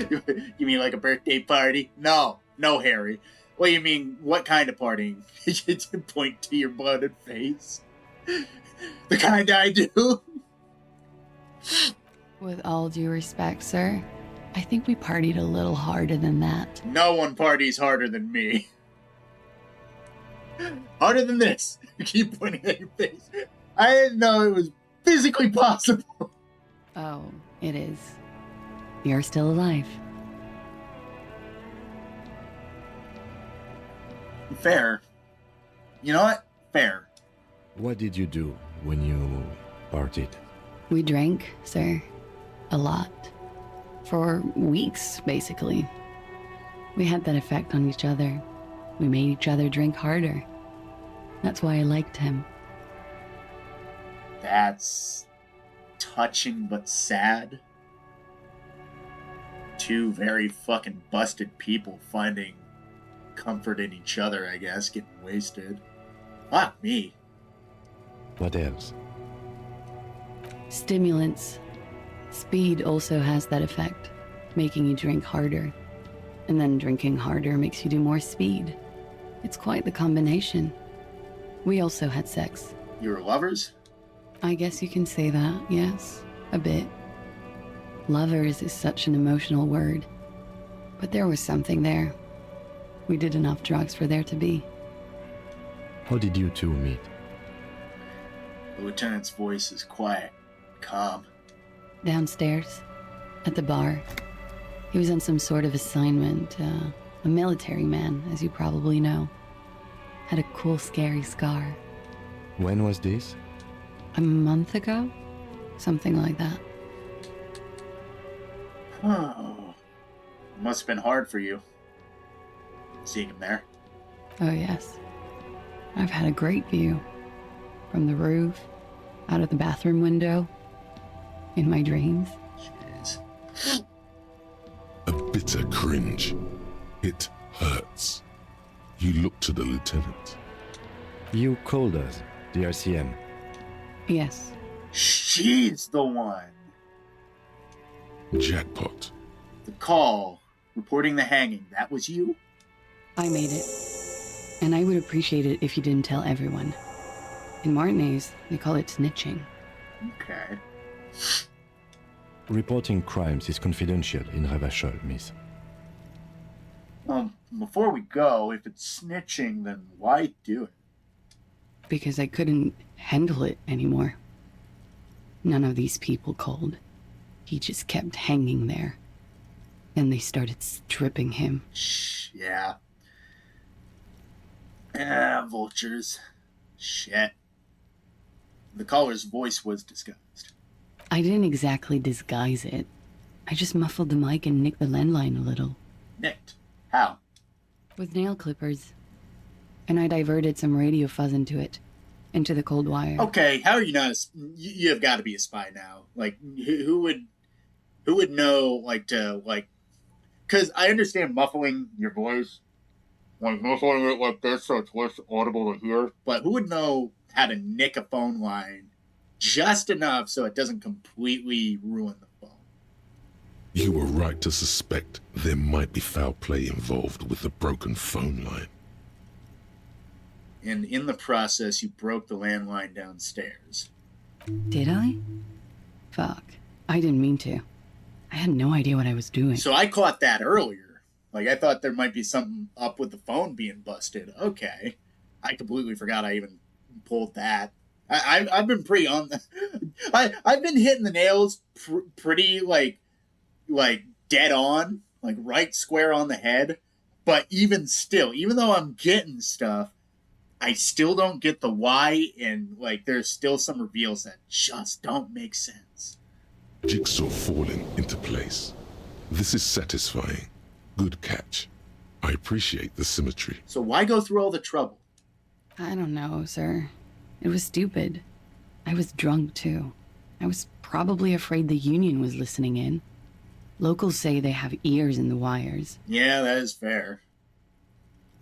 You mean like a birthday party? No, Harry. Well, you mean what kind of partying? You point to your bloated face. The kind I do. With all due respect, sir, I think we partied a little harder than that. No one parties harder than me. Harder than this. You keep pointing at your face. I didn't know it was physically possible. Oh, it is. You're still alive. Fair. You know what? Fair. What did you do when you partied? We drank, sir. A lot. For weeks, basically. We had that effect on each other. We made each other drink harder. That's why I liked him. That's touching but sad. Two very fucking busted people finding comfort in each other, I guess, getting wasted. Fuck me. What else? Stimulants. Speed also has that effect, making you drink harder. And then drinking harder makes you do more speed. It's quite the combination. We also had sex. You were lovers? I guess you can say that, yes. A bit. Lovers is such an emotional word. But there was something there. We did enough drugs for there to be. How did you two meet? The lieutenant's voice is quiet, calm. Downstairs, at the bar. He was on some sort of assignment. A military man, as you probably know. Had a cool, scary scar. When was this? A month ago? Something like that. Oh. Must have been hard for you. Seeing him there. Oh, yes. I've had a great view. From the roof, out of the bathroom window, in my dreams. Jeez. A bitter cringe. It hurts. You look to the lieutenant. You called us, the RCM. Yes. She's the one. Jackpot. The call, reporting the hanging, that was you? I made it. And I would appreciate it if you didn't tell everyone. In Martinez, they call it snitching. Okay. Reporting crimes is confidential in Ravachol, miss. Before we go, if it's snitching, then why do it? Because I couldn't handle it anymore. None of these people called. He just kept hanging there. Then they started stripping him. Shh, yeah. Vultures. Shit. The caller's voice was disguised. I didn't exactly disguise it. I just muffled the mic and nicked the landline a little. Nicked? How? With nail clippers. And I diverted some radio fuzz into it. Into the cold wire. Okay, how are you not you have got to be a spy now. Like, who would know, like, to, like... Because I understand muffling your voice. Like, muffling it like this so it's less audible to hear. But who would know how to nick a phone line just enough so it doesn't completely ruin the phone? You were right to suspect there might be foul play involved with the broken phone line. And in the process, you broke the landline downstairs. Did I? Fuck. I didn't mean to. I had no idea what I was doing. So I caught that earlier. Like, I thought there might be something up with the phone being busted. Okay. I completely forgot I even pulled that. I've been pretty on the... I've been hitting the nails pretty, like dead on. Like, right square on the head. But even still, even though I'm getting stuff, I still don't get the why, and, like, there's still some reveals that just don't make sense. Jigsaw falling into place. This is satisfying. Good catch. I appreciate the symmetry. So why go through all the trouble? I don't know, sir. It was stupid. I was drunk, too. I was probably afraid the Union was listening in. Locals say they have ears in the wires. Yeah, that is fair.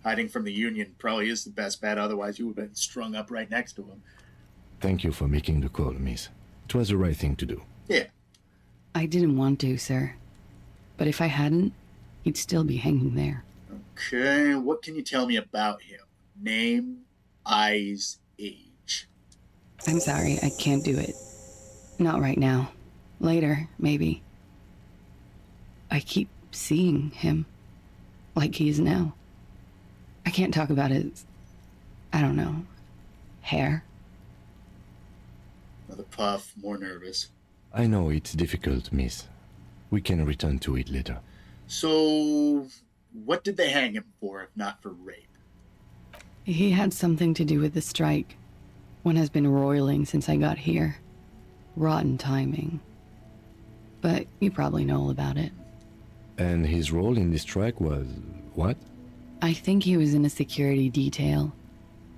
Hiding from the Union probably is the best bet, otherwise you would have been strung up right next to him. Thank you for making the call, miss. It was the right thing to do. Yeah. I didn't want to, sir. But if I hadn't, he'd still be hanging there. Okay, what can you tell me about him? Name, eyes, age. I'm sorry, I can't do it. Not right now. Later, maybe. I keep seeing him. Like he is now. I can't talk about his... I don't know. Hair. Another puff, more nervous. I know it's difficult, miss. We can return to it later. So, what did they hang him for if not for rape? He had something to do with the strike. One has been roiling since I got here. Rotten timing. But you probably know all about it. And his role in this strike was... what? I think he was in a security detail.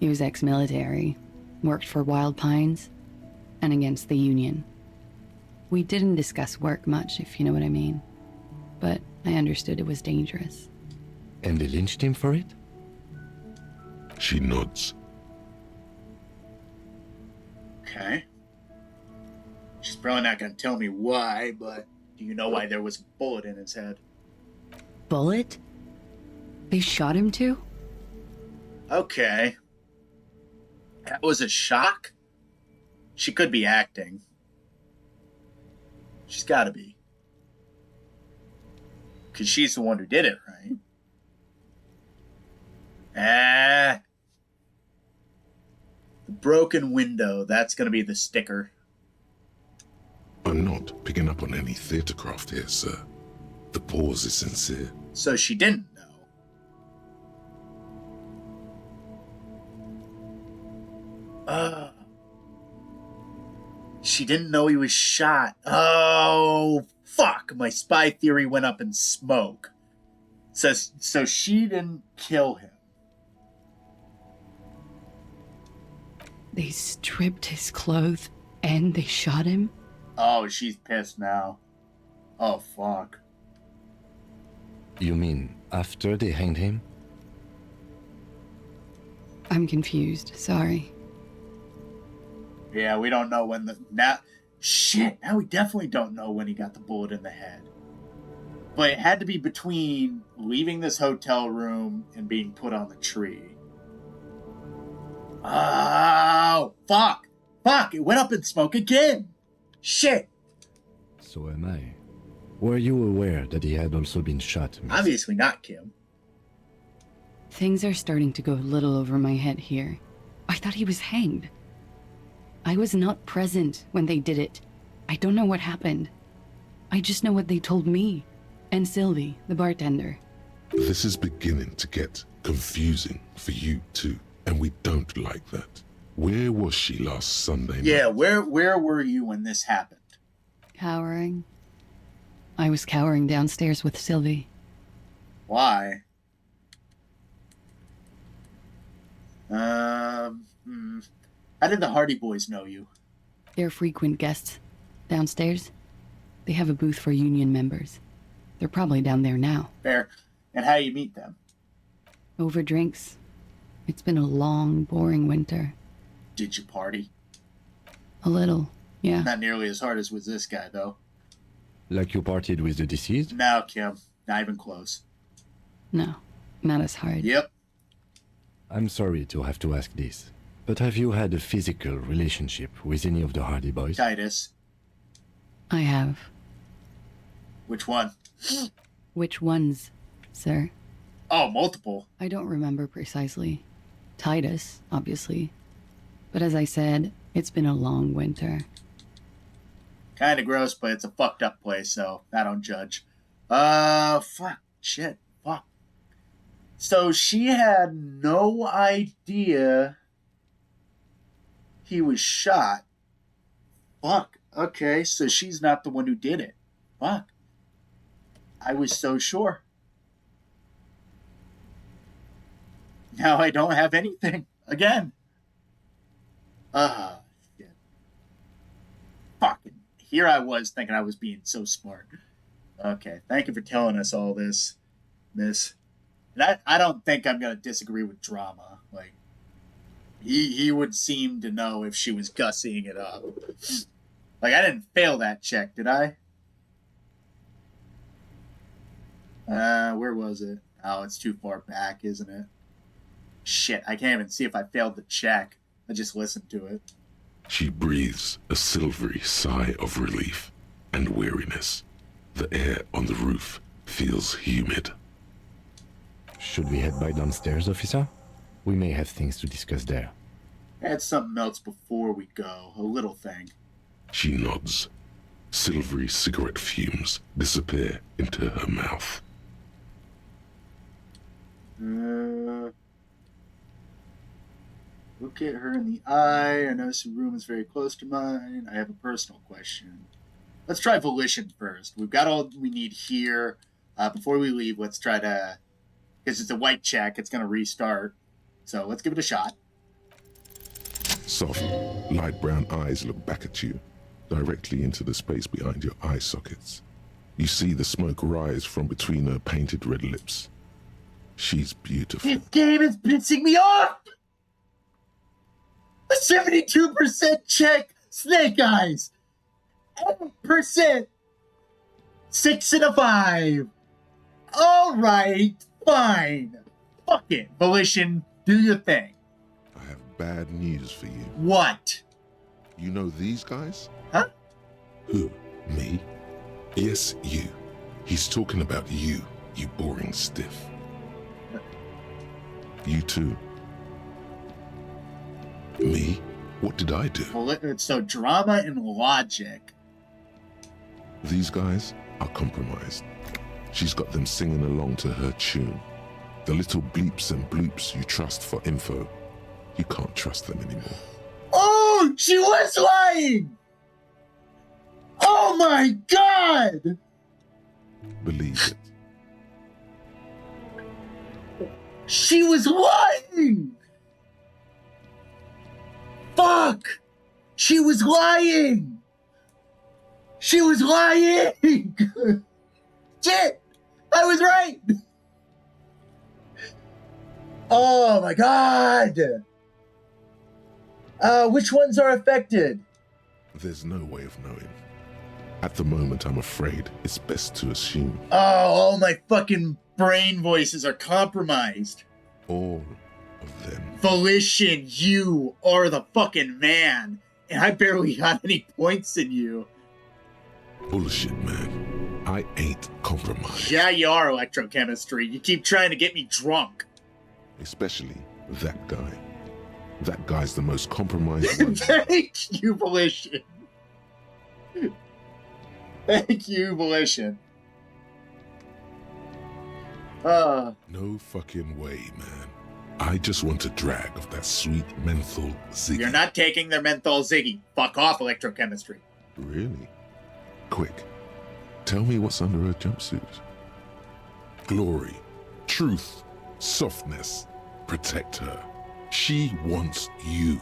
He was ex-military, worked for Wild Pines, and against the Union. We didn't discuss work much, if you know what I mean. But I understood it was dangerous. And they lynched him for it? She nods. Okay. She's probably not going to tell me why, but do you know why there was a bullet in his head? Bullet? They shot him too? Okay. That was a shock? She could be acting. She's got to be. Because she's the one who did it, right? The broken window, that's going to be the sticker. I'm not picking up on any theatrecraft here, sir. The pause is sincere. So she didn't know. She didn't know he was shot. Oh, fuck. My spy theory went up in smoke. So she didn't kill him. They stripped his clothes and they shot him? Oh, she's pissed now. Oh, fuck. You mean after they hanged him? I'm confused, sorry. Yeah, we don't know when now we definitely don't know when he got the bullet in the head. But it had to be between leaving this hotel room and being put on the tree. Oh, fuck. Fuck, it went up in smoke again. Shit. So am I. Were you aware that he had also been shot, miss? Obviously not, Kim. Things are starting to go a little over my head here. I thought he was hanged. I was not present when they did it. I don't know what happened. I just know what they told me. And Sylvie, the bartender. This is beginning to get confusing for you too, and we don't like that. Where was she last Sunday night? Yeah, where were you when this happened? Cowering. I was cowering downstairs with Sylvie. Why? How did the Hardy Boys know you? They're frequent guests. Downstairs, they have a booth for Union members. They're probably down there now. Fair. And how you meet them? Over drinks. It's been a long, boring winter. Did you party? A little, yeah. Not nearly as hard as with this guy, though. Like you partied with the deceased? No, Kim. Not even close. No, not as hard. Yep. I'm sorry to have to ask this, but have you had a physical relationship with any of the Hardy Boys? Titus. I have. Which one? Which ones, sir? Oh, multiple. I don't remember precisely. Titus, obviously. But as I said, it's been a long winter. Kinda gross, but it's a fucked up place, so I don't judge. Fuck. Shit. Fuck. So she had no idea he was shot. Fuck. Okay, so she's not the one who did it. Fuck. I was so sure. Now I don't have anything. again. Shit. Fucking. Here I was thinking I was being so smart. Okay, thank you for telling us all this, miss. And I don't think I'm going to disagree with Drama. Like, he would seem to know if she was gussying it up. Like, I didn't fail that check, did I? Where was it? Oh, it's too far back, isn't it? Shit, I can't even see if I failed the check. I just listened to it. She breathes a silvery sigh of relief and weariness. The air on the roof feels humid. Should we head by downstairs, officer? We may have things to discuss there. I had something else before we go. A little thing. She nods. Silvery cigarette fumes disappear into her mouth. Look at her in the eye. I notice the room is very close to mine. I have a personal question. Let's try volition first. We've got all we need here. Before we leave, let's try to... Because it's a white check, it's going to restart. So let's give it a shot. Soft, light brown eyes look back at you, directly into the space behind your eye sockets. You see the smoke rise from between her painted red lips. She's beautiful. This game is pissing me off! A 72% check, Snake Eyes! 8%! 6 and a 5! Alright, fine. Fuck it, Volition, do your thing. I have bad news for you. What? You know these guys? Huh? Who? Me? Yes, you. He's talking about you, you boring stiff. You too. Me? What did I do? So drama and logic. These guys are compromised. She's got them singing along to her tune. The little bleeps and bloops you trust for info, you can't trust them anymore. Oh, she was lying! Oh my god! Believe it. She was lying! Fuck! She was lying! She was lying! Shit! I was right! Oh my god! Which ones are affected? There's no way of knowing. At the moment, I'm afraid it's best to assume. Oh, all my fucking brain voices are compromised. All of them. Volition, you are the fucking man. And I barely got any points in you. Bullshit, man. I ain't compromised. Yeah, you are, electrochemistry. You keep trying to get me drunk. Especially that guy. That guy's the most compromised one. Thank you, Volition. Thank you, Volition. No fucking way, man. I just want a drag of that sweet menthol Ziggy. You're not taking their menthol Ziggy. Fuck off, electrochemistry. Really? Quick. Tell me what's under her jumpsuit. Glory, truth, softness. Protect her. She wants you.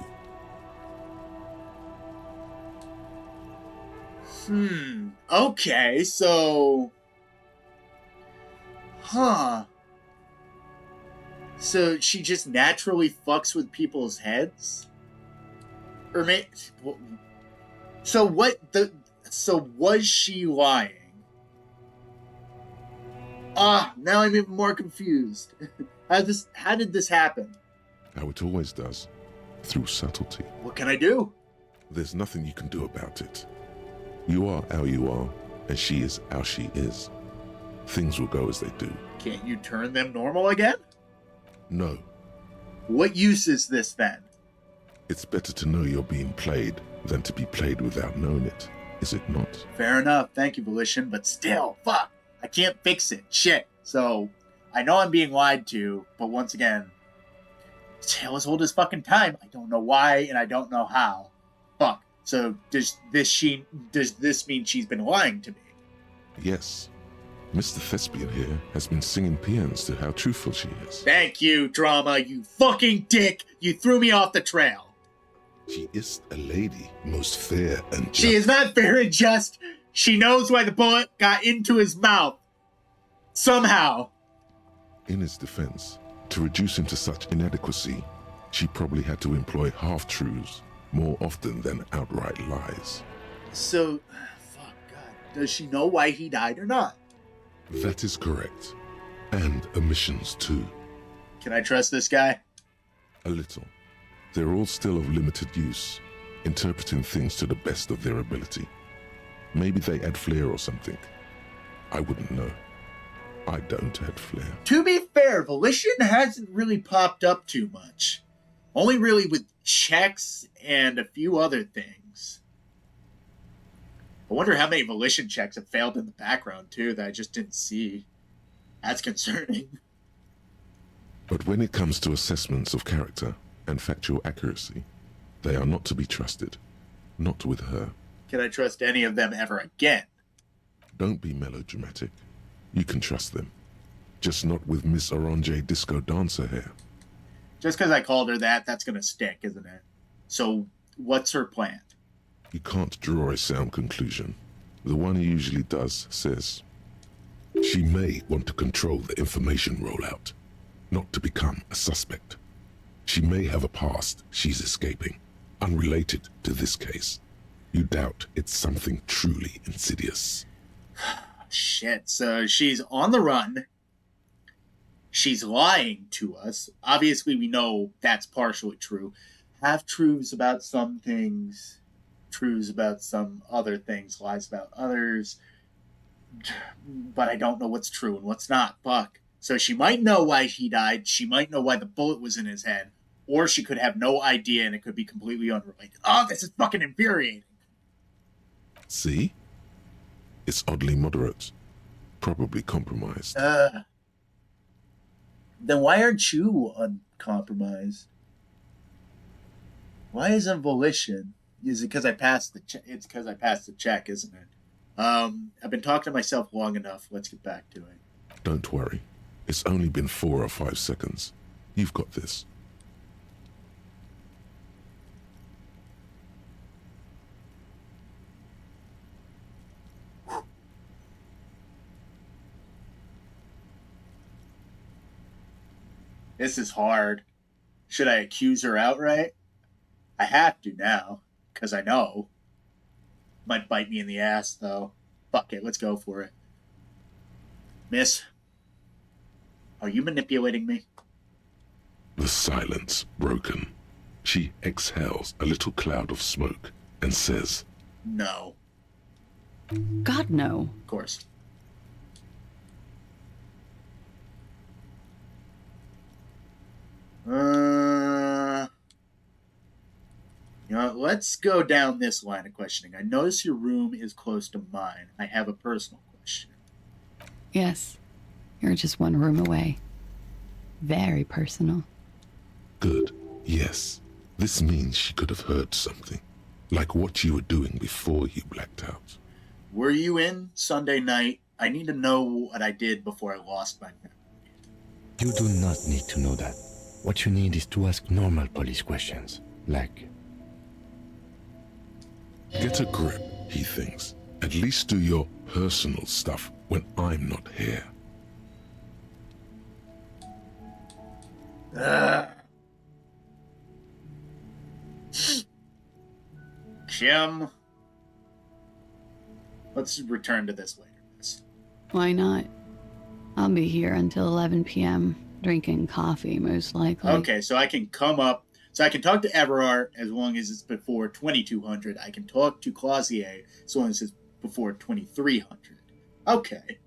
Okay, so... Huh. So she just naturally fucks with people's heads? Or so was she lying? Now I'm even more confused. How did this happen? How it always does. Through subtlety. What can I do? There's nothing you can do about it. You are how you are, and she is how she is. Things will go as they do. Can't you turn them normal again? No. What use is this then? It's better to know you're being played than to be played without knowing it, is it not? Fair enough, thank you, Volition, but still, fuck, I can't fix it, shit. So, I know I'm being lied to, but once again, tale as old as fucking time. I don't know why, and I don't know how. Fuck. So, does this mean she's been lying to me? Yes. Mr. Thespian here has been singing paeans to how truthful she is. Thank you, drama, you fucking dick! You threw me off the trail. She is a lady, most fair and just. She is not fair and just. She knows why the bullet got into his mouth. Somehow. In his defense, to reduce him to such inadequacy, she probably had to employ half-truths more often than outright lies. So, fuck God, does she know why he died or not? That is correct. And omissions too. Can I trust this guy? A little. They're all still of limited use, interpreting things to the best of their ability. Maybe they add flair or something. I wouldn't know. I don't add flair. To be fair, Volition hasn't really popped up too much. Only really with checks and a few other things. I wonder how many Volition checks have failed in the background, too, that I just didn't see. That's concerning. But when it comes to assessments of character and factual accuracy, they are not to be trusted. Not with her. Can I trust any of them ever again? Don't be melodramatic. You can trust them. Just not with Miss Orange Disco Dancer here. Just because I called her that, that's going to stick, isn't it? So, what's her plan? You can't draw a sound conclusion. The one he usually does says, she may want to control the information rollout, not to become a suspect. She may have a past she's escaping, unrelated to this case. You doubt it's something truly insidious. Shit, so she's on the run. She's lying to us. Obviously, we know that's partially true. Half-truths about some things, truths about some other things, lies about others. But I don't know what's true and what's not. Fuck. So she might know why he died. She might know why the bullet was in his head. Or she could have no idea and it could be completely unrelated. Oh, this is fucking infuriating. See? It's oddly moderate. Probably compromised. Then why aren't you uncompromised? Why isn't Volition? Is it because I passed the check? It's because I passed the check, isn't it? I've been talking to myself long enough. Let's get back to it. Don't worry. It's only been 4 or 5 seconds. You've got this. This is hard. Should I accuse her outright? I have to now, because I know. Might bite me in the ass, though. Fuck it, let's go for it. Miss, are you manipulating me? The silence broken. She exhales a little cloud of smoke and says, No. God, no. Of course. You know, let's go down this line of questioning. I notice your room is close to mine. I have a personal question. Yes. You're just one room away. Very personal. Good. Yes. This means she could have heard something. Like what you were doing before you blacked out. Were you in Sunday night? I need to know what I did before I lost my memory. You do not need to know that. What you need is to ask normal police questions. Like, get a grip, he thinks. At least do your personal stuff when I'm not here. Kim, let's return to this later, miss. Why not? I'll be here until 11 p.m. drinking coffee, most likely. Okay, so I can come up. So I can talk to Everard as long as it's before 2200. I can talk to Clausier as long as it's before 2300. Okay.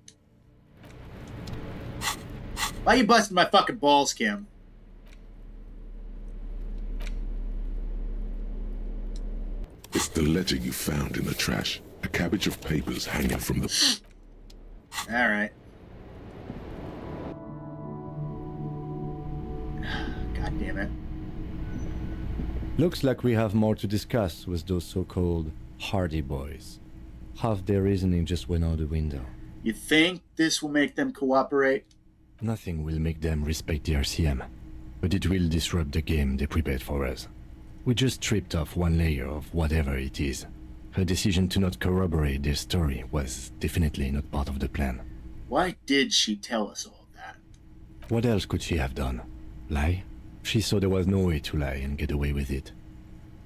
Why are you busting my fucking balls, Kim? It's the letter you found in the trash. A cabbage of papers hanging from the... Alright. God damn it. looks like we have more to discuss with those so-called Hardy boys. Half their reasoning just went out the window. You think this will make them cooperate? Nothing will make them respect the RCM, but it will disrupt the game they prepared for us. We just stripped off one layer of whatever it is. Her decision to not corroborate their story was definitely not part of the plan. Why did she tell us all that? What else could she have done? Lie? She saw there was no way to lie and get away with it.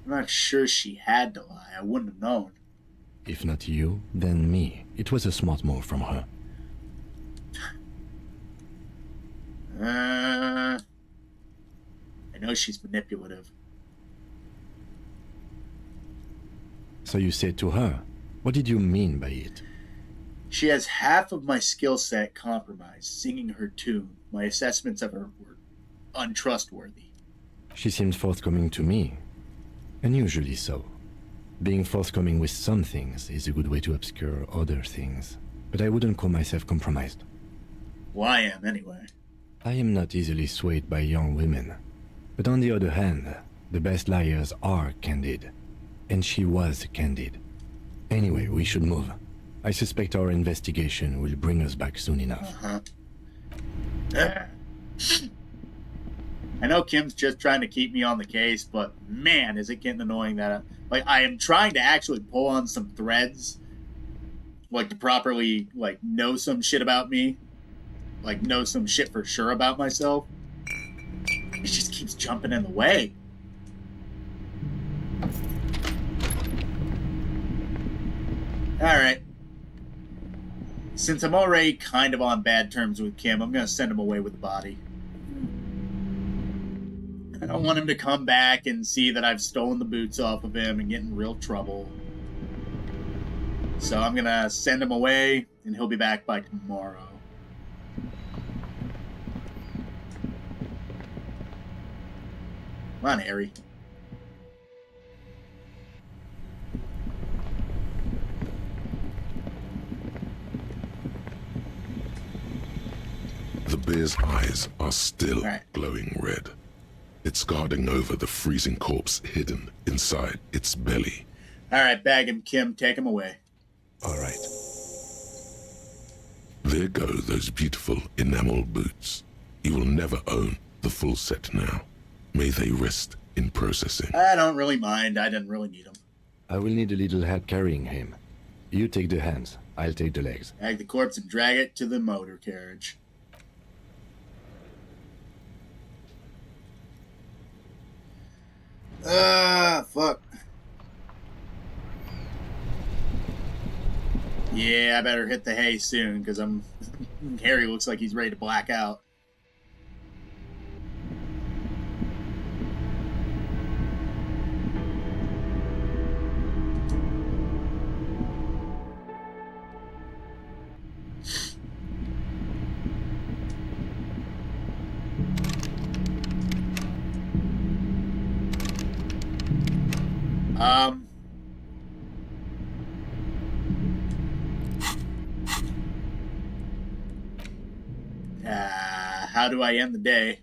I'm not sure she had to lie. I wouldn't have known. If not you, then me. It was a smart move from her. I know she's manipulative. So you said to her, what did you mean by it? She has half of my skill set compromised, singing her tune. My assessments of her were untrustworthy. She seemed forthcoming to me. Unusually so. Being forthcoming with some things is a good way to obscure other things. But I wouldn't call myself compromised. Well, I am, anyway. I am not easily swayed by young women. But on the other hand, the best liars are candid. And she was candid. Anyway, we should move. I suspect our investigation will bring us back soon enough. I know Kim's just trying to keep me on the case, but man, is it getting annoying that I am trying to actually pull on some threads, like to properly know some shit about me, know some shit for sure about myself. It just keeps jumping in the way. Alright. Since I'm already kind of on bad terms with Kim, I'm going to send him away with the body. I don't want him to come back and see that I've stolen the boots off of him and get in real trouble. So I'm going to send him away, and he'll be back by tomorrow. Come on, Harry. The bear's eyes are still glowing red. It's guarding over the freezing corpse hidden inside its belly. Alright, bag him, Kim. Take him away. Alright. There go those beautiful enamel boots. You will never own the full set now. May they rest in processing. I don't really mind. I didn't really need them. I will need a little help carrying him. You take the hands. I'll take the legs. Bag the corpse and drag it to the motor carriage. Fuck. Yeah, I better hit the hay soon, because Harry looks like he's ready to black out. How do I end the day?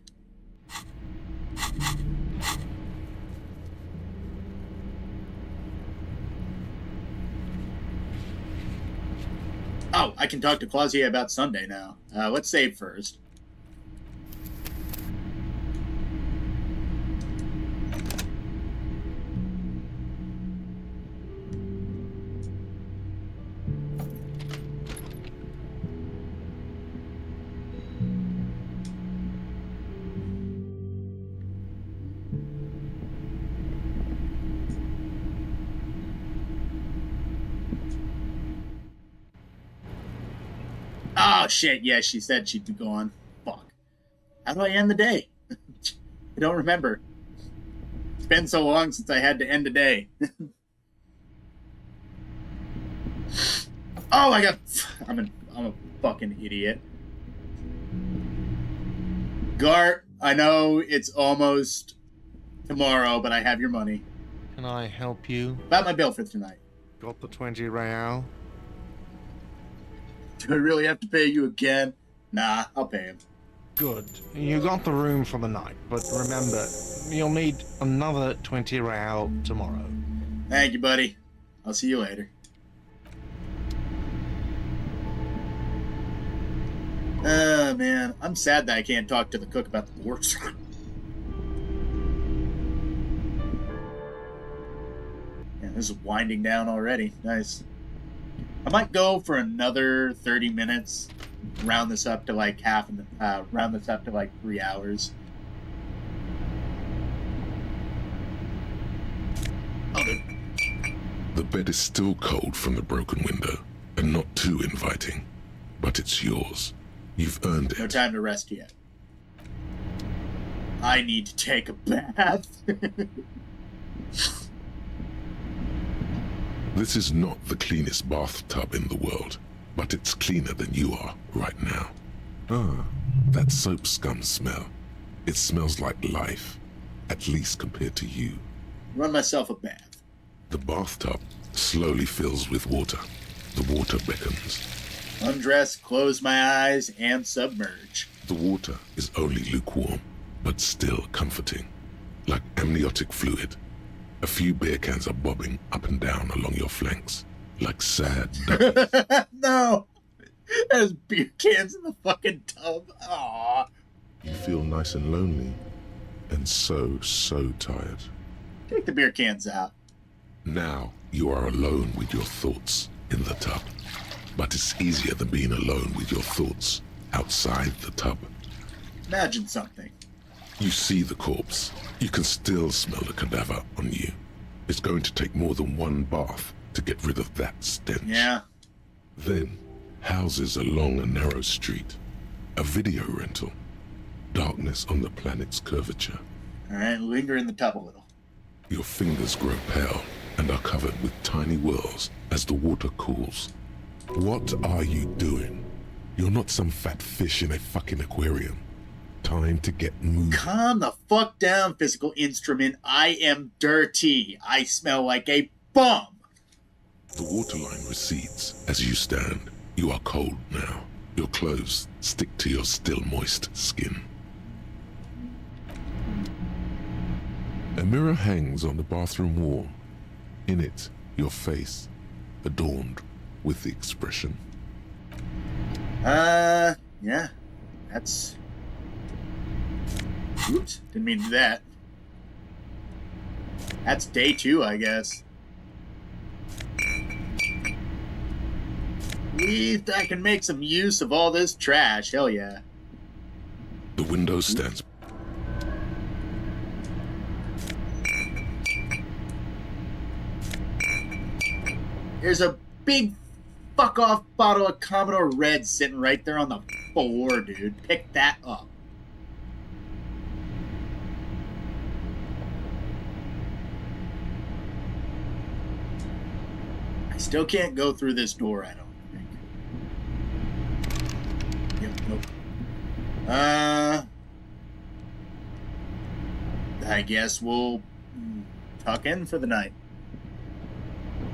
Oh, I can talk to Claudia about Sunday now. Let's save first. Oh, shit. Yeah, she said she'd be gone. Fuck. How do I end the day? I don't remember. It's been so long since I had to end a day. Oh, I got... I'm a fucking idiot. Gart, I know it's almost tomorrow, but I have your money. Can I help you? About my bill for tonight. Got the 20 real. Do I really have to pay you again? Nah, I'll pay him. Good. You got the room for the night, but remember, you'll need another 20 real tomorrow. Thank you, buddy. I'll see you later. Man, I'm sad that I can't talk to the cook about the boards. Yeah, this is winding down already. Nice. I might go for another 30 minutes. Round this up to like round this up to like 3 hours. The bed is still cold from the broken window, and not too inviting. But it's yours. You've earned it. No time to rest yet. I need to take a bath. This is not the cleanest bathtub in the world, but it's cleaner than you are right now. Ah, that soap scum smell. It smells like life, at least compared to you. Run myself a bath. The bathtub slowly fills with water. The water beckons. Undress, close my eyes, and submerge. The water is only lukewarm, but still comforting, like amniotic fluid. A few beer cans are bobbing up and down along your flanks, like sad duckies. No! There's beer cans in the fucking tub. Aww. You feel nice and lonely, and so tired. Take the beer cans out. Now you are alone with your thoughts in the tub. But it's easier than being alone with your thoughts outside the tub. Imagine something. You see the corpse. You can still smell the cadaver on you. It's going to take more than one bath to get rid of that stench. Yeah. Then, houses along a narrow street. A video rental. Darkness on the planet's curvature. Alright, linger in the tub a little. Your fingers grow pale and are covered with tiny whirls as the water cools. What are you doing? You're not some fat fish in a fucking aquarium. Time to get moving. Calm the fuck down, physical instrument. I am dirty. I smell like a bum. The waterline recedes as you stand. You are cold now. Your clothes stick to your still moist skin. A mirror hangs on the bathroom wall. In it, your face, adorned with the expression. Yeah. That's... Oops, didn't mean to do that. That's day 2, I guess. At least I can make some use of all this trash, hell yeah. The window stands. There's a big fuck-off bottle of Commodore Red sitting right there on the floor, dude. Pick that up. I still can't go through this door, I don't think. Yep, nope. I guess we'll tuck in for the night.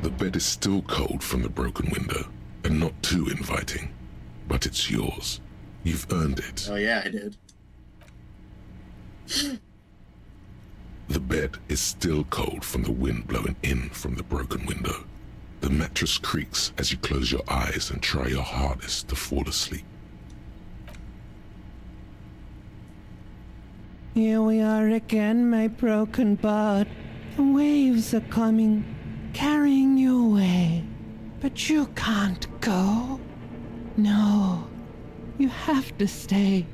The bed is still cold from the broken window, and not too inviting. But it's yours. You've earned it. Oh yeah, I did. The bed is still cold from the wind blowing in from the broken window. The mattress creaks as you close your eyes and try your hardest to fall asleep. Here we are again, my broken bud. The waves are coming, carrying you away. But you can't go. No, you have to stay.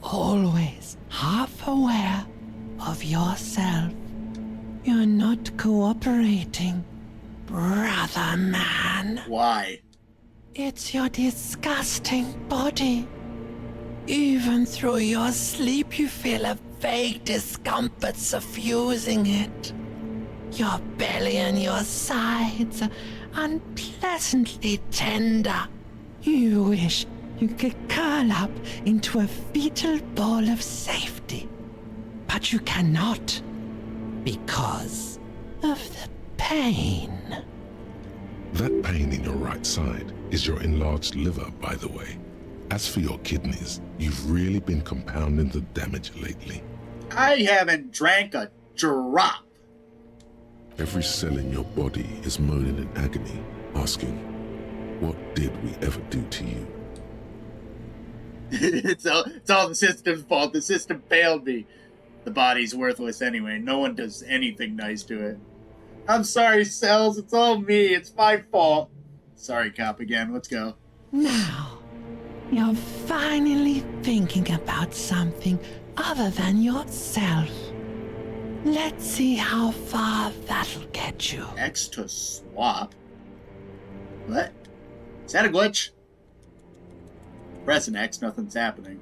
Always half aware of yourself. You're not cooperating, brother man. Why? It's your disgusting body. Even through your sleep, you feel a vague discomfort suffusing it. Your belly and your sides are unpleasantly tender. You wish you could curl up into a fetal ball of safety. But you cannot, because of the pain. That pain in your right side is your enlarged liver, by the way. As for your kidneys, you've really been compounding the damage lately. I haven't drank a drop. Every cell in your body is moaning in agony, asking, what did we ever do to you? It's all the system's fault. The system failed me. The body's worthless anyway. No one does anything nice to it. I'm sorry, Cells. It's all me. It's my fault. Sorry, cop again. Let's go. Now, you're finally thinking about something other than yourself. Let's see how far that'll get you. X to swap? What? Is that a glitch? Press an X, nothing's happening.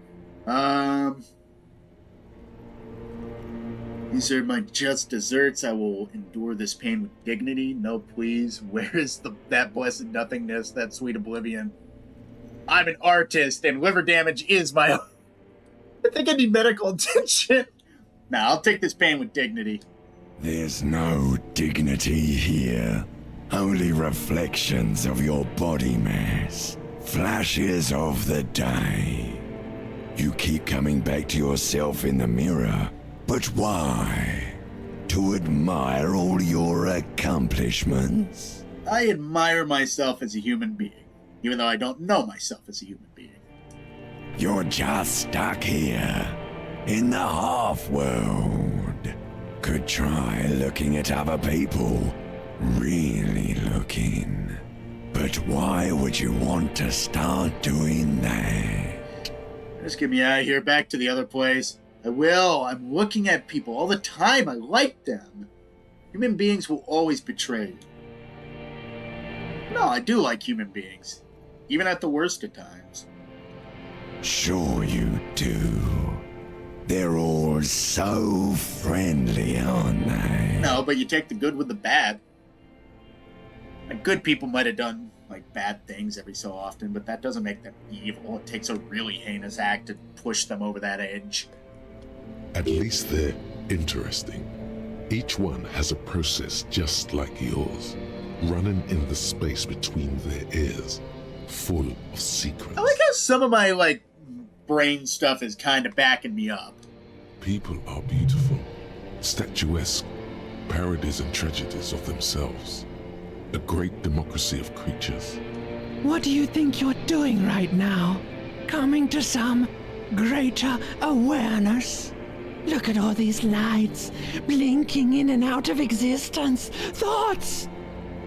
These are my just desserts. I will endure this pain with dignity. No, please. Where is that blessed nothingness, that sweet oblivion? I'm an artist, and liver damage is my own. I think I need medical attention. Nah, I'll take this pain with dignity. There's no dignity here. Only reflections of your body mass. Flashes of the day. You keep coming back to yourself in the mirror. But why? To admire all your accomplishments? I admire myself as a human being, even though I don't know myself as a human being. You're just stuck here, in the half-world. Could try looking at other people. Really looking. But why would you want to start doing that? Just get me out of here, back to the other place. I will. I'm looking at people all the time. I like them. Human beings will always betray you. No, I do like human beings. Even at the worst of times. Sure you do. They're all so friendly, aren't they? No, but you take the good with the bad. Like, good people might have done, like, bad things every so often, but that doesn't make them evil. It takes a really heinous act to push them over that edge. At least they're interesting. Each one has a process just like yours, running in the space between their ears, full of secrets. I like how some of my, like, brain stuff is kind of backing me up. People are beautiful, statuesque, parodies and tragedies of themselves. A great democracy of creatures. What do you think you're doing right now? Coming to some greater awareness? Look at all these lights, blinking in and out of existence. Thoughts!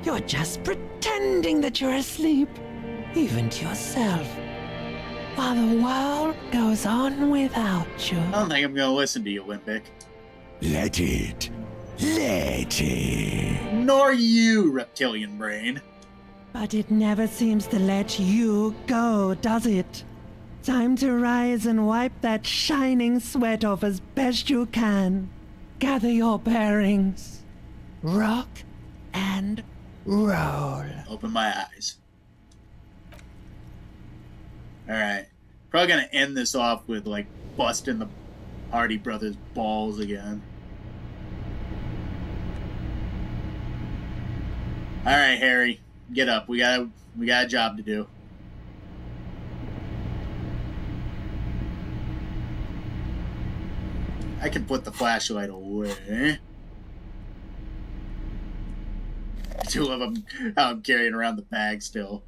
You're just pretending that you're asleep, even to yourself, while the world goes on without you. I don't think I'm gonna listen to you, Olympic. Let it. Let it. Nor you, reptilian brain. But it never seems to let you go, does it? Time to rise and wipe that shining sweat off as best you can. Gather your bearings. Rock and roll. Open my eyes. Alright. Probably gonna end this off with, like, busting the Hardy Brothers' balls again. Alright, Harry. Get up. We got a job to do. I can put the flashlight away. Two of them how I'm carrying around the bag still.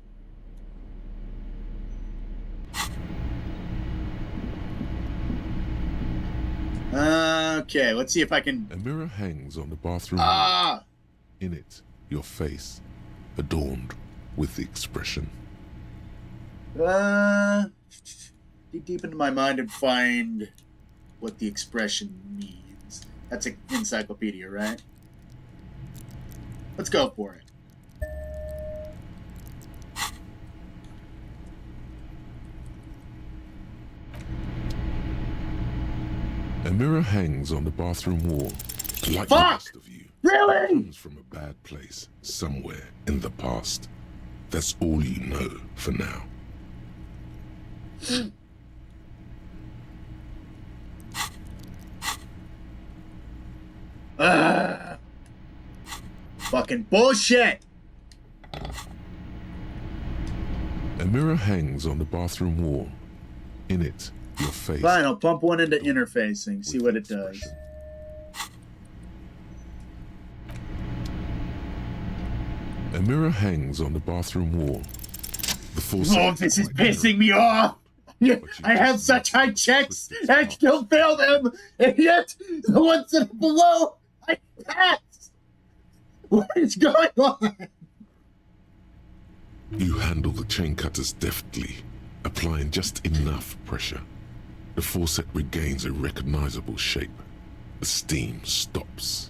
Okay, let's see if I can... A mirror hangs on the bathroom Ah! wall. In it, your face, adorned with the expression. Dig deep into my mind and find what the expression means. That's an encyclopedia, right? Let's go for it. A mirror hangs on the bathroom wall. Like Fuck! the rest of you. Really? Comes from a bad place, somewhere in the past. That's all you know for now. Fucking bullshit! A mirror hangs on the bathroom wall. In it, your face. Fine, I'll pump one into interfacing, see what it does. A mirror hangs on the bathroom wall. The full Oh, this is pissing me off! I have such high checks, I still fail them, and yet the ones that are below, I pass. What is going on? You handle the chain cutters deftly, applying just enough pressure. The faucet regains a recognizable shape. The steam stops.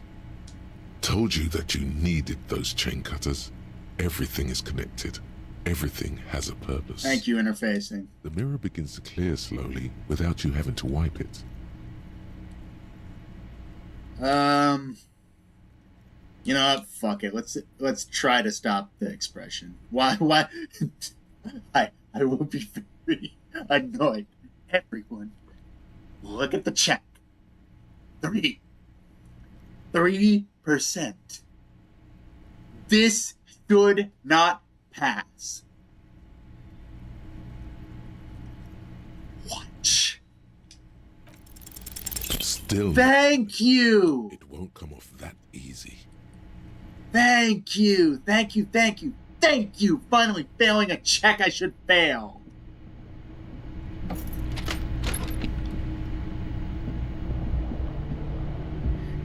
Told you that you needed those chain cutters. Everything is connected. Everything has a purpose. Thank you, interfacing. The mirror begins to clear slowly without you having to wipe it. You know what? Fuck it. Let's try to stop the expression. Why? I will be very annoyed. Everyone, look at the check. 3%. This should not pass. Watch. Still. Thank you. It won't come off that easy. Thank you. Finally failing a check I should fail.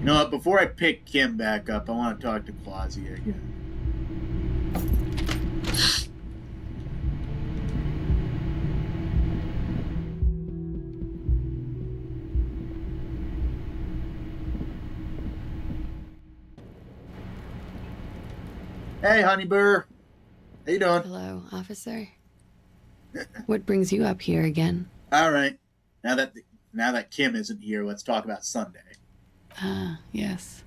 You know what? Before I pick Kim back up, I want to talk to Claudia again. Hey, Honeybur. How you doing? Hello, officer. What brings you up here again? All right. Now that Kim isn't here, let's talk about Sunday. Ah, yes.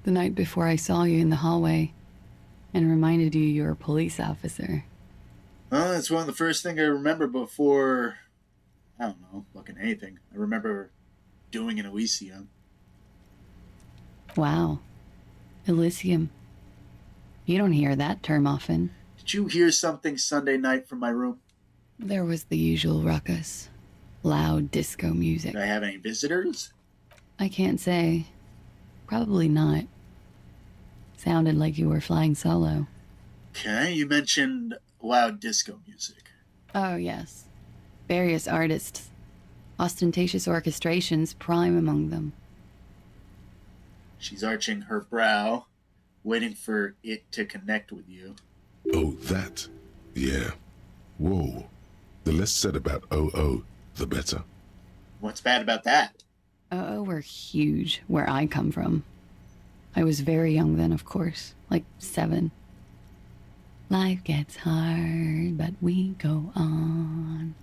The night before I saw you in the hallway and reminded you you're a police officer. Well, that's one of the first things I remember before, I don't know, fucking anything. I remember doing an Elysium. Wow. Elysium. You don't hear that term often. Did you hear something Sunday night from my room? There was the usual ruckus. Loud disco music. Did I have any visitors? I can't say. Probably not. Sounded like you were flying solo. Okay, you mentioned loud disco music. Oh, yes. Various artists. Ostentatious orchestrations prime among them. She's arching her brow, waiting for it to connect with you. Oh, that? Yeah. Whoa. The less said about OO, the better. What's bad about that? Oh, we're huge where I come from. I was very young then, of course, like 7. Life gets hard, but we go on.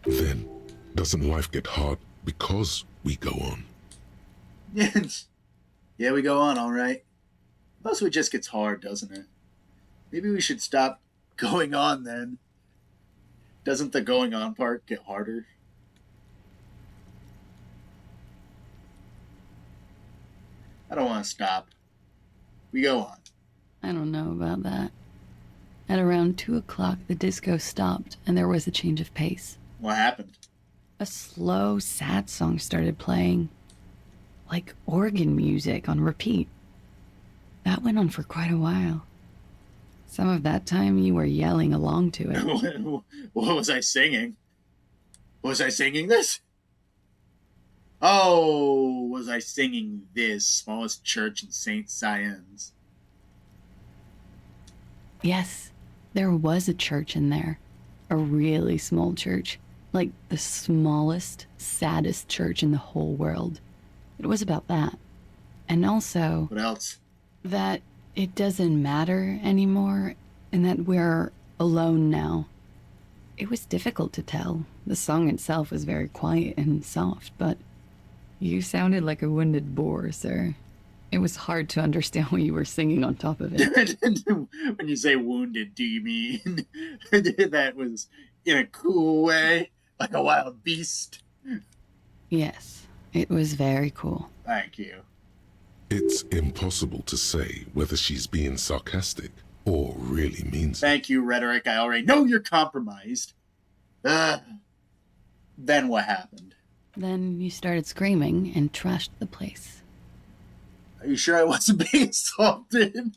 Then, doesn't life get hard because we go on? Yeah, we go on, all right. Most of it just gets hard, doesn't it? Maybe we should stop going on then. Doesn't the going on part get harder? I don't want to stop. We go on. I don't know about that. At around 2 o'clock, the disco stopped and there was a change of pace. What happened? A slow, sad song started playing. Like organ music on repeat. That went on for quite a while. Some of that time you were yelling along to it. What was I singing? Was I singing this? Oh, was I singing this? Smallest church in St. Sien's. Yes, there was a church in there. A really small church. Like the smallest, saddest church in the whole world. It was about that. And also... What else? That it doesn't matter anymore, and that we're alone now. It was difficult to tell. The song itself was very quiet and soft, but you sounded like a wounded boar, sir. It was hard to understand what you were singing on top of it. When you say wounded, do you mean that was in a cool way? Like a wild beast? Yes, it was very cool. Thank you. It's impossible to say whether she's being sarcastic or really means it. Thank you, Rhetoric. I already know you're compromised. Then what happened? Then you started screaming and trashed the place. Are you sure I wasn't being assaulted?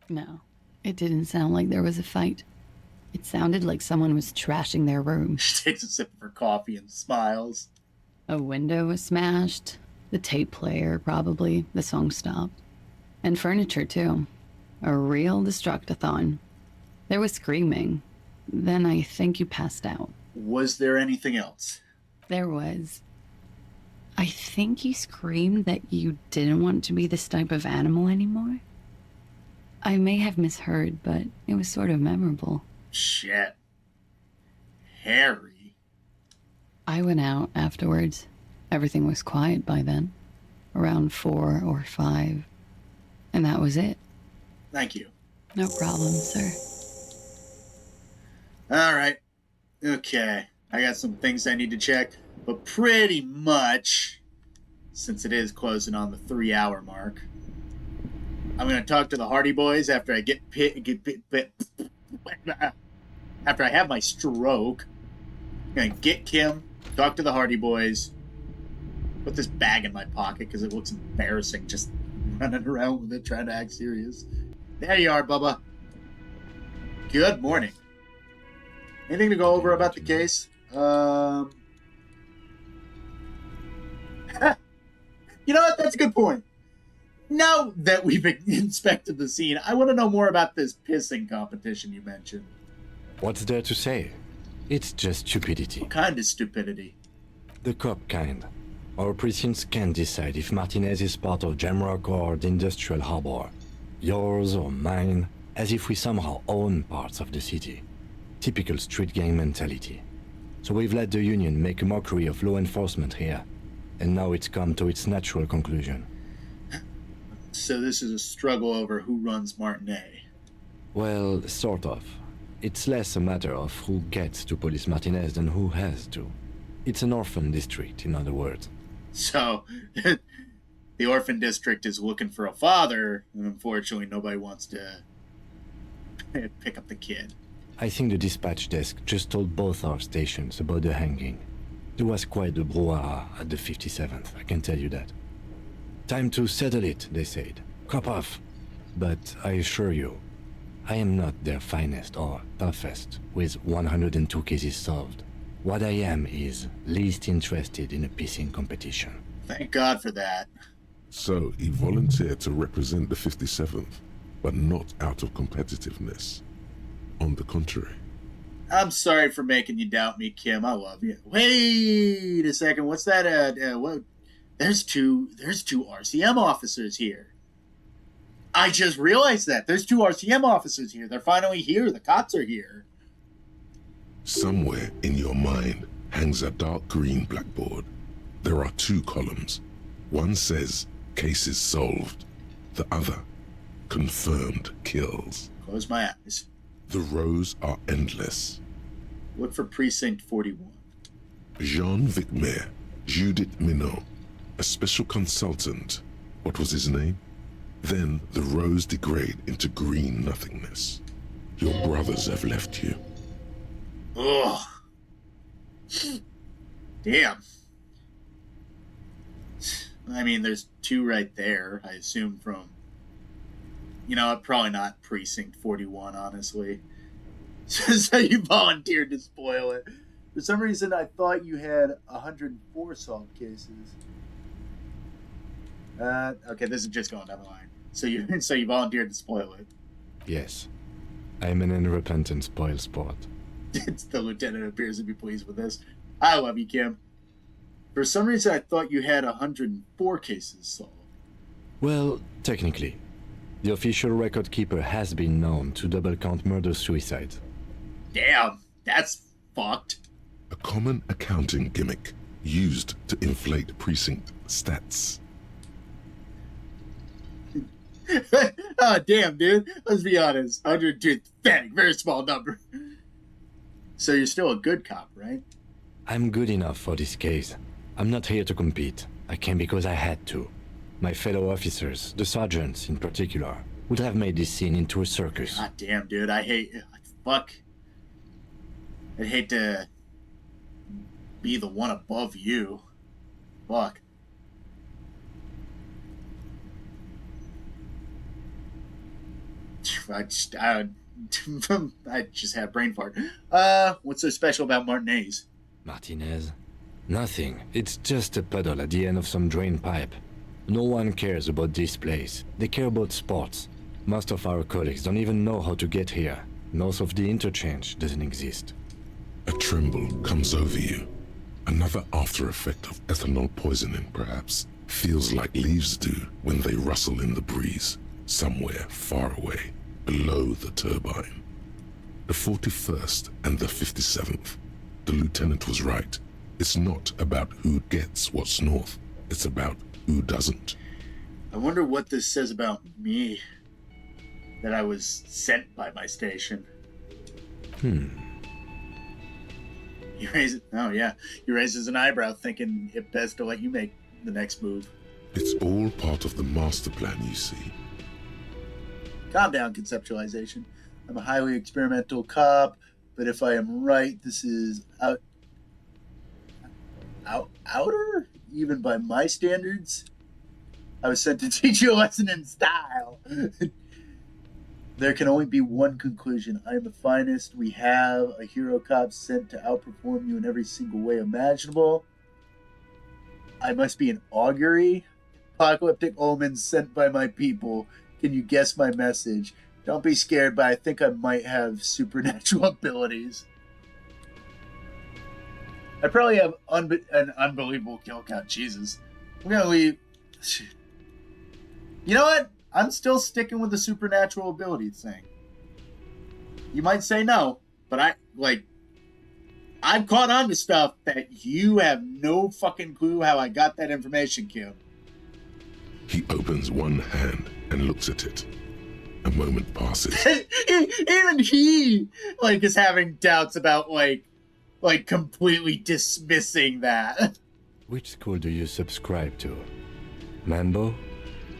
No, it didn't sound like there was a fight. It sounded like someone was trashing their room. She takes a sip of her coffee and smiles. A window was smashed. The tape player, probably. The song stopped. And furniture, too. A real destructathon. There was screaming. Then I think you passed out. Was there anything else? There was. I think you screamed that you didn't want to be this type of animal anymore. I may have misheard, but it was sort of memorable. Shit. Harry. I went out afterwards. Everything was quiet by then. Around 4 or 5. And that was it. Thank you. No problem, sir. All right. Okay. I got some things I need to check. But pretty much, since it is closing on the 3-hour mark, I'm going to talk to the Hardy Boys after I after I have my stroke. I'm going to get Kim, talk to the Hardy Boys, put this bag in my pocket because it looks embarrassing just running around with it trying to act serious. There you are, Bubba. Good morning. Anything to go over about the case? You know what? That's a good point. Now that we've inspected the scene, I want to know more about this pissing competition you mentioned. What's there to say? It's just stupidity. What kind of stupidity? The cop kind. Our precincts can't decide if Martinez is part of Jamrock or the Industrial Harbor. Yours or mine, as if we somehow own parts of the city. Typical street gang mentality. So we've let the Union make a mockery of law enforcement here. And now it's come to its natural conclusion. So this is a struggle over who runs Martinet. Well, sort of. It's less a matter of who gets to police Martinez than who has to. It's an orphan district, in other words. So, the orphan district is looking for a father, and unfortunately nobody wants to pick up the kid. I think the dispatch desk just told both our stations about the hanging. There was quite the brouhaha at the 57th, I can tell you that. Time to settle it, they said. Cop off. But I assure you, I am not their finest or toughest, with 102 cases solved. What I am is least interested in a pissing competition. Thank God for that. So he volunteered to represent the 57th, but not out of competitiveness. On the contrary. I'm sorry for making you doubt me, Kim. I love you. Wait a second. What's that? What? There's two RCM officers here. I just realized that. There's 2 RCM officers here. They're finally here. The cops are here. Somewhere in your mind hangs a dark green blackboard. There are 2 columns. One says, cases solved. The other, confirmed kills. Close my eyes. The rows are endless. Look for Precinct 41. Jean Vicmer, Judith Minot, a special consultant. What was his name? Then the rows degrade into green nothingness. Your brothers have left you. Ugh. Damn. I mean, there's 2 right there, I assume from... You know, probably not Precinct 41, honestly. So you volunteered to spoil it. For some reason, I thought you had 104 solved cases. Okay, this is just going down the line. So you volunteered to spoil it. Yes. I'm an unrepentant spoil sport. The lieutenant appears to be pleased with this. I love you, Kim. For some reason, I thought you had 104 cases solved. Well, technically. The official record keeper has been known to double count murder-suicide. Damn, that's fucked. A common accounting gimmick used to inflate precinct stats. Oh, damn, dude. Let's be honest. 102, pathetic, very small number. So you're still a good cop, right? I'm good enough for this case. I'm not here to compete. I came because I had to. My fellow officers, the sergeants in particular, would have made this scene into a circus. God damn, dude. I hate... Fuck. I'd hate to be the one above you. Fuck. I just had a brain fart. What's so special about Martinez? Martinez? Nothing. It's just a puddle at the end of some drain pipe. No one cares about this place. They care about sports. Most of our colleagues don't even know how to get here. Most of the interchange doesn't exist. A tremble comes over you. Another after effect of ethanol poisoning, perhaps. Feels like leaves do when they rustle in the breeze, somewhere far away, below the turbine. The 41st and the 57th. The lieutenant was right. It's not about who gets what's north. It's about who doesn't. I wonder what this says about me. That I was sent by my station. He raises, oh yeah, he raises an eyebrow, thinking it best to let you make the next move. It's all part of the master plan, you see. Calm down, conceptualization. I'm a highly experimental cop, but if I am right, this is outer, even by my standards. I was sent to teach you a lesson in style. There can only be one conclusion. I am the finest we have, a hero cop sent to outperform you in every single way imaginable. I must be an augury. Apocalyptic omens sent by my people. Can you guess my message? Don't be scared, but I think I might have supernatural abilities. I probably have an unbelievable kill count. Jesus. I'm gonna leave. You know what? I'm still sticking with the supernatural ability thing. You might say no, but I've caught on to stuff that you have no fucking clue how I got that information, Kim. He opens one hand and looks at it. A moment passes. Even he, is having doubts about, completely dismissing that. Which school do you subscribe to? Mambo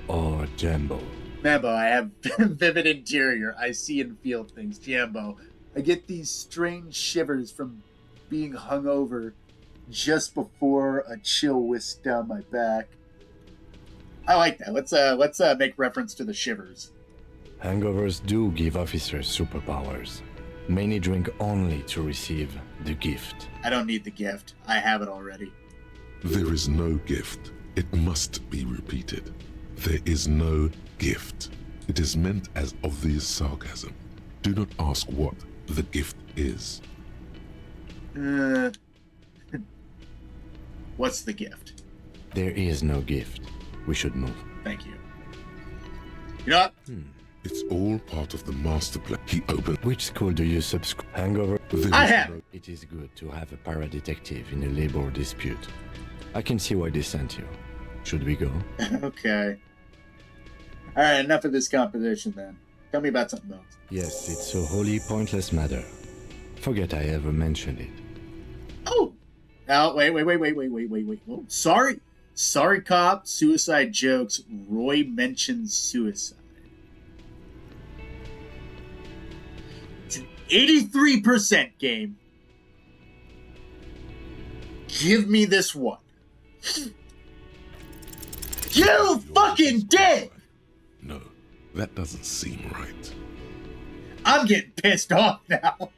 or Jambo? Mambo, I have vivid interior. I see and feel things. Jambo, I get these strange shivers from being hungover just before a chill whisks down my back. I like that. Let's make reference to the shivers. Hangovers do give officers superpowers. Many drink only to receive the gift. I don't need the gift. I have it already. There is no gift. It must be repeated. There is no gift. It is meant as obvious sarcasm. Do not ask what the gift is. What's the gift? There is no gift. We should move. Thank you. You know what? It's all part of the master plan. He opened. Which school do you subscribe? Hangover? I have. It is good to have a paradetective in a labor dispute. I can see why they sent you. Should we go? Okay. All right, enough of this competition then. Tell me about something else. Yes, it's a wholly pointless matter. Forget I ever mentioned it. Oh! Oh, wait. Oh, sorry, cop. Suicide jokes. Roy mentions suicide. It's an 83% game. Give me this one. You fucking did! No, that doesn't seem right. I'm getting pissed off now.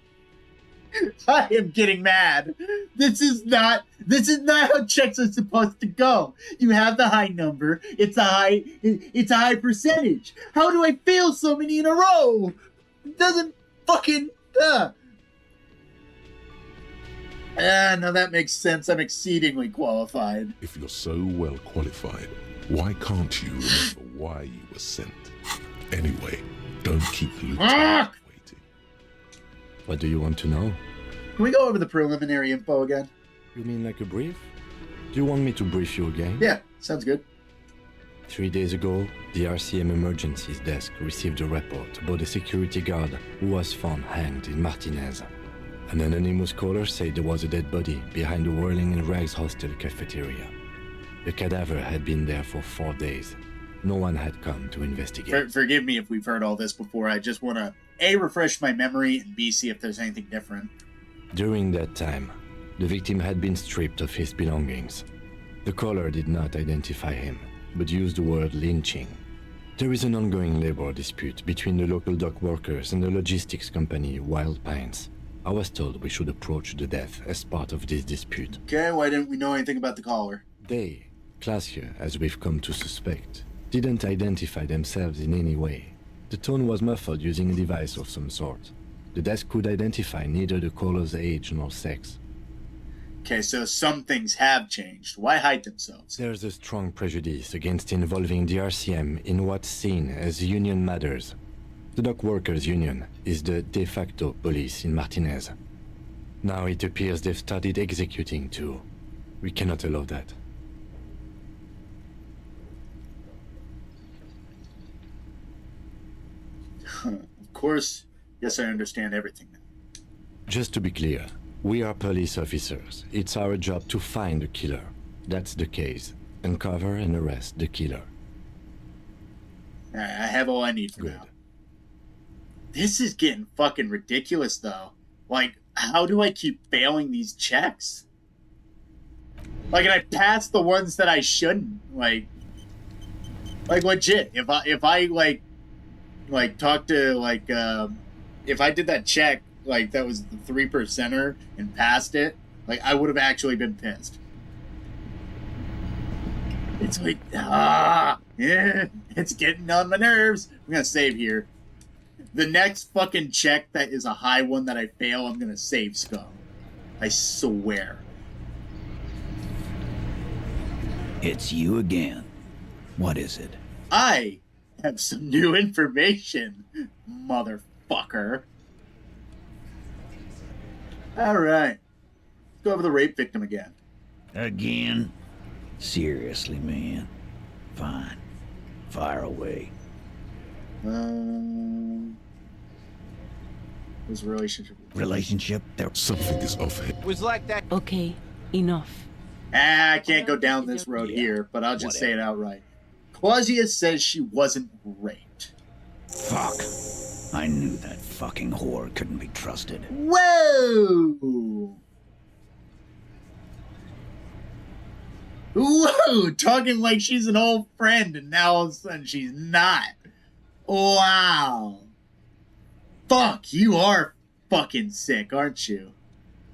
I am getting mad. This is not how checks are supposed to go. You have the high number. It's a high percentage. How do I fail so many in a row? It doesn't fucking now that makes sense. I'm exceedingly qualified. If you're so well qualified, why can't you remember why you were sent? Anyway, don't keep the lieutenant waiting. What do you want to know? Can we go over the preliminary info again? You mean like a brief? Do you want me to brief you again? Yeah, sounds good. 3 days ago, the RCM Emergencies Desk received a report about a security guard who was found hanged in Martinez. An anonymous caller said there was a dead body behind the Whirling in Rags hostel cafeteria. The cadaver had been there for 4 days. No one had come to investigate. Forgive me if we've heard all this before. I just want to A, refresh my memory, and B, see if there's anything different. During that time, the victim had been stripped of his belongings. The caller did not identify him, but used the word lynching. There is an ongoing labor dispute between the local dock workers and the logistics company Wild Pines. I was told we should approach the death as part of this dispute. Okay, why didn't we know anything about the caller? They, classier as we've come to suspect, didn't identify themselves in any way. The tone was muffled using a device of some sort. The desk could identify neither the caller's age nor sex. Okay, so some things have changed. Why hide themselves? There's a strong prejudice against involving the RCM in what's seen as union matters. The dock workers' union is the de facto police in Martinez. Now it appears they've started executing too. We cannot allow that. Of course, yes, I understand everything now. Just to be clear, we are police officers. It's our job to find the killer. That's the case. Uncover and arrest the killer. I have all I need for now. This is getting fucking ridiculous, though. Like, how do I keep failing these checks? Like, and I pass the ones that I shouldn't. Like legit. If I talk to if I did that check, like that was the 3%er and passed it, like I would have actually been pissed. It's like, yeah, it's getting on my nerves. I'm gonna save here. The next fucking check that is a high one that I fail, I'm gonna save scum. I swear. It's you again. What is it? I have some new information, motherfucker. Alright. Let's go over the rape victim again. Again? Seriously, man. Fine. Fire away. His relationship. Relationship? There. Something is off here. Was like that. Okay, enough. I can't go down this road here, but I'll just say it outright. Clausius says she wasn't raped. Fuck. I knew that fucking whore couldn't be trusted. Whoa! Whoa! Talking like she's an old friend, and now all of a sudden she's not. Wow. Fuck, you are fucking sick, aren't you?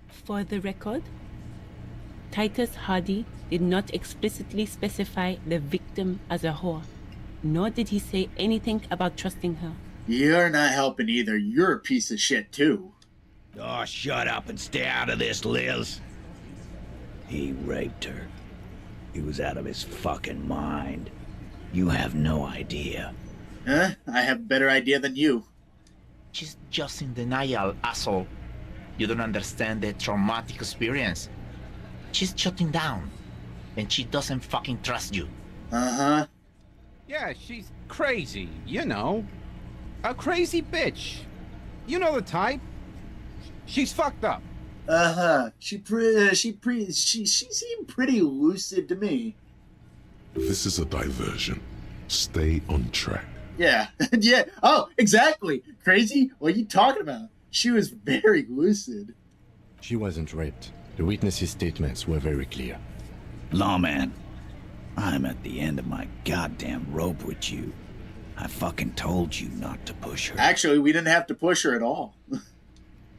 For the record, Titus Hardy did not explicitly specify the victim as a whore, nor did he say anything about trusting her. You're not helping either. You're a piece of shit, too. Oh, shut up and stay out of this, Liz. He raped her. He was out of his fucking mind. You have no idea. Huh? I have a better idea than you. She's just in denial, asshole. You don't understand the traumatic experience. She's shutting down. And she doesn't fucking trust you. Uh-huh. Yeah, she's crazy, you know. A crazy bitch. You know the type. She's fucked up. Uh-huh. She seemed pretty lucid to me. This is a diversion. Stay on track. Yeah. Yeah. Oh, exactly. Crazy? What are you talking about? She was very lucid. She wasn't raped. The witnesses' statements were very clear. Lawman, I'm at the end of my goddamn rope with you. I fucking told you not to push her. Actually, we didn't have to push her at all.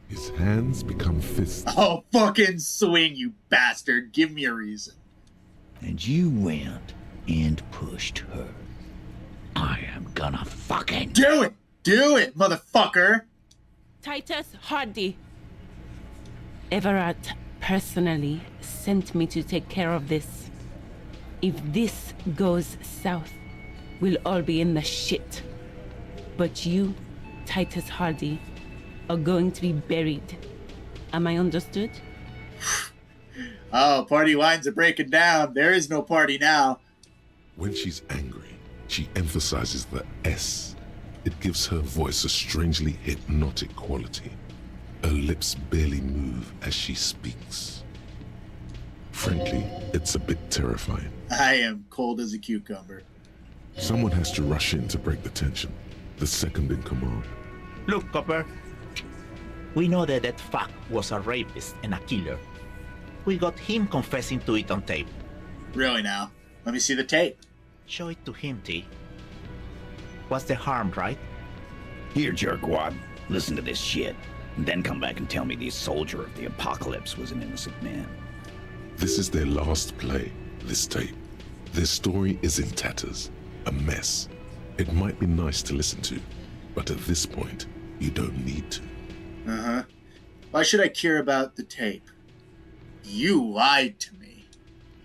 His hands become fists. Oh, fucking swing, you bastard. Give me a reason. And you went and pushed her. I am gonna fucking... Do it! Do it, motherfucker! Titus Hardy. Everett personally sent me to take care of this. If this goes south, we'll all be in the shit. But you, Titus Hardy, are going to be buried. Am I understood? Oh, party lines are breaking down. There is no party now. When she's angry, she emphasizes the S. It gives her voice a strangely hypnotic quality. Her lips barely move as she speaks. Frankly, it's a bit terrifying. I am cold as a cucumber. Someone has to rush in to break the tension. The second in command. Look, Copper. We know that that fuck was a rapist and a killer. We got him confessing to it on tape. Really now? Let me see the tape. Show it to him, T. What's the harm, right? Here, jerkwad, listen to this shit, and then come back and tell me the soldier of the apocalypse was an innocent man. This is their last play, this tape. Their story is in tatters, a mess. It might be nice to listen to, but at this point, you don't need to. Uh-huh. Why should I care about the tape? You lied to me.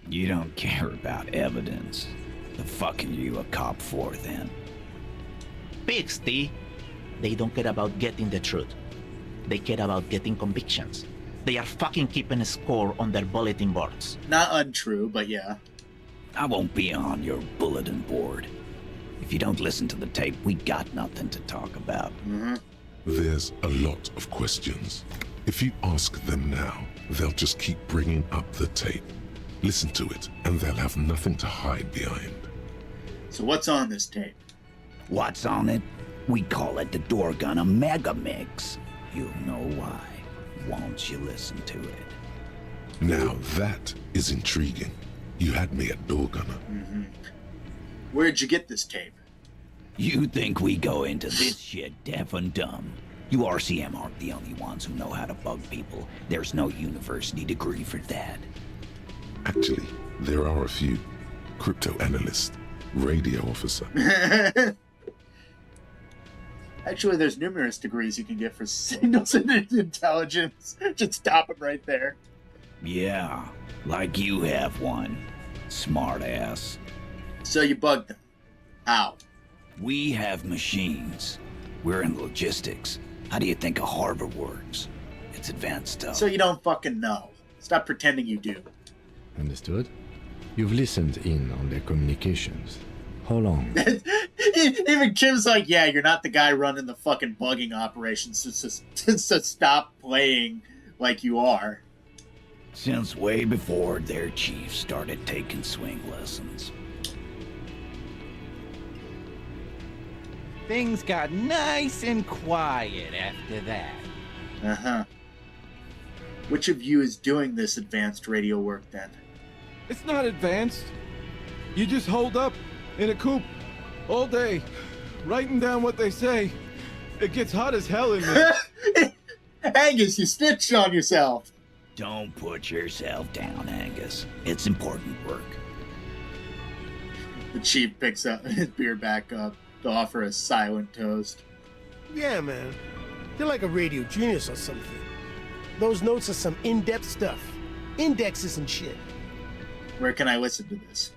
You don't care about evidence. The fuck are you a cop for, then? Pigs, T. They don't care about getting the truth. They care about getting convictions. They are fucking keeping a score on their bulletin boards. Not untrue, but yeah. I won't be on your bulletin board. If you don't listen to the tape, we got nothing to talk about. Mm-hmm. There's a lot of questions. If you ask them now, they'll just keep bringing up the tape. Listen to it, and they'll have nothing to hide behind. So what's on this tape? What's on it? We call it the Door Gunner Mega Mix. You'll know why once you listen to it. Now that is intriguing. You had me at Door Gunner. Mm-hmm. Where'd you get this tape? You think we go into this shit deaf and dumb? You RCM aren't the only ones who know how to bug people. There's no university degree for that. Actually, there are a few. Crypto analyst, radio officer. Actually, there's numerous degrees you can get for signals and intelligence. Just stop them right there. Yeah, like you have one. Smart ass. So you bugged them. How? We have machines. We're in logistics. How do you think a harbor works? It's advanced stuff. So you don't fucking know. Stop pretending you do. Understood? You've listened in on their communications. How long? Even Kim's like, yeah, you're not the guy running the fucking bugging operations, so stop playing like you are. Since way before their chief started taking swing lessons. Things got nice and quiet after that. Uh-huh. Which of you is doing this advanced radio work, then? It's not advanced. You just hold up in a coop all day, writing down what they say. It gets hot as hell in there. Angus, you snitched on yourself. Don't put yourself down, Angus. It's important work. The chief picks up his beer back up to offer a silent toast. Yeah, man. You're like a radio genius or something. Those notes are some in-depth stuff. Indexes and shit. Where can I listen to this?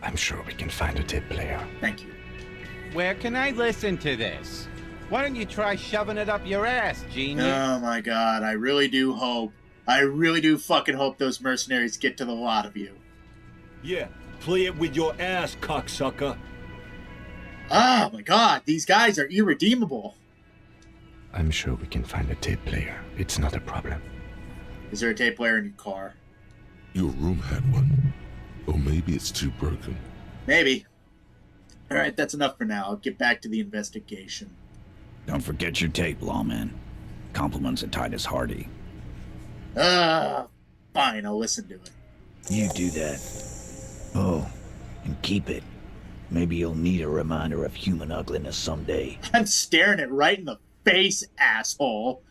I'm sure we can find a tape player. Thank you. Where can I listen to this? Why don't you try shoving it up your ass, genius? Oh my god, I really do fucking hope those mercenaries get to the lot of you. Yeah, play it with your ass, cocksucker. Oh my god, these guys are irredeemable. I'm sure we can find a tape player. It's not a problem. Is there a tape player in your car? Your room had one. Or maybe it's too broken. Maybe. Alright, that's enough for now. I'll get back to the investigation. Don't forget your tape, lawman. Compliments of Titus Hardy. Fine, I'll listen to it. You do that. Oh, and keep it. Maybe you'll need a reminder of human ugliness someday. I'm staring it right in the face, asshole.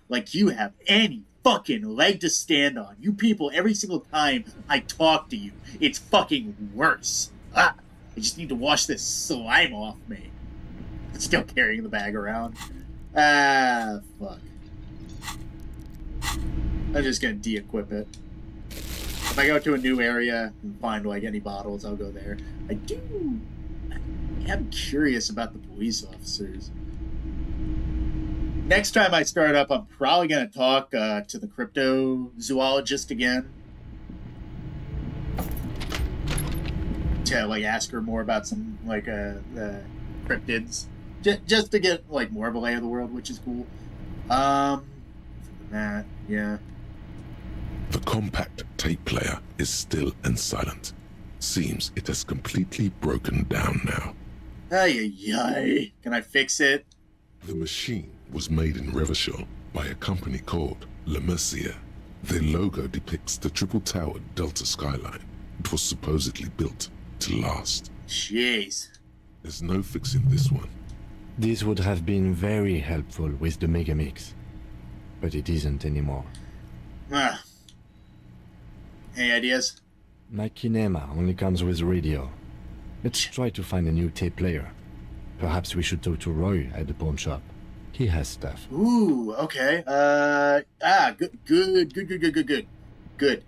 Like you have any fucking leg to stand on. You people, every single time I talk to you, it's fucking worse. I just need to wash this slime off me. Still carrying the bag around. Fuck. I'm just gonna de-equip it. If I go to a new area and find, like, any bottles, I'll go there. I am curious about the police officers. Next time I start up, I'm probably gonna talk to the cryptozoologist again. To, like, ask her more about some, like, cryptids. Just to get, like, more of a lay of the world, which is cool. Other than that, yeah. The compact tape player is still and silent. Seems it has completely broken down now. Ay. Can I fix it? The machine was made in Revachol by a company called Le Mercier. Their logo depicts the triple-towered Delta skyline. It was supposedly built to last. Jeez. There's no fixing this one. This would have been very helpful with the Megamix, but it isn't anymore. Ah. Any ideas? My kinema only comes with radio. Let's try to find a new tape player. Perhaps we should talk to Roy at the pawn shop. He has stuff. Ooh, okay. Good.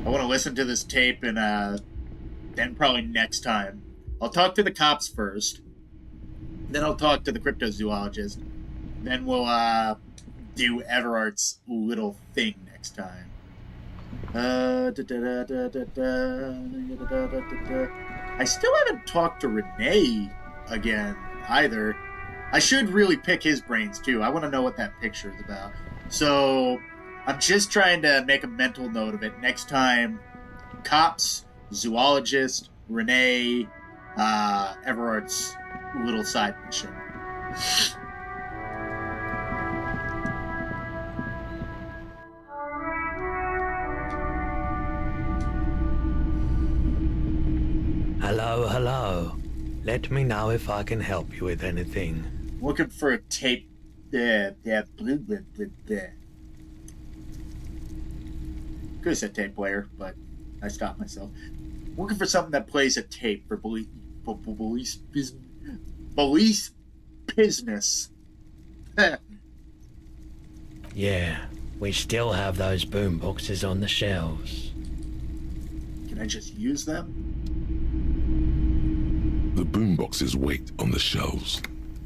I want to listen to this tape and then probably next time. I'll talk to the cops first. Then I'll talk to the cryptozoologist. Then we'll do Everart's little thing next time. I still haven't talked to Renee again either. I should really pick his brains too. I want to know what that picture is about. So I'm just trying to make a mental note of it. Next time, cops, zoologist, Renee, Everart's little side mission. Hello. Let me know if I can help you with anything. Looking for a tape. Could have said tape player, but I stopped myself. Looking for something that plays a tape for police business. Yeah, we still have those boom boxes on the shelves. Can I just use them? The boomboxes wait on the shelves,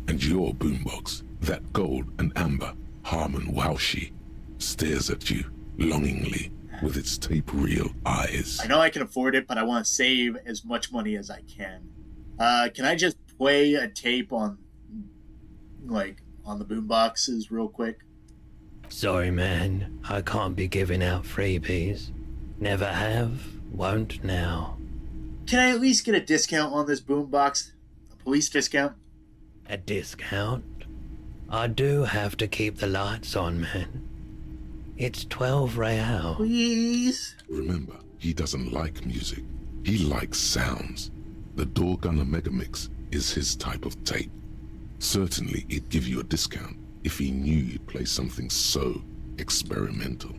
and your boombox, that gold and amber Harmon Waushi, stares at you longingly with its tape reel eyes. I know I can afford it, but I want to save as much money as I can. Can I just play a tape on the boomboxes real quick? Sorry, man. I can't be giving out freebies. Never have, won't now. Can I at least get a discount on this boombox? A police discount? A discount? I do have to keep the lights on, man. It's 12 real. Please? Remember, he doesn't like music. He likes sounds. The Doorgunner Megamix is his type of tape. Certainly, he'd give you a discount if he knew you'd play something so experimental.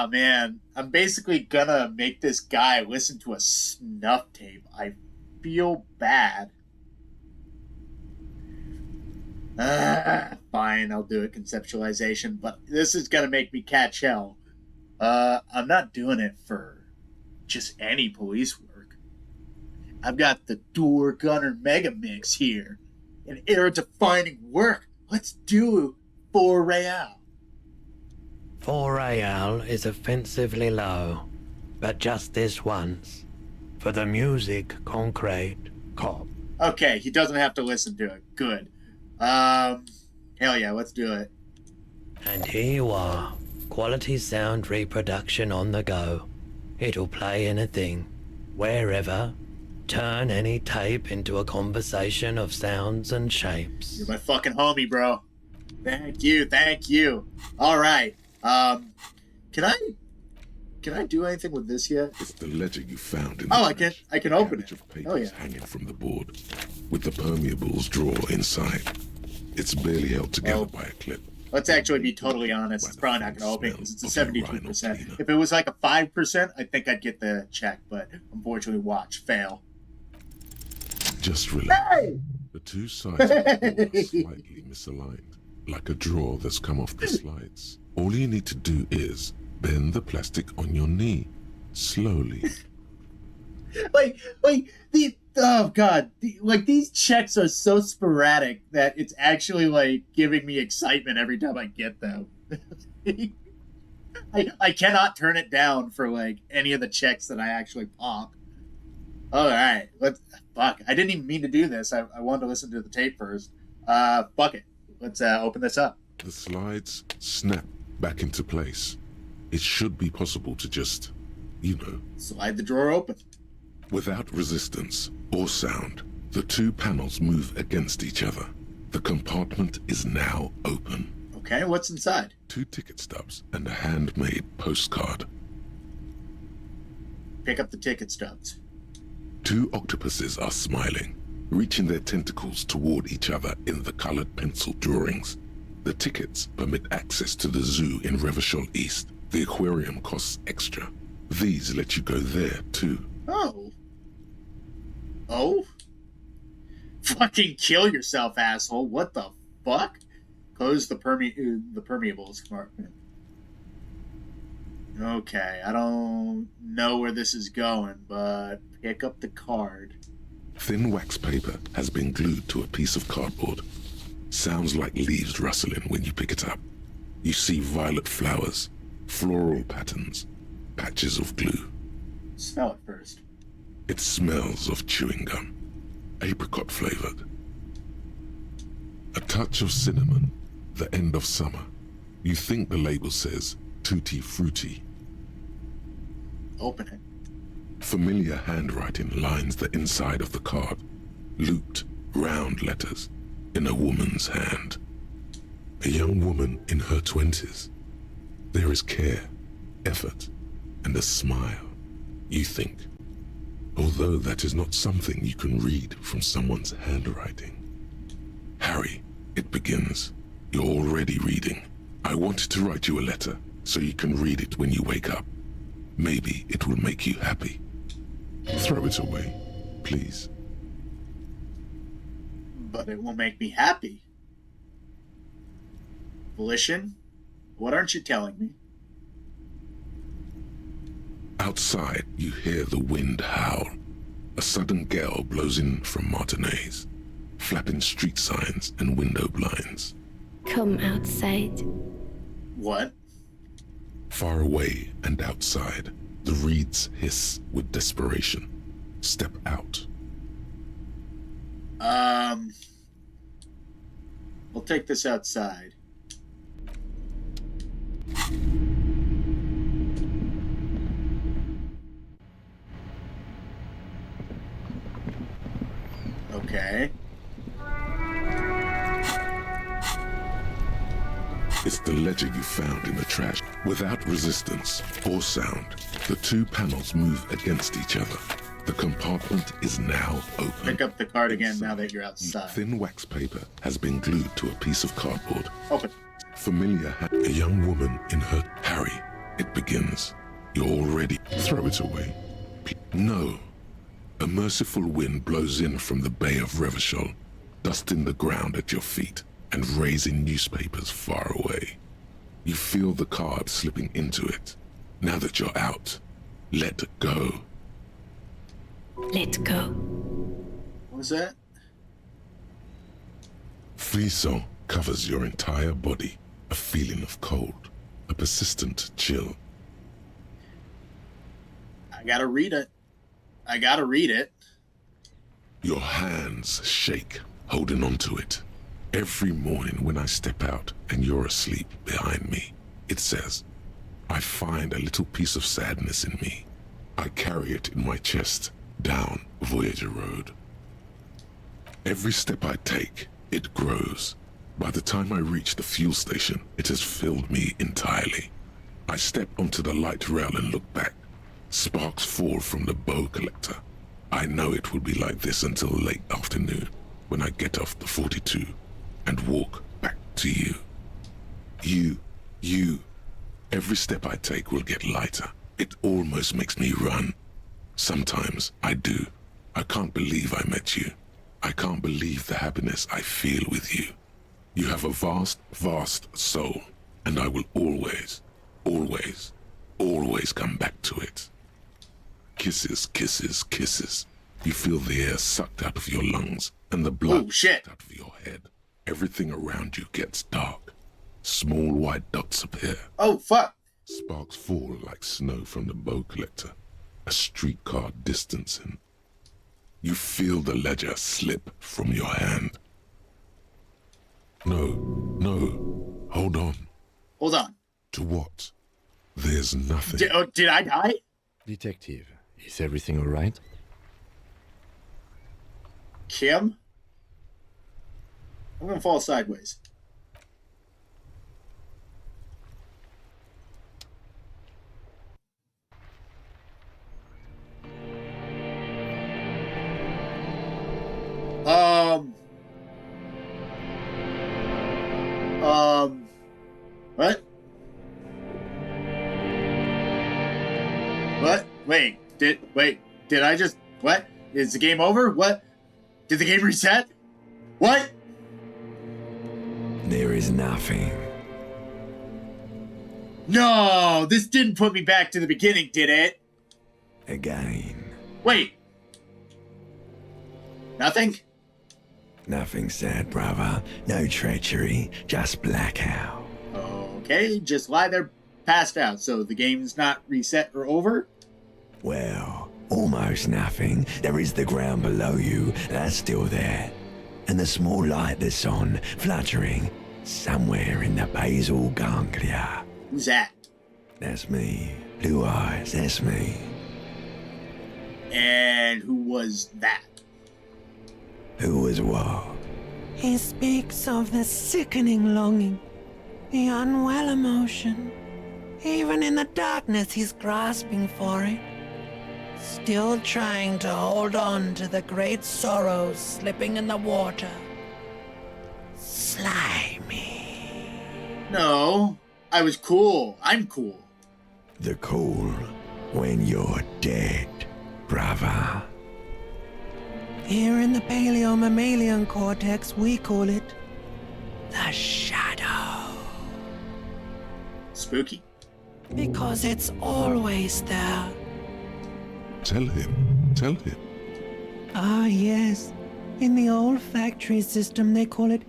Man. I'm basically gonna make this guy listen to a snuff tape. I feel bad. Fine, I'll do a conceptualization, but this is gonna make me catch hell. I'm not doing it for just any police work. I've got the Doorgunner Megamix here. An era-defining work. Let's do 4 real. 4 real is offensively low, but just this once. For the music, concrete, cop. Okay, he doesn't have to listen to it. Good. Hell yeah, let's do it. And here you are. Quality sound reproduction on the go. It'll play anything, wherever. Turn any tape into a conversation of sounds and shapes. You're my fucking homie, bro. Thank you. All right. Can I do anything with this yet? It's the ledger you found in I can open it. of papers Oh yeah. hanging from the board, with the permeables drawer inside. It's barely held together by a clip. Let's actually be totally honest. It's probably not going to open because it's a 72%. If it was like a 5%, I think I'd get the check, but unfortunately, fail. Just relax. Hey! The two sides of the board are slightly misaligned, like a drawer that's come off the slides. All you need to do is bend the plastic on your knee, slowly. These checks are so sporadic that it's actually giving me excitement every time I get them. I cannot turn it down for any of the checks that I actually pop. All right, fuck. I didn't even mean to do this. I wanted to listen to the tape first. Fuck it. Let's open this up. The slides snap back into place. It should be possible to just, slide the drawer open. Without resistance or sound, the two panels move against each other. The compartment is now open. Okay, what's inside? 2 ticket stubs and a handmade postcard. Pick up the ticket stubs. 2 octopuses are smiling, reaching their tentacles toward each other in the colored pencil drawings. The tickets permit access to the zoo in Revachol East. The aquarium costs extra. These let you go there, too. Oh. Oh? Fucking kill yourself, asshole. What the fuck? Close the permeables compartment. Okay, I don't know where this is going, but pick up the card. Thin wax paper has been glued to a piece of cardboard. Sounds like leaves rustling when you pick it up. You see violet flowers, floral patterns, patches of glue. Smell it first. It smells of chewing gum, apricot flavored. A touch of cinnamon, the end of summer. You think the label says tutti frutti. Open it. Familiar handwriting lines the inside of the card. Looped, round letters in a woman's hand. A young woman in her 20s. There is care, effort, and a smile, you think. Although that is not something you can read from someone's handwriting. Harry, it begins. You're already reading. I wanted to write you a letter so you can read it when you wake up. Maybe it will make you happy. Throw it away, please. But it will make me happy. Volition? What aren't you telling me? Outside, you hear the wind howl. A sudden gale blows in from Martinez, flapping street signs and window blinds. Come outside. What? Far away and outside, the reeds hiss with desperation. Step out. We'll take this outside. Okay. It's the ledger you found in the trash. Without resistance or sound, the 2 panels move against each other. The compartment is now open. Pick up the card again now that you're outside. Thin wax paper has been glued to a piece of cardboard. Open. Familiar a young woman in her... Harry, it begins. You're already... Throw it away. No. A merciful wind blows in from the Bay of Revachol, dusting the ground at your feet and raising newspapers far away. You feel the card slipping into it. Now that you're out, let go. Let go. What was that? Frisson covers your entire body. A feeling of cold, a persistent chill. I gotta read it. I gotta read it. Your hands shake, holding onto it. Every morning when I step out and you're asleep behind me, it says, I find a little piece of sadness in me. I carry it in my chest, down Voyager Road. Every step I take, it grows. By the time I reach the fuel station, it has filled me entirely. I step onto the light rail and look back. Sparks fall from the bow collector. I know it will be like this until late afternoon, when I get off the 42 and walk back to you. You. Every step I take will get lighter. It almost makes me run. Sometimes I do. I can't believe I met you. I can't believe the happiness I feel with you. You have a vast, vast soul, and I will always, always, always come back to it. Kisses, kisses, kisses. You feel the air sucked out of your lungs and the blood sucked out of your head. Everything around you gets dark. Small white dots appear. Oh, fuck. Sparks fall like snow from the bow collector. A streetcar distancing. You feel the ledger slip from your hand. No. Hold on. Hold on. To what? There's nothing. Did I die? Detective, is everything all right? Kim? I'm gonna fall sideways. Wait, did I just... What? Is the game over? What? Did the game reset? What? There is nothing. No, this didn't put me back to the beginning, did it? Again. Wait. Nothing? Nothing sad, brother. No treachery, just blackout. Okay, just lie there passed out, so the game's not reset or over? Well, almost nothing. There is the ground below you, that's still there. And the small light that's on, fluttering, somewhere in the basal ganglia. Who's that? That's me. Blue eyes, that's me. And who was that? Who was what? He speaks of the sickening longing, the unwell emotion. Even in the darkness, he's grasping for it. Still trying to hold on to the great sorrows slipping in the water. Slimy. No, I was cool. I'm cool. The cool when you're dead, brother. Here in the paleo-mammalian cortex, we call it the shadow. Spooky. Because it's always there. Tell him. Tell him. Ah, yes. In the olfactory system, they call it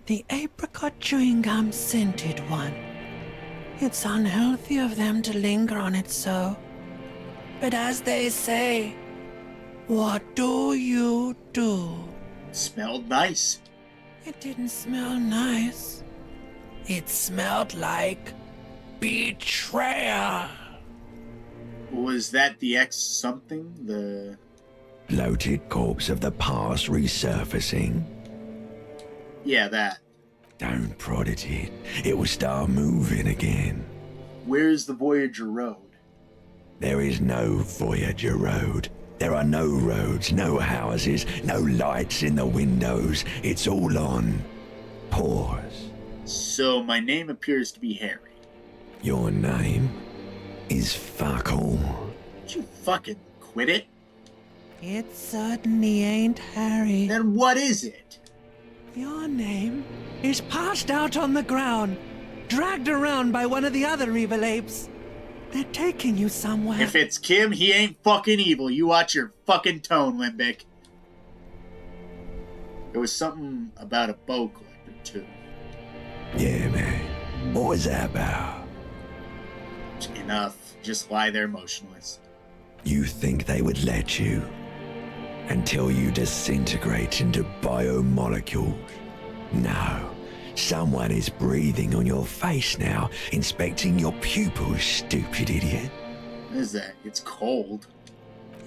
the apricot chewing gum scented one. It's unhealthy of them to linger on it so. But as they say, what do you do? Smelled nice. It didn't smell nice. It smelled like betrayal. Was that the X something? The... Bloated corpse of the past resurfacing. Yeah, that. Don't prod at it. It will start moving again. Where's the Voyager Road? There is no Voyager Road. There are no roads, no houses, no lights in the windows. It's all on pause. So my name appears to be Harry. Your name is fuck all. Did you fucking quit it? It certainly ain't Harry. Then what is it? Your name is passed out on the ground, dragged around by one of the other evil apes. They're taking you somewhere. If it's Kim, he ain't fucking evil. You watch your fucking tone, Limbic. There was something about a bow collector, too. Yeah, man. What was that about? Enough. Just lie there motionless. You think they would let you? Until you disintegrate into biomolecules? No. Someone is breathing on your face now, inspecting your pupils, stupid idiot. What is that? It's cold.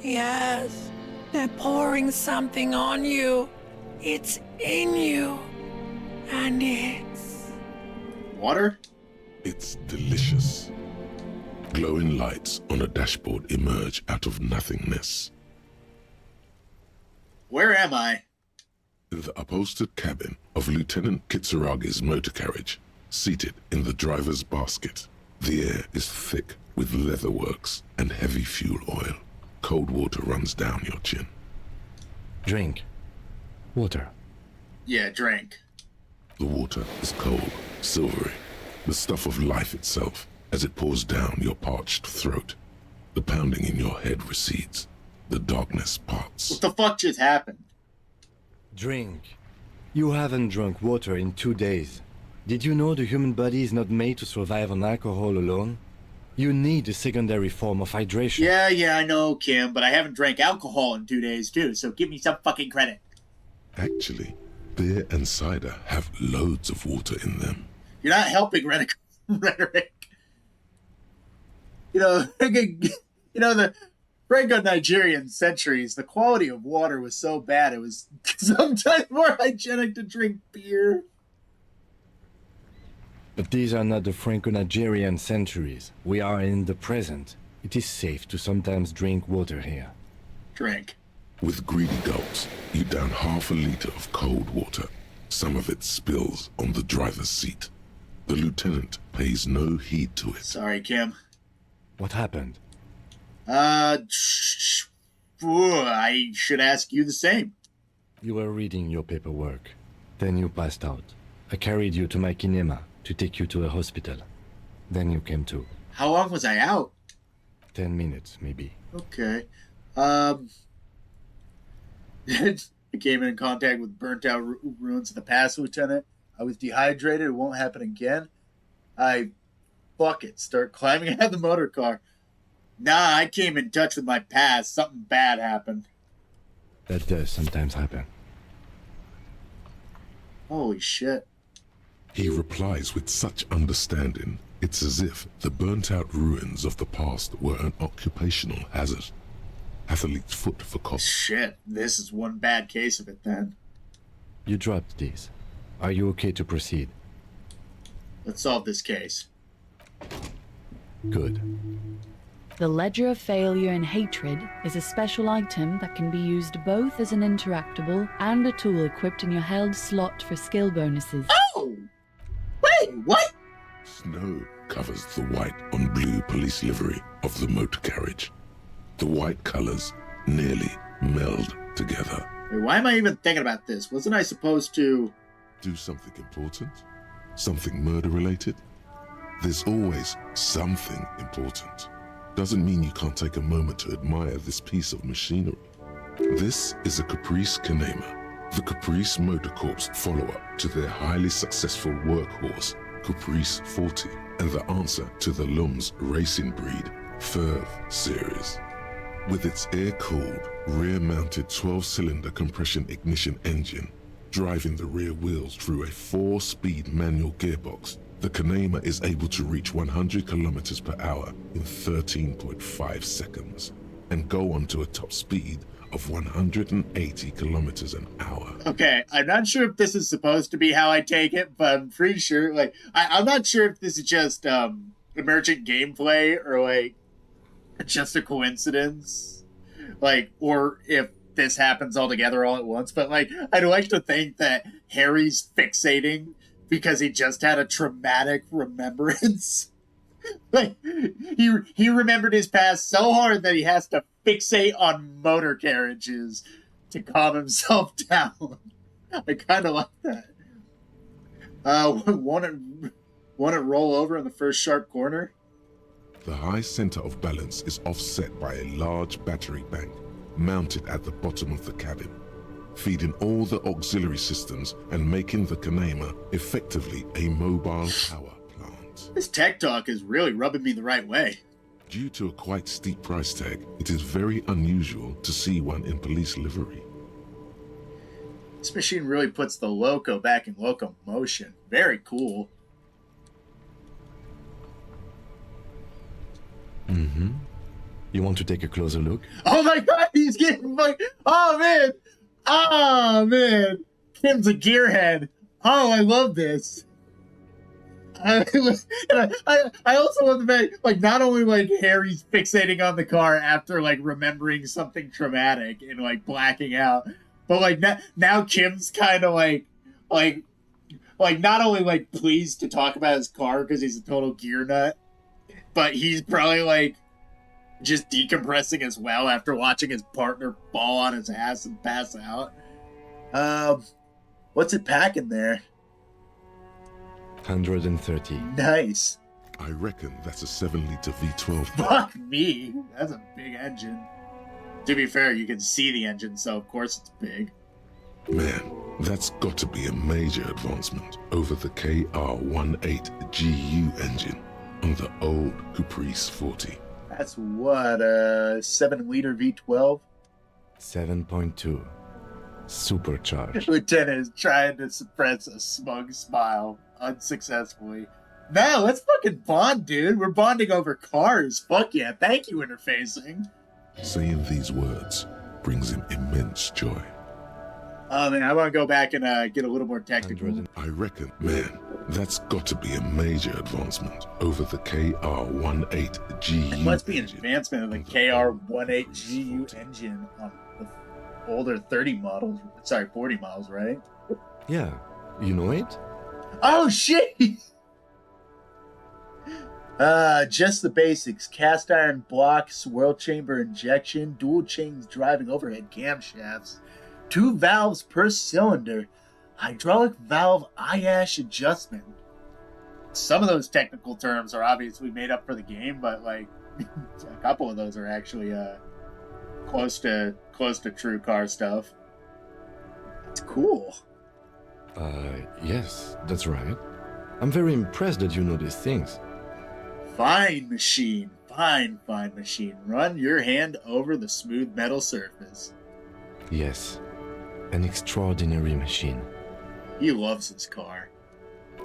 Yes, they're pouring something on you. It's in you. And it's... Water? It's delicious. Glowing lights on a dashboard emerge out of nothingness. Where am I? In the upholstered cabin of Lieutenant Kitsuragi's motor carriage, seated in the driver's basket. The air is thick with leatherworks and heavy fuel oil. Cold water runs down your chin. Drink. Water. Yeah, drink. The water is cold, silvery, the stuff of life itself as it pours down your parched throat. The pounding in your head recedes. The darkness parts. What the fuck just happened? Drink. You haven't drunk water in 2 days. Did you know the human body is not made to survive on alcohol alone? You need a secondary form of hydration. Yeah, I know, Kim, but I haven't drank alcohol in 2 days, too, so give me some fucking credit. Actually, beer and cider have loads of water in them. You're not helping rhetoric. The Franco-Nigerian centuries, the quality of water was so bad it was sometimes more hygienic to drink beer. But these are not the Franco-Nigerian centuries. We are in the present. It is safe to sometimes drink water here. Drink. With greedy gulps, you down half a liter of cold water. Some of it spills on the driver's seat. The lieutenant pays no heed to it. Sorry, Kim. What happened? I should ask you the same. You were reading your paperwork. Then you passed out. I carried you to my kinema to take you to a hospital. Then you came to. How long was I out? 10 minutes, maybe. Okay. I came in contact with burnt out ruins of the past, Lieutenant. I was dehydrated. It won't happen again. Fuck it. Start climbing out of the motor car. Nah, I came in touch with my past. Something bad happened. That does sometimes happen. Holy shit. He replies with such understanding, it's as if the burnt-out ruins of the past were an occupational hazard. Athlete's foot for cops. Shit, this is one bad case of it then. You dropped these. Are you okay to proceed? Let's solve this case. Good. The Ledger of Failure and Hatred is a special item that can be used both as an interactable and a tool equipped in your held slot for skill bonuses. Oh! Wait, what? Snow covers the white on blue police livery of the motor carriage. The white colors nearly meld together. Wait, why am I even thinking about this? Wasn't I supposed to... Do something important? Something murder-related? There's always something important. Doesn't mean you can't take a moment to admire this piece of machinery. This is a Caprice Kinema, the Caprice Motor Corps follow-up to their highly successful workhorse, Caprice 40, and the answer to the Lum's racing breed, Ferv series. With its air-cooled, rear-mounted 12-cylinder compression ignition engine, driving the rear wheels through a 4-speed manual gearbox, the Kinema is able to reach 100 kilometers per hour in 13.5 seconds and go on to a top speed of 180 kilometers an hour. Okay, I'm not sure if this is supposed to be how I take it, but I'm pretty sure, I'm not sure if this is just, emergent gameplay or, just a coincidence. Or if this happens all together all at once, but, I'd like to think that Harry's fixating because he just had a traumatic remembrance. He remembered his past so hard that he has to fixate on motor carriages to calm himself down. I kind of like that. Want it roll over in the first sharp corner? The high center of balance is offset by a large battery bank mounted at the bottom of the cabin, feeding all the auxiliary systems and making the Kinema effectively a mobile power plant. This tech talk is really rubbing me the right way. Due to a quite steep price tag, it is very unusual to see one in police livery. This machine really puts the loco back in locomotion. Very cool. Mm-hmm. You want to take a closer look? Oh my god, he's getting oh man! Oh man! Kim's a gearhead. Oh, I love this. I also love the fact, not only Harry's fixating on the car after remembering something traumatic and blacking out, but now Kim's kind of not only pleased to talk about his car because he's a total gear nut, but he's probably just decompressing as well after watching his partner fall on his ass and pass out. What's it packing there? 130. Nice. I reckon that's a 7-liter V12. Fuck me. That's a big engine. To be fair, you can see the engine, so of course it's big. Man, that's got to be a major advancement over the KR-18GU engine on the old Caprice 40. That's what, a 7-liter V12? 7.2. Supercharged. Lieutenant is trying to suppress a smug smile unsuccessfully. No, let's fucking bond, dude. We're bonding over cars. Fuck yeah. Thank you, interfacing. Saying these words brings him immense joy. Oh man, I want to go back and get a little more technical. I reckon, man, that's got to be a major advancement over the KR-18GU. It must be an advancement of the KR-18GU engine on the older 40 models, right? Yeah, you know it? Oh shit! Just the basics. Cast iron blocks, swirl chamber injection, dual chains driving overhead camshafts, 2 valves per cylinder, hydraulic valve eye-ash adjustment. Some of those technical terms are obviously made up for the game, but like a couple of those are actually close to true car stuff. It's cool. Yes, that's right. I'm very impressed that you know these things. Fine machine. Fine machine. Run your hand over the smooth metal surface. Yes, an extraordinary machine. He loves his car.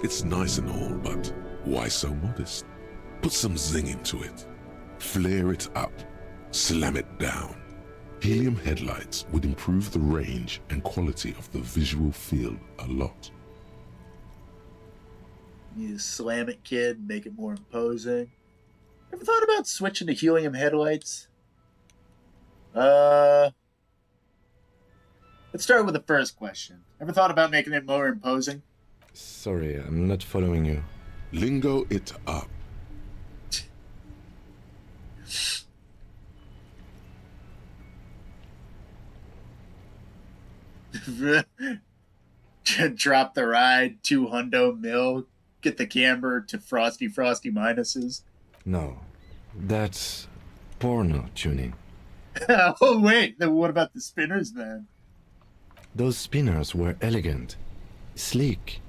It's nice and all, but why so modest? Put some zing into it. Flare it up. Slam it down. Helium headlights would improve the range and quality of the visual field a lot. You slam it, kid, make it more imposing. Ever thought about switching to helium headlights? Let's start with the first question. Ever thought about making it more imposing? Sorry, I'm not following you. Lingo it up. Drop the ride, 2 hundo mil, get the camber to frosty minuses. No, that's porno tuning. Oh wait, then what about the spinners then? Those spinners were elegant, sleek,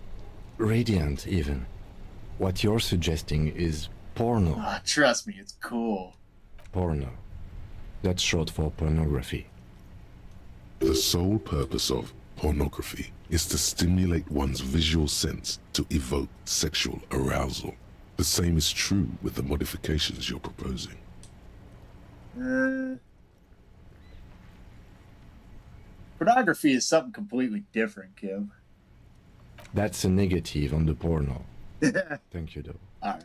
radiant even. What you're suggesting is porno. Oh, trust me, it's cool. Porno. That's short for pornography. The sole purpose of pornography is to stimulate one's visual sense to evoke sexual arousal. The same is true with the modifications you're proposing. Pornography is something completely different, Kim. That's a negative on the porno. Thank you, though. Alright.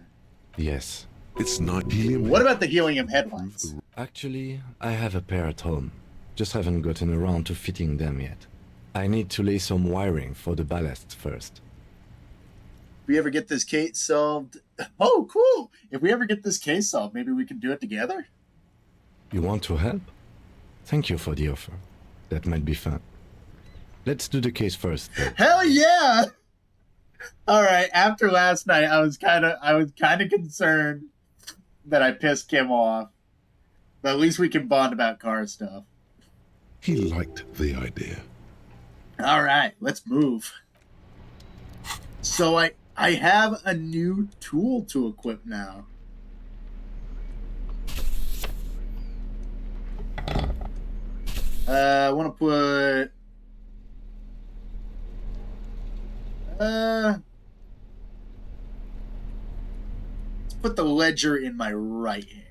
Yes. It's not helium. What about the helium headlights? Actually, I have a pair at home. Just haven't gotten around to fitting them yet. I need to lay some wiring for the ballast first. If we ever get this case solved... Oh, cool! If we ever get this case solved, maybe we can do it together? You want to help? Thank you for the offer. That might be fun. Let's do the case first, though. Hell yeah! Alright, after last night, I was kind of concerned that I pissed Kim off. But at least we can bond about car stuff. He liked the idea. Alright, let's move. So I have a new tool to equip now. I want to put... let's put the ledger in my right hand.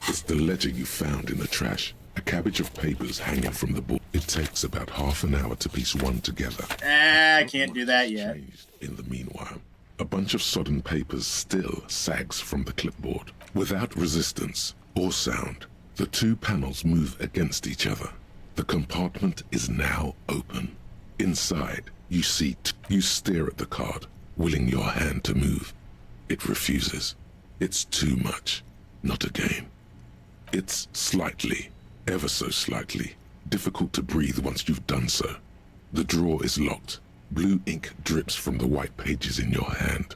It's the ledger you found in the trash. A cabbage of papers hanging from the board. It takes about half an hour to piece one together. I can't do that yet. In the meanwhile, a bunch of sodden papers still sags from the clipboard. Without resistance or sound, the 2 panels move against each other. The compartment is now open. Inside, you stare at the card, willing your hand to move. It refuses. It's too much. Not a game. It's slightly, ever so slightly, difficult to breathe once you've done so. The drawer is locked. Blue ink drips from the white pages in your hand.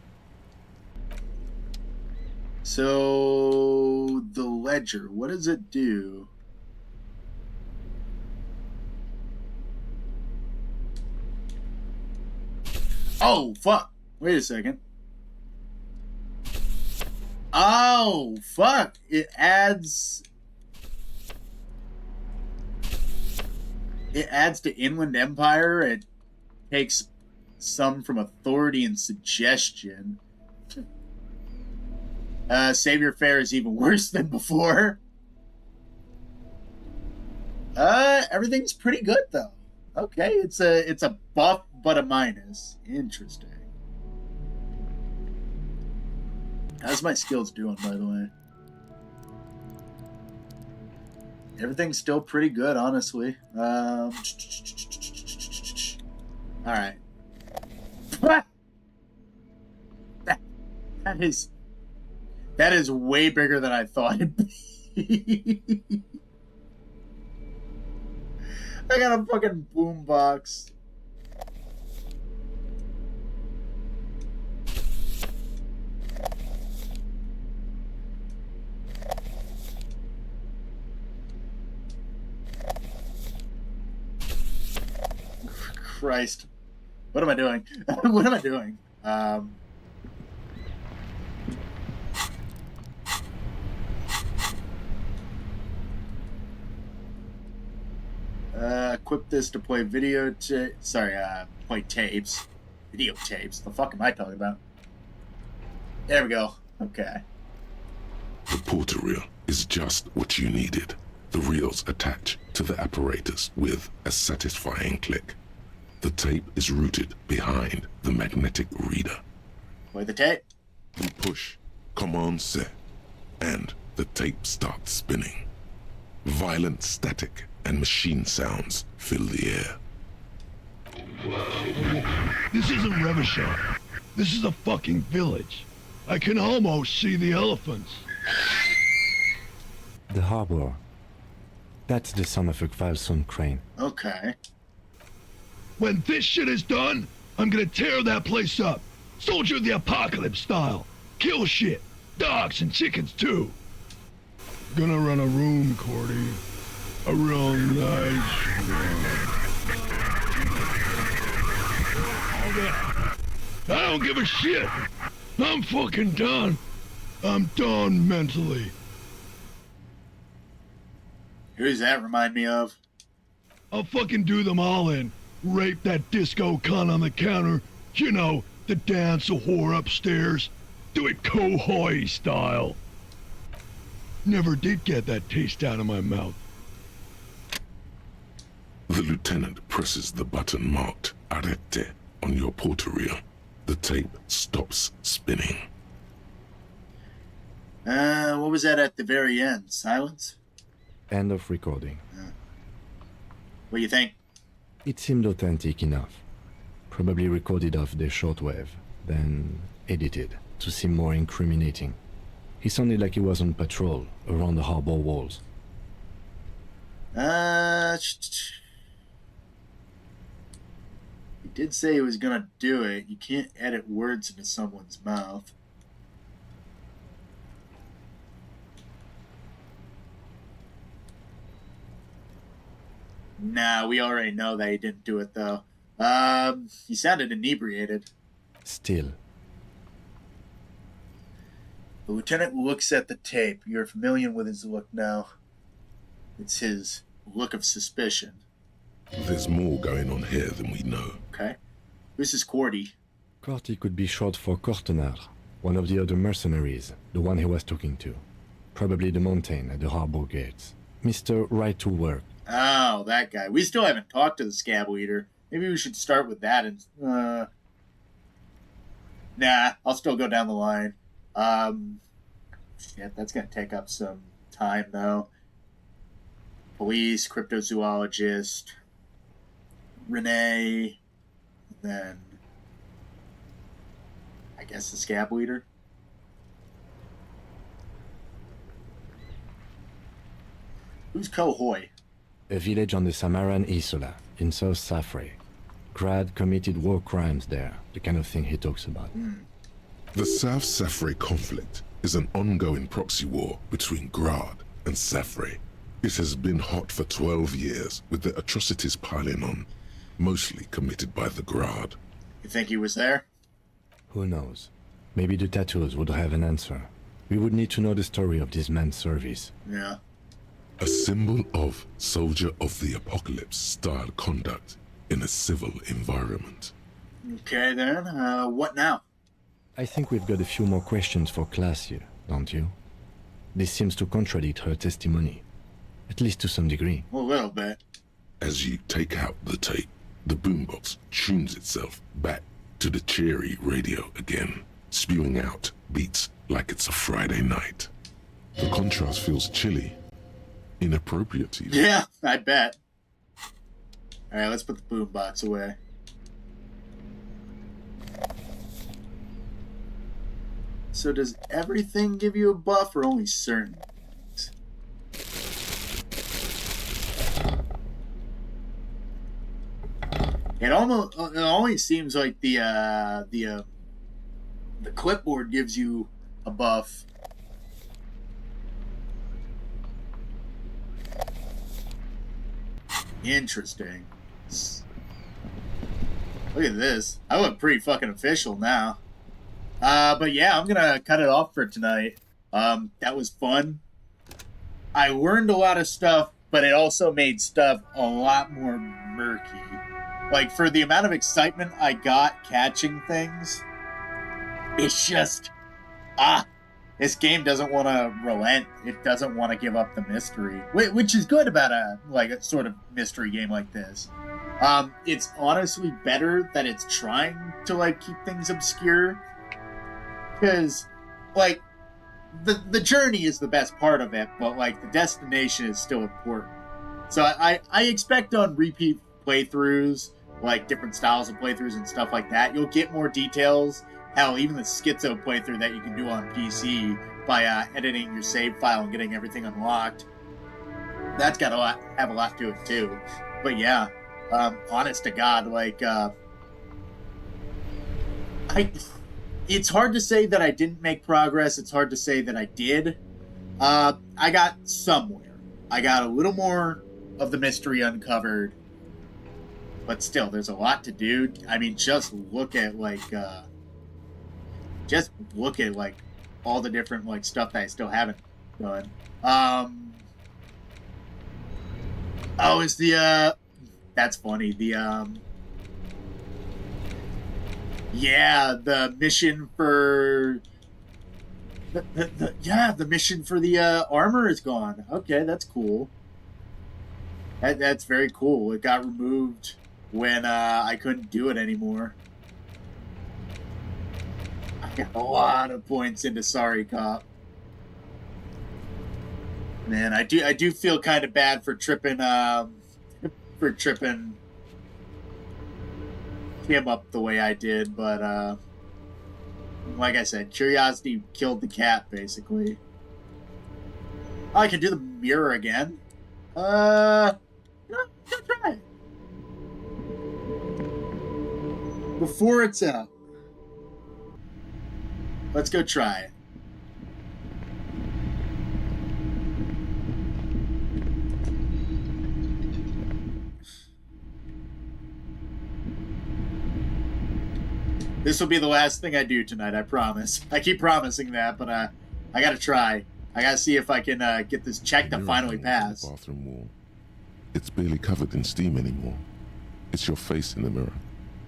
So, the ledger, what does it do? Oh, fuck. Wait a second. Oh, fuck. It adds to Inland Empire. It takes some from Authority and Suggestion. Savior Fare is even worse than before. Everything's pretty good though. Okay, it's a buff but a minus. Interesting. How's my skills doing, by the way? Everything's still pretty good, honestly. Alright. What? That is way bigger than I thought it'd be. I got a fucking boombox. Christ. What am I doing? What am I doing? Equip this to play play tapes. Videotapes. The fuck am I talking about? There we go. Okay. The porter reel is just what you needed. The reels attach to the apparatus with a satisfying click. The tape is routed behind the magnetic reader. Play the tape. You push Command Set, and the tape starts spinning. Violent static and machine sounds fill the air. This isn't Revachol. This is a fucking village. I can almost see the elephants. The harbor. That's the son of a Kvalson crane. Okay. When this shit is done, I'm gonna tear that place up. Soldier of the Apocalypse style. Kill shit. Dogs and chickens too. Gonna run a room, Cordy. A real nice room. I don't give a shit. I'm fucking done. I'm done mentally. Who's that remind me of? I'll fucking do them all in. Rape that disco cunt on the counter. You know, the dance a whore upstairs. Do it Kohoi style. Never did get that taste out of my mouth. The lieutenant presses the button marked Arete on your porter reel. The tape stops spinning. What was that at the very end? Silence? End of recording. What do you think? It seemed authentic enough. Probably recorded off the shortwave, then edited to seem more incriminating. He sounded like he was on patrol around the harbor walls. He did say he was gonna do it. You can't edit words into someone's mouth. Nah, we already know that he didn't do it, though. He sounded inebriated. Still. The lieutenant looks at the tape. You're familiar with his look now. It's his look of suspicion. There's more going on here than we know. Okay. This is Cordy. Cordy could be short for Cortenard, one of the other mercenaries, the one he was talking to. Probably the mountain at the harbor gates. Mr. Right to Work. Oh, that guy. We still haven't talked to the scab leader. Maybe we should start with that and... Nah, I'll still go down the line. Shit, that's gonna take up some time, though. Police, cryptozoologist, Renee, then... I guess the scab leader? Who's Kohoi? A village on the Samaran Isola, in South Safre. Grad committed war crimes there, the kind of thing he talks about. The South Safre conflict is an ongoing proxy war between Grad and Safre. It has been hot for 12 years, with the atrocities piling on, mostly committed by the Grad. You think he was there? Who knows? Maybe the tattoos would have an answer. We would need to know the story of this man's service. Yeah. A symbol of soldier of the apocalypse style conduct in a civil environment. Okay then, what now? I think we've got a few more questions for class here, don't you? This seems to contradict her testimony, at least to some degree. A little bit. As you take out the tape, the boombox tunes itself back to the cheery radio again, spewing out beats like it's a Friday night. The contrast feels chilly. Inappropriate even. Yeah, I bet. Alright, let's put the boombox away. So does everything give you a buff or only certain things? It always seems like the clipboard gives you a buff. Interesting. Look at this. I look pretty fucking official now. But yeah, I'm gonna cut it off for tonight. That was fun. I learned a lot of stuff, but it also made stuff a lot more murky. Like, for the amount of excitement I got catching things, it's just, this game doesn't want to relent. It doesn't want to give up the mystery, which is good about a sort of mystery game like this. It's honestly better that it's trying to, like, keep things obscure. Because, like, the journey is the best part of it, but, like, the destination is still important. So I expect on repeat playthroughs, like, different styles of playthroughs and stuff like that, you'll get more details. Hell, even the schizo playthrough that you can do on PC by editing your save file and getting everything unlocked, that's got have a lot to it, too. But yeah, honest to God, like, it's hard to say that I didn't make progress. It's hard to say that I did. I got somewhere. I got a little more of the mystery uncovered. But still, there's a lot to do. I mean, just look at, like, all the different, like, stuff that I still haven't done. Oh, is that's funny. The mission for the mission for the armor is gone. Okay, that's cool. That's very cool. It got removed when I couldn't do it anymore. I got a lot of points into Sorry Cop. Man, I do feel kind of bad for tripping him up the way I did, but like I said, curiosity killed the cat, basically. Oh, I can do the mirror again. Let's try it. Before it's up. Let's go try it. This will be the last thing I do tonight, I promise. I keep promising that, but I gotta try. I gotta see if I can get this check to finally pass. Bathroom wall. It's barely covered in steam anymore. It's your face in the mirror,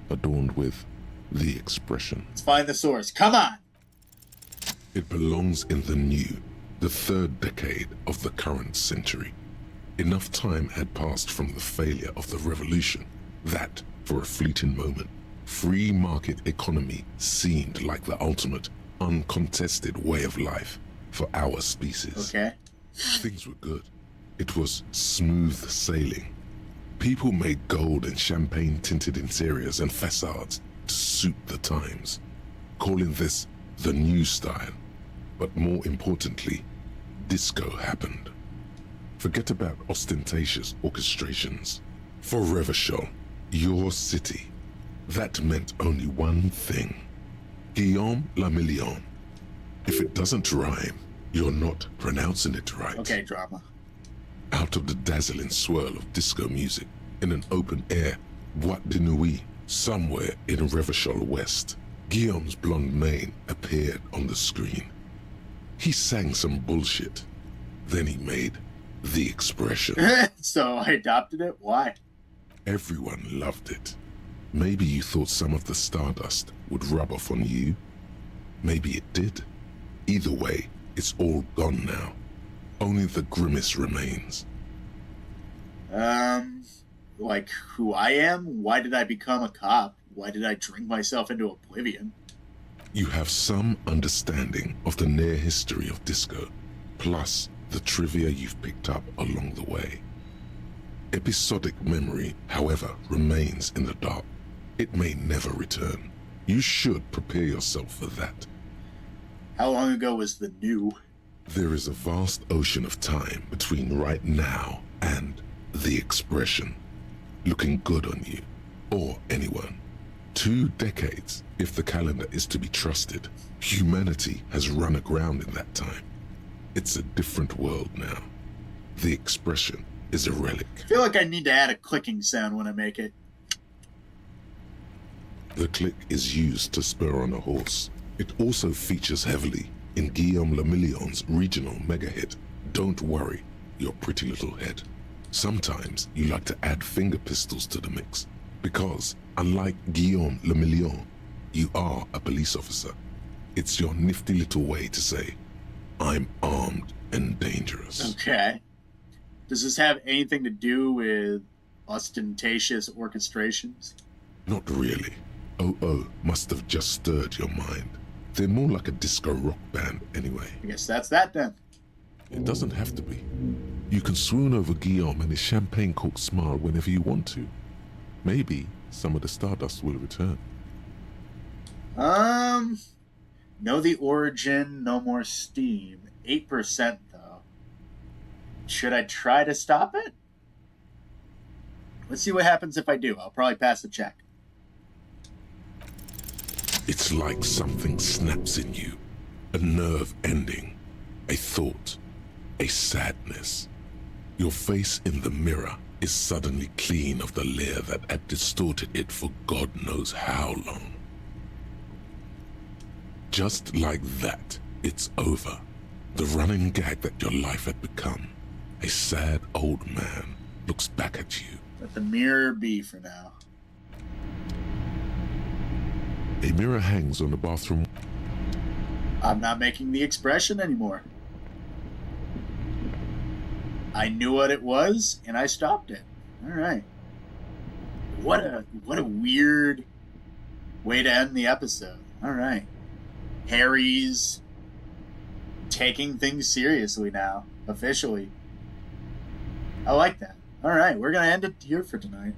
adorned with the expression. Let's find the source. Come on! It belongs in the new, the third decade of the current century. Enough time had passed from the failure of the revolution that, for a fleeting moment, free market economy seemed like the ultimate, uncontested way of life for our species. Okay. Things were good. It was smooth sailing. People made gold and champagne-tinted interiors and facades to suit the times, calling this the new style. But more importantly, disco happened. Forget about ostentatious orchestrations. For Revachol, your city, that meant only one thing. Guillaume le Million. If it doesn't rhyme, you're not pronouncing it right. Okay, drama. Out of the dazzling swirl of disco music, in an open-air boîte de nuit, somewhere in Revachol West, Guillaume's blonde mane appeared on the screen. He sang some bullshit. Then he made the expression. So I adopted it? Why? Everyone loved it. Maybe you thought some of the stardust would rub off on you. Maybe it did. Either way, it's all gone now. Only the grimace remains. Like who I am? Why did I become a cop? Why did I drink myself into oblivion? You have some understanding of the near history of disco, plus the trivia you've picked up along the way. Episodic memory, however, remains in the dark. It may never return. You should prepare yourself for that. How long ago was the new? There is a vast ocean of time between right now and the expression. Looking good on you, or anyone. 2 decades, if the calendar is to be trusted. Humanity has run aground in that time. It's a different world now. The expression is a relic. I feel like I need to add a clicking sound when I make it. The click is used to spur on a horse. It also features heavily in Guillaume Lemillion's regional mega hit, Don't Worry, Your Pretty Little Head. Sometimes you like to add finger pistols to the mix, because, unlike Guillaume Lemillion, you are a police officer. It's your nifty little way to say, I'm armed and dangerous. Okay. Does this have anything to do with ostentatious orchestrations? Not really. OO must have just stirred your mind. They're more like a disco rock band anyway. I guess that's that then. It doesn't have to be. You can swoon over Guillaume and his champagne cork smile whenever you want to. Maybe some of the stardust will return. Know the origin, no more steam. 8% though. Should I try to stop it? Let's see what happens if I do. I'll probably pass the check. It's like something snaps in you. A nerve ending. A thought. A sadness. Your face in the mirror is suddenly clean of the layer that had distorted it for God knows how long. Just like that, it's over. The running gag that your life had become. A sad old man looks back at you. Let the mirror be for now. A mirror hangs on the bathroom. I'm not making the expression anymore. I knew what it was, and I stopped it. All right. What a weird way to end the episode. All right. Harry's taking things seriously now, officially. I like that. All right, we're going to end it here for tonight.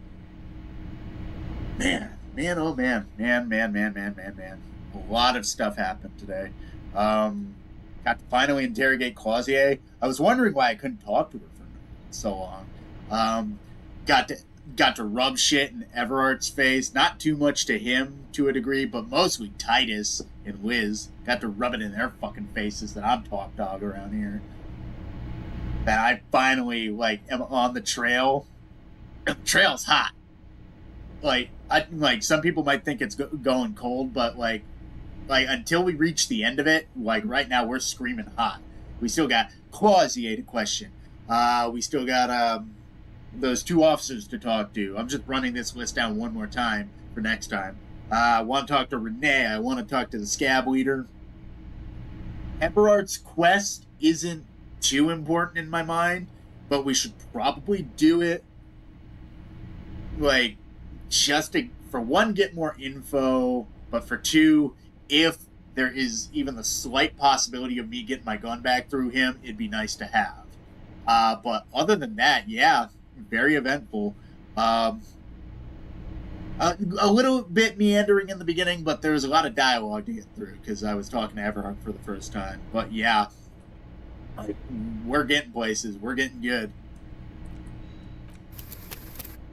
Man, oh man. A lot of stuff happened today. Got to finally interrogate Clausier. I was wondering why I couldn't talk to her for so long. Got to rub shit in Everart's face. Not too much to him, to a degree, but mostly Titus and Liz. Got to rub it in their fucking faces that I'm top dog around here. That I finally, am on the trail. The trail's hot. Some people might think it's going cold, but, until we reach the end of it, right now, we're screaming hot. We still got Clausier to question. We still got, those 2 officers to talk to. I'm just running this list down one more time for next time. I want to talk to Renee. I want to talk to the scab leader. Everart's quest isn't too important in my mind, but we should probably do it, just to, for one, get more info, but for 2, if there is even the slight possibility of me getting my gun back through him, it'd be nice to have. But other than that, yeah, very eventful. A little bit meandering in the beginning, but there was a lot of dialogue to get through because I was talking to Everhart for the first time. But yeah, we're getting places. We're getting good.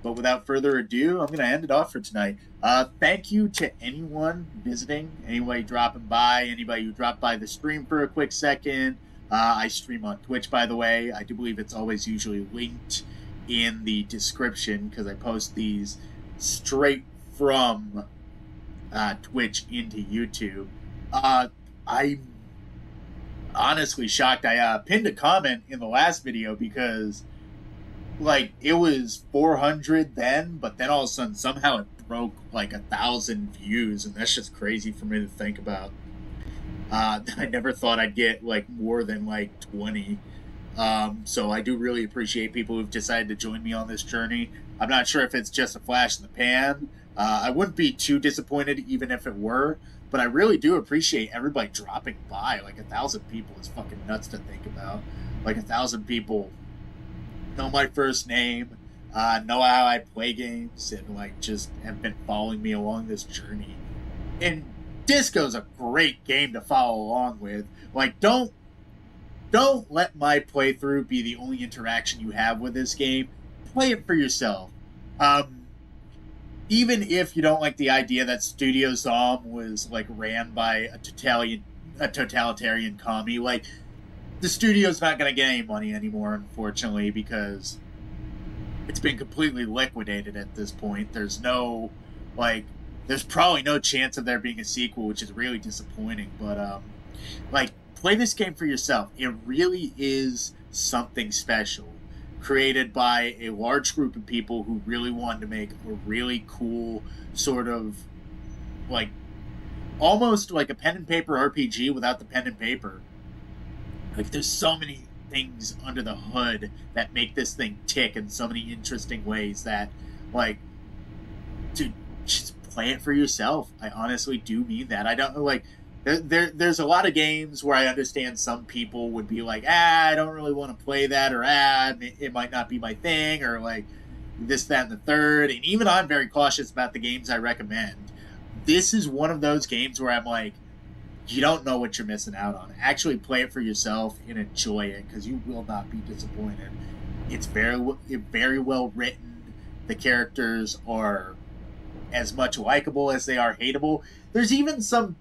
But without further ado, I'm going to end it off for tonight. Thank you to anyone visiting, anybody dropping by, anybody who dropped by the stream for a quick second. I stream on Twitch, by the way. I do believe it's always usually linked in the description because I post these straight from Twitch into YouTube. I'm honestly shocked. I pinned a comment in the last video because it was 400 then, but then all of a sudden somehow it broke 1,000 views, and that's just crazy for me to think about. I never thought I'd get more than 20. So I do really appreciate people who've decided to join me on this journey. I'm not sure if it's just a flash in the pan. I wouldn't be too disappointed even if it were, but I really do appreciate everybody dropping by. 1,000 people is fucking nuts to think about. 1,000 people know my first name, know how I play games, and just have been following me along this journey. And Disco's a great game to follow along with. Like, don't let my playthrough be the only interaction you have with this game. Play it for yourself. Even if you don't like the idea that Studio Zom was like ran by a totalitarian commie, like, the studio's not going to get any money anymore, unfortunately, because it's been completely liquidated at this point. There's probably no chance of there being a sequel, which is really disappointing. But play this game for yourself. It really is something special, created by a large group of people who really wanted to make a really cool sort of like almost like a pen and paper RPG without the pen and paper. Like, there's so many things under the hood that make this thing tick in so many interesting ways that, like, dude, just play it for yourself. I honestly do mean that. I don't like. There's a lot of games where I understand some people would be like, I don't really want to play that, or it might not be my thing, or like this, that, and the third. And even I'm very cautious about the games I recommend. This is one of those games where I'm like, you don't know what you're missing out on. Actually play it for yourself and enjoy it, because you will not be disappointed. It's very well written. The characters are as much likable as they are hateable. There's even some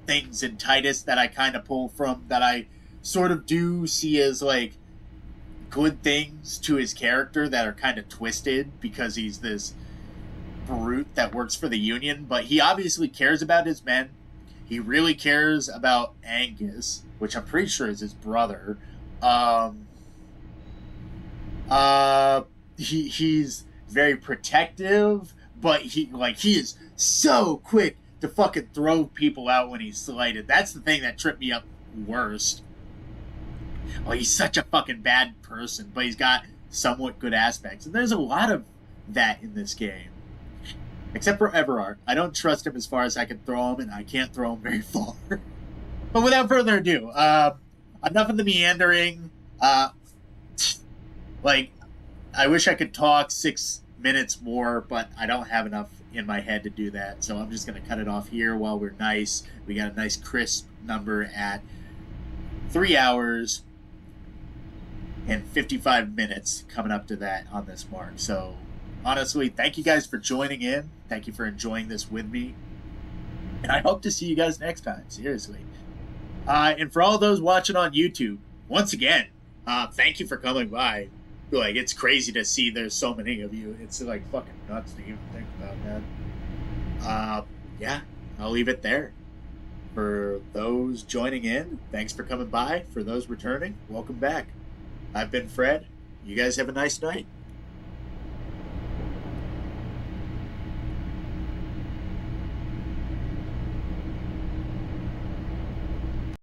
things in Titus that I kind of pull from, that I sort of do see as like good things to his character that are kind of twisted because he's this brute that works for the Union. But he obviously cares about his men. He really cares about Angus, which I'm pretty sure is his brother. He's very protective, but he is so quick to fucking throw people out when he's slighted. That's the thing that tripped me up worst. Well, he's such a fucking bad person, but he's got somewhat good aspects. And there's a lot of that in this game. Except for Everard. I don't trust him as far as I can throw him, and I can't throw him very far. But without further ado, enough of the meandering. I wish I could talk 6 minutes more, but I don't have enough in my head to do that, so I'm just going to cut it off here while we're nice. We got a nice crisp number at 3 hours and 55 minutes coming up to that on this mark. So honestly, thank you guys for joining in. Thank you for enjoying this with me, and I hope to see you guys next time, seriously. And for all those watching on YouTube, once again, thank you for coming by. Like, it's crazy to see there's so many of you. It's like fucking nuts to even think about that. Yeah, I'll leave it there. For those joining in, thanks for coming by. For those returning, welcome back. I've been Fred. You guys have a nice night.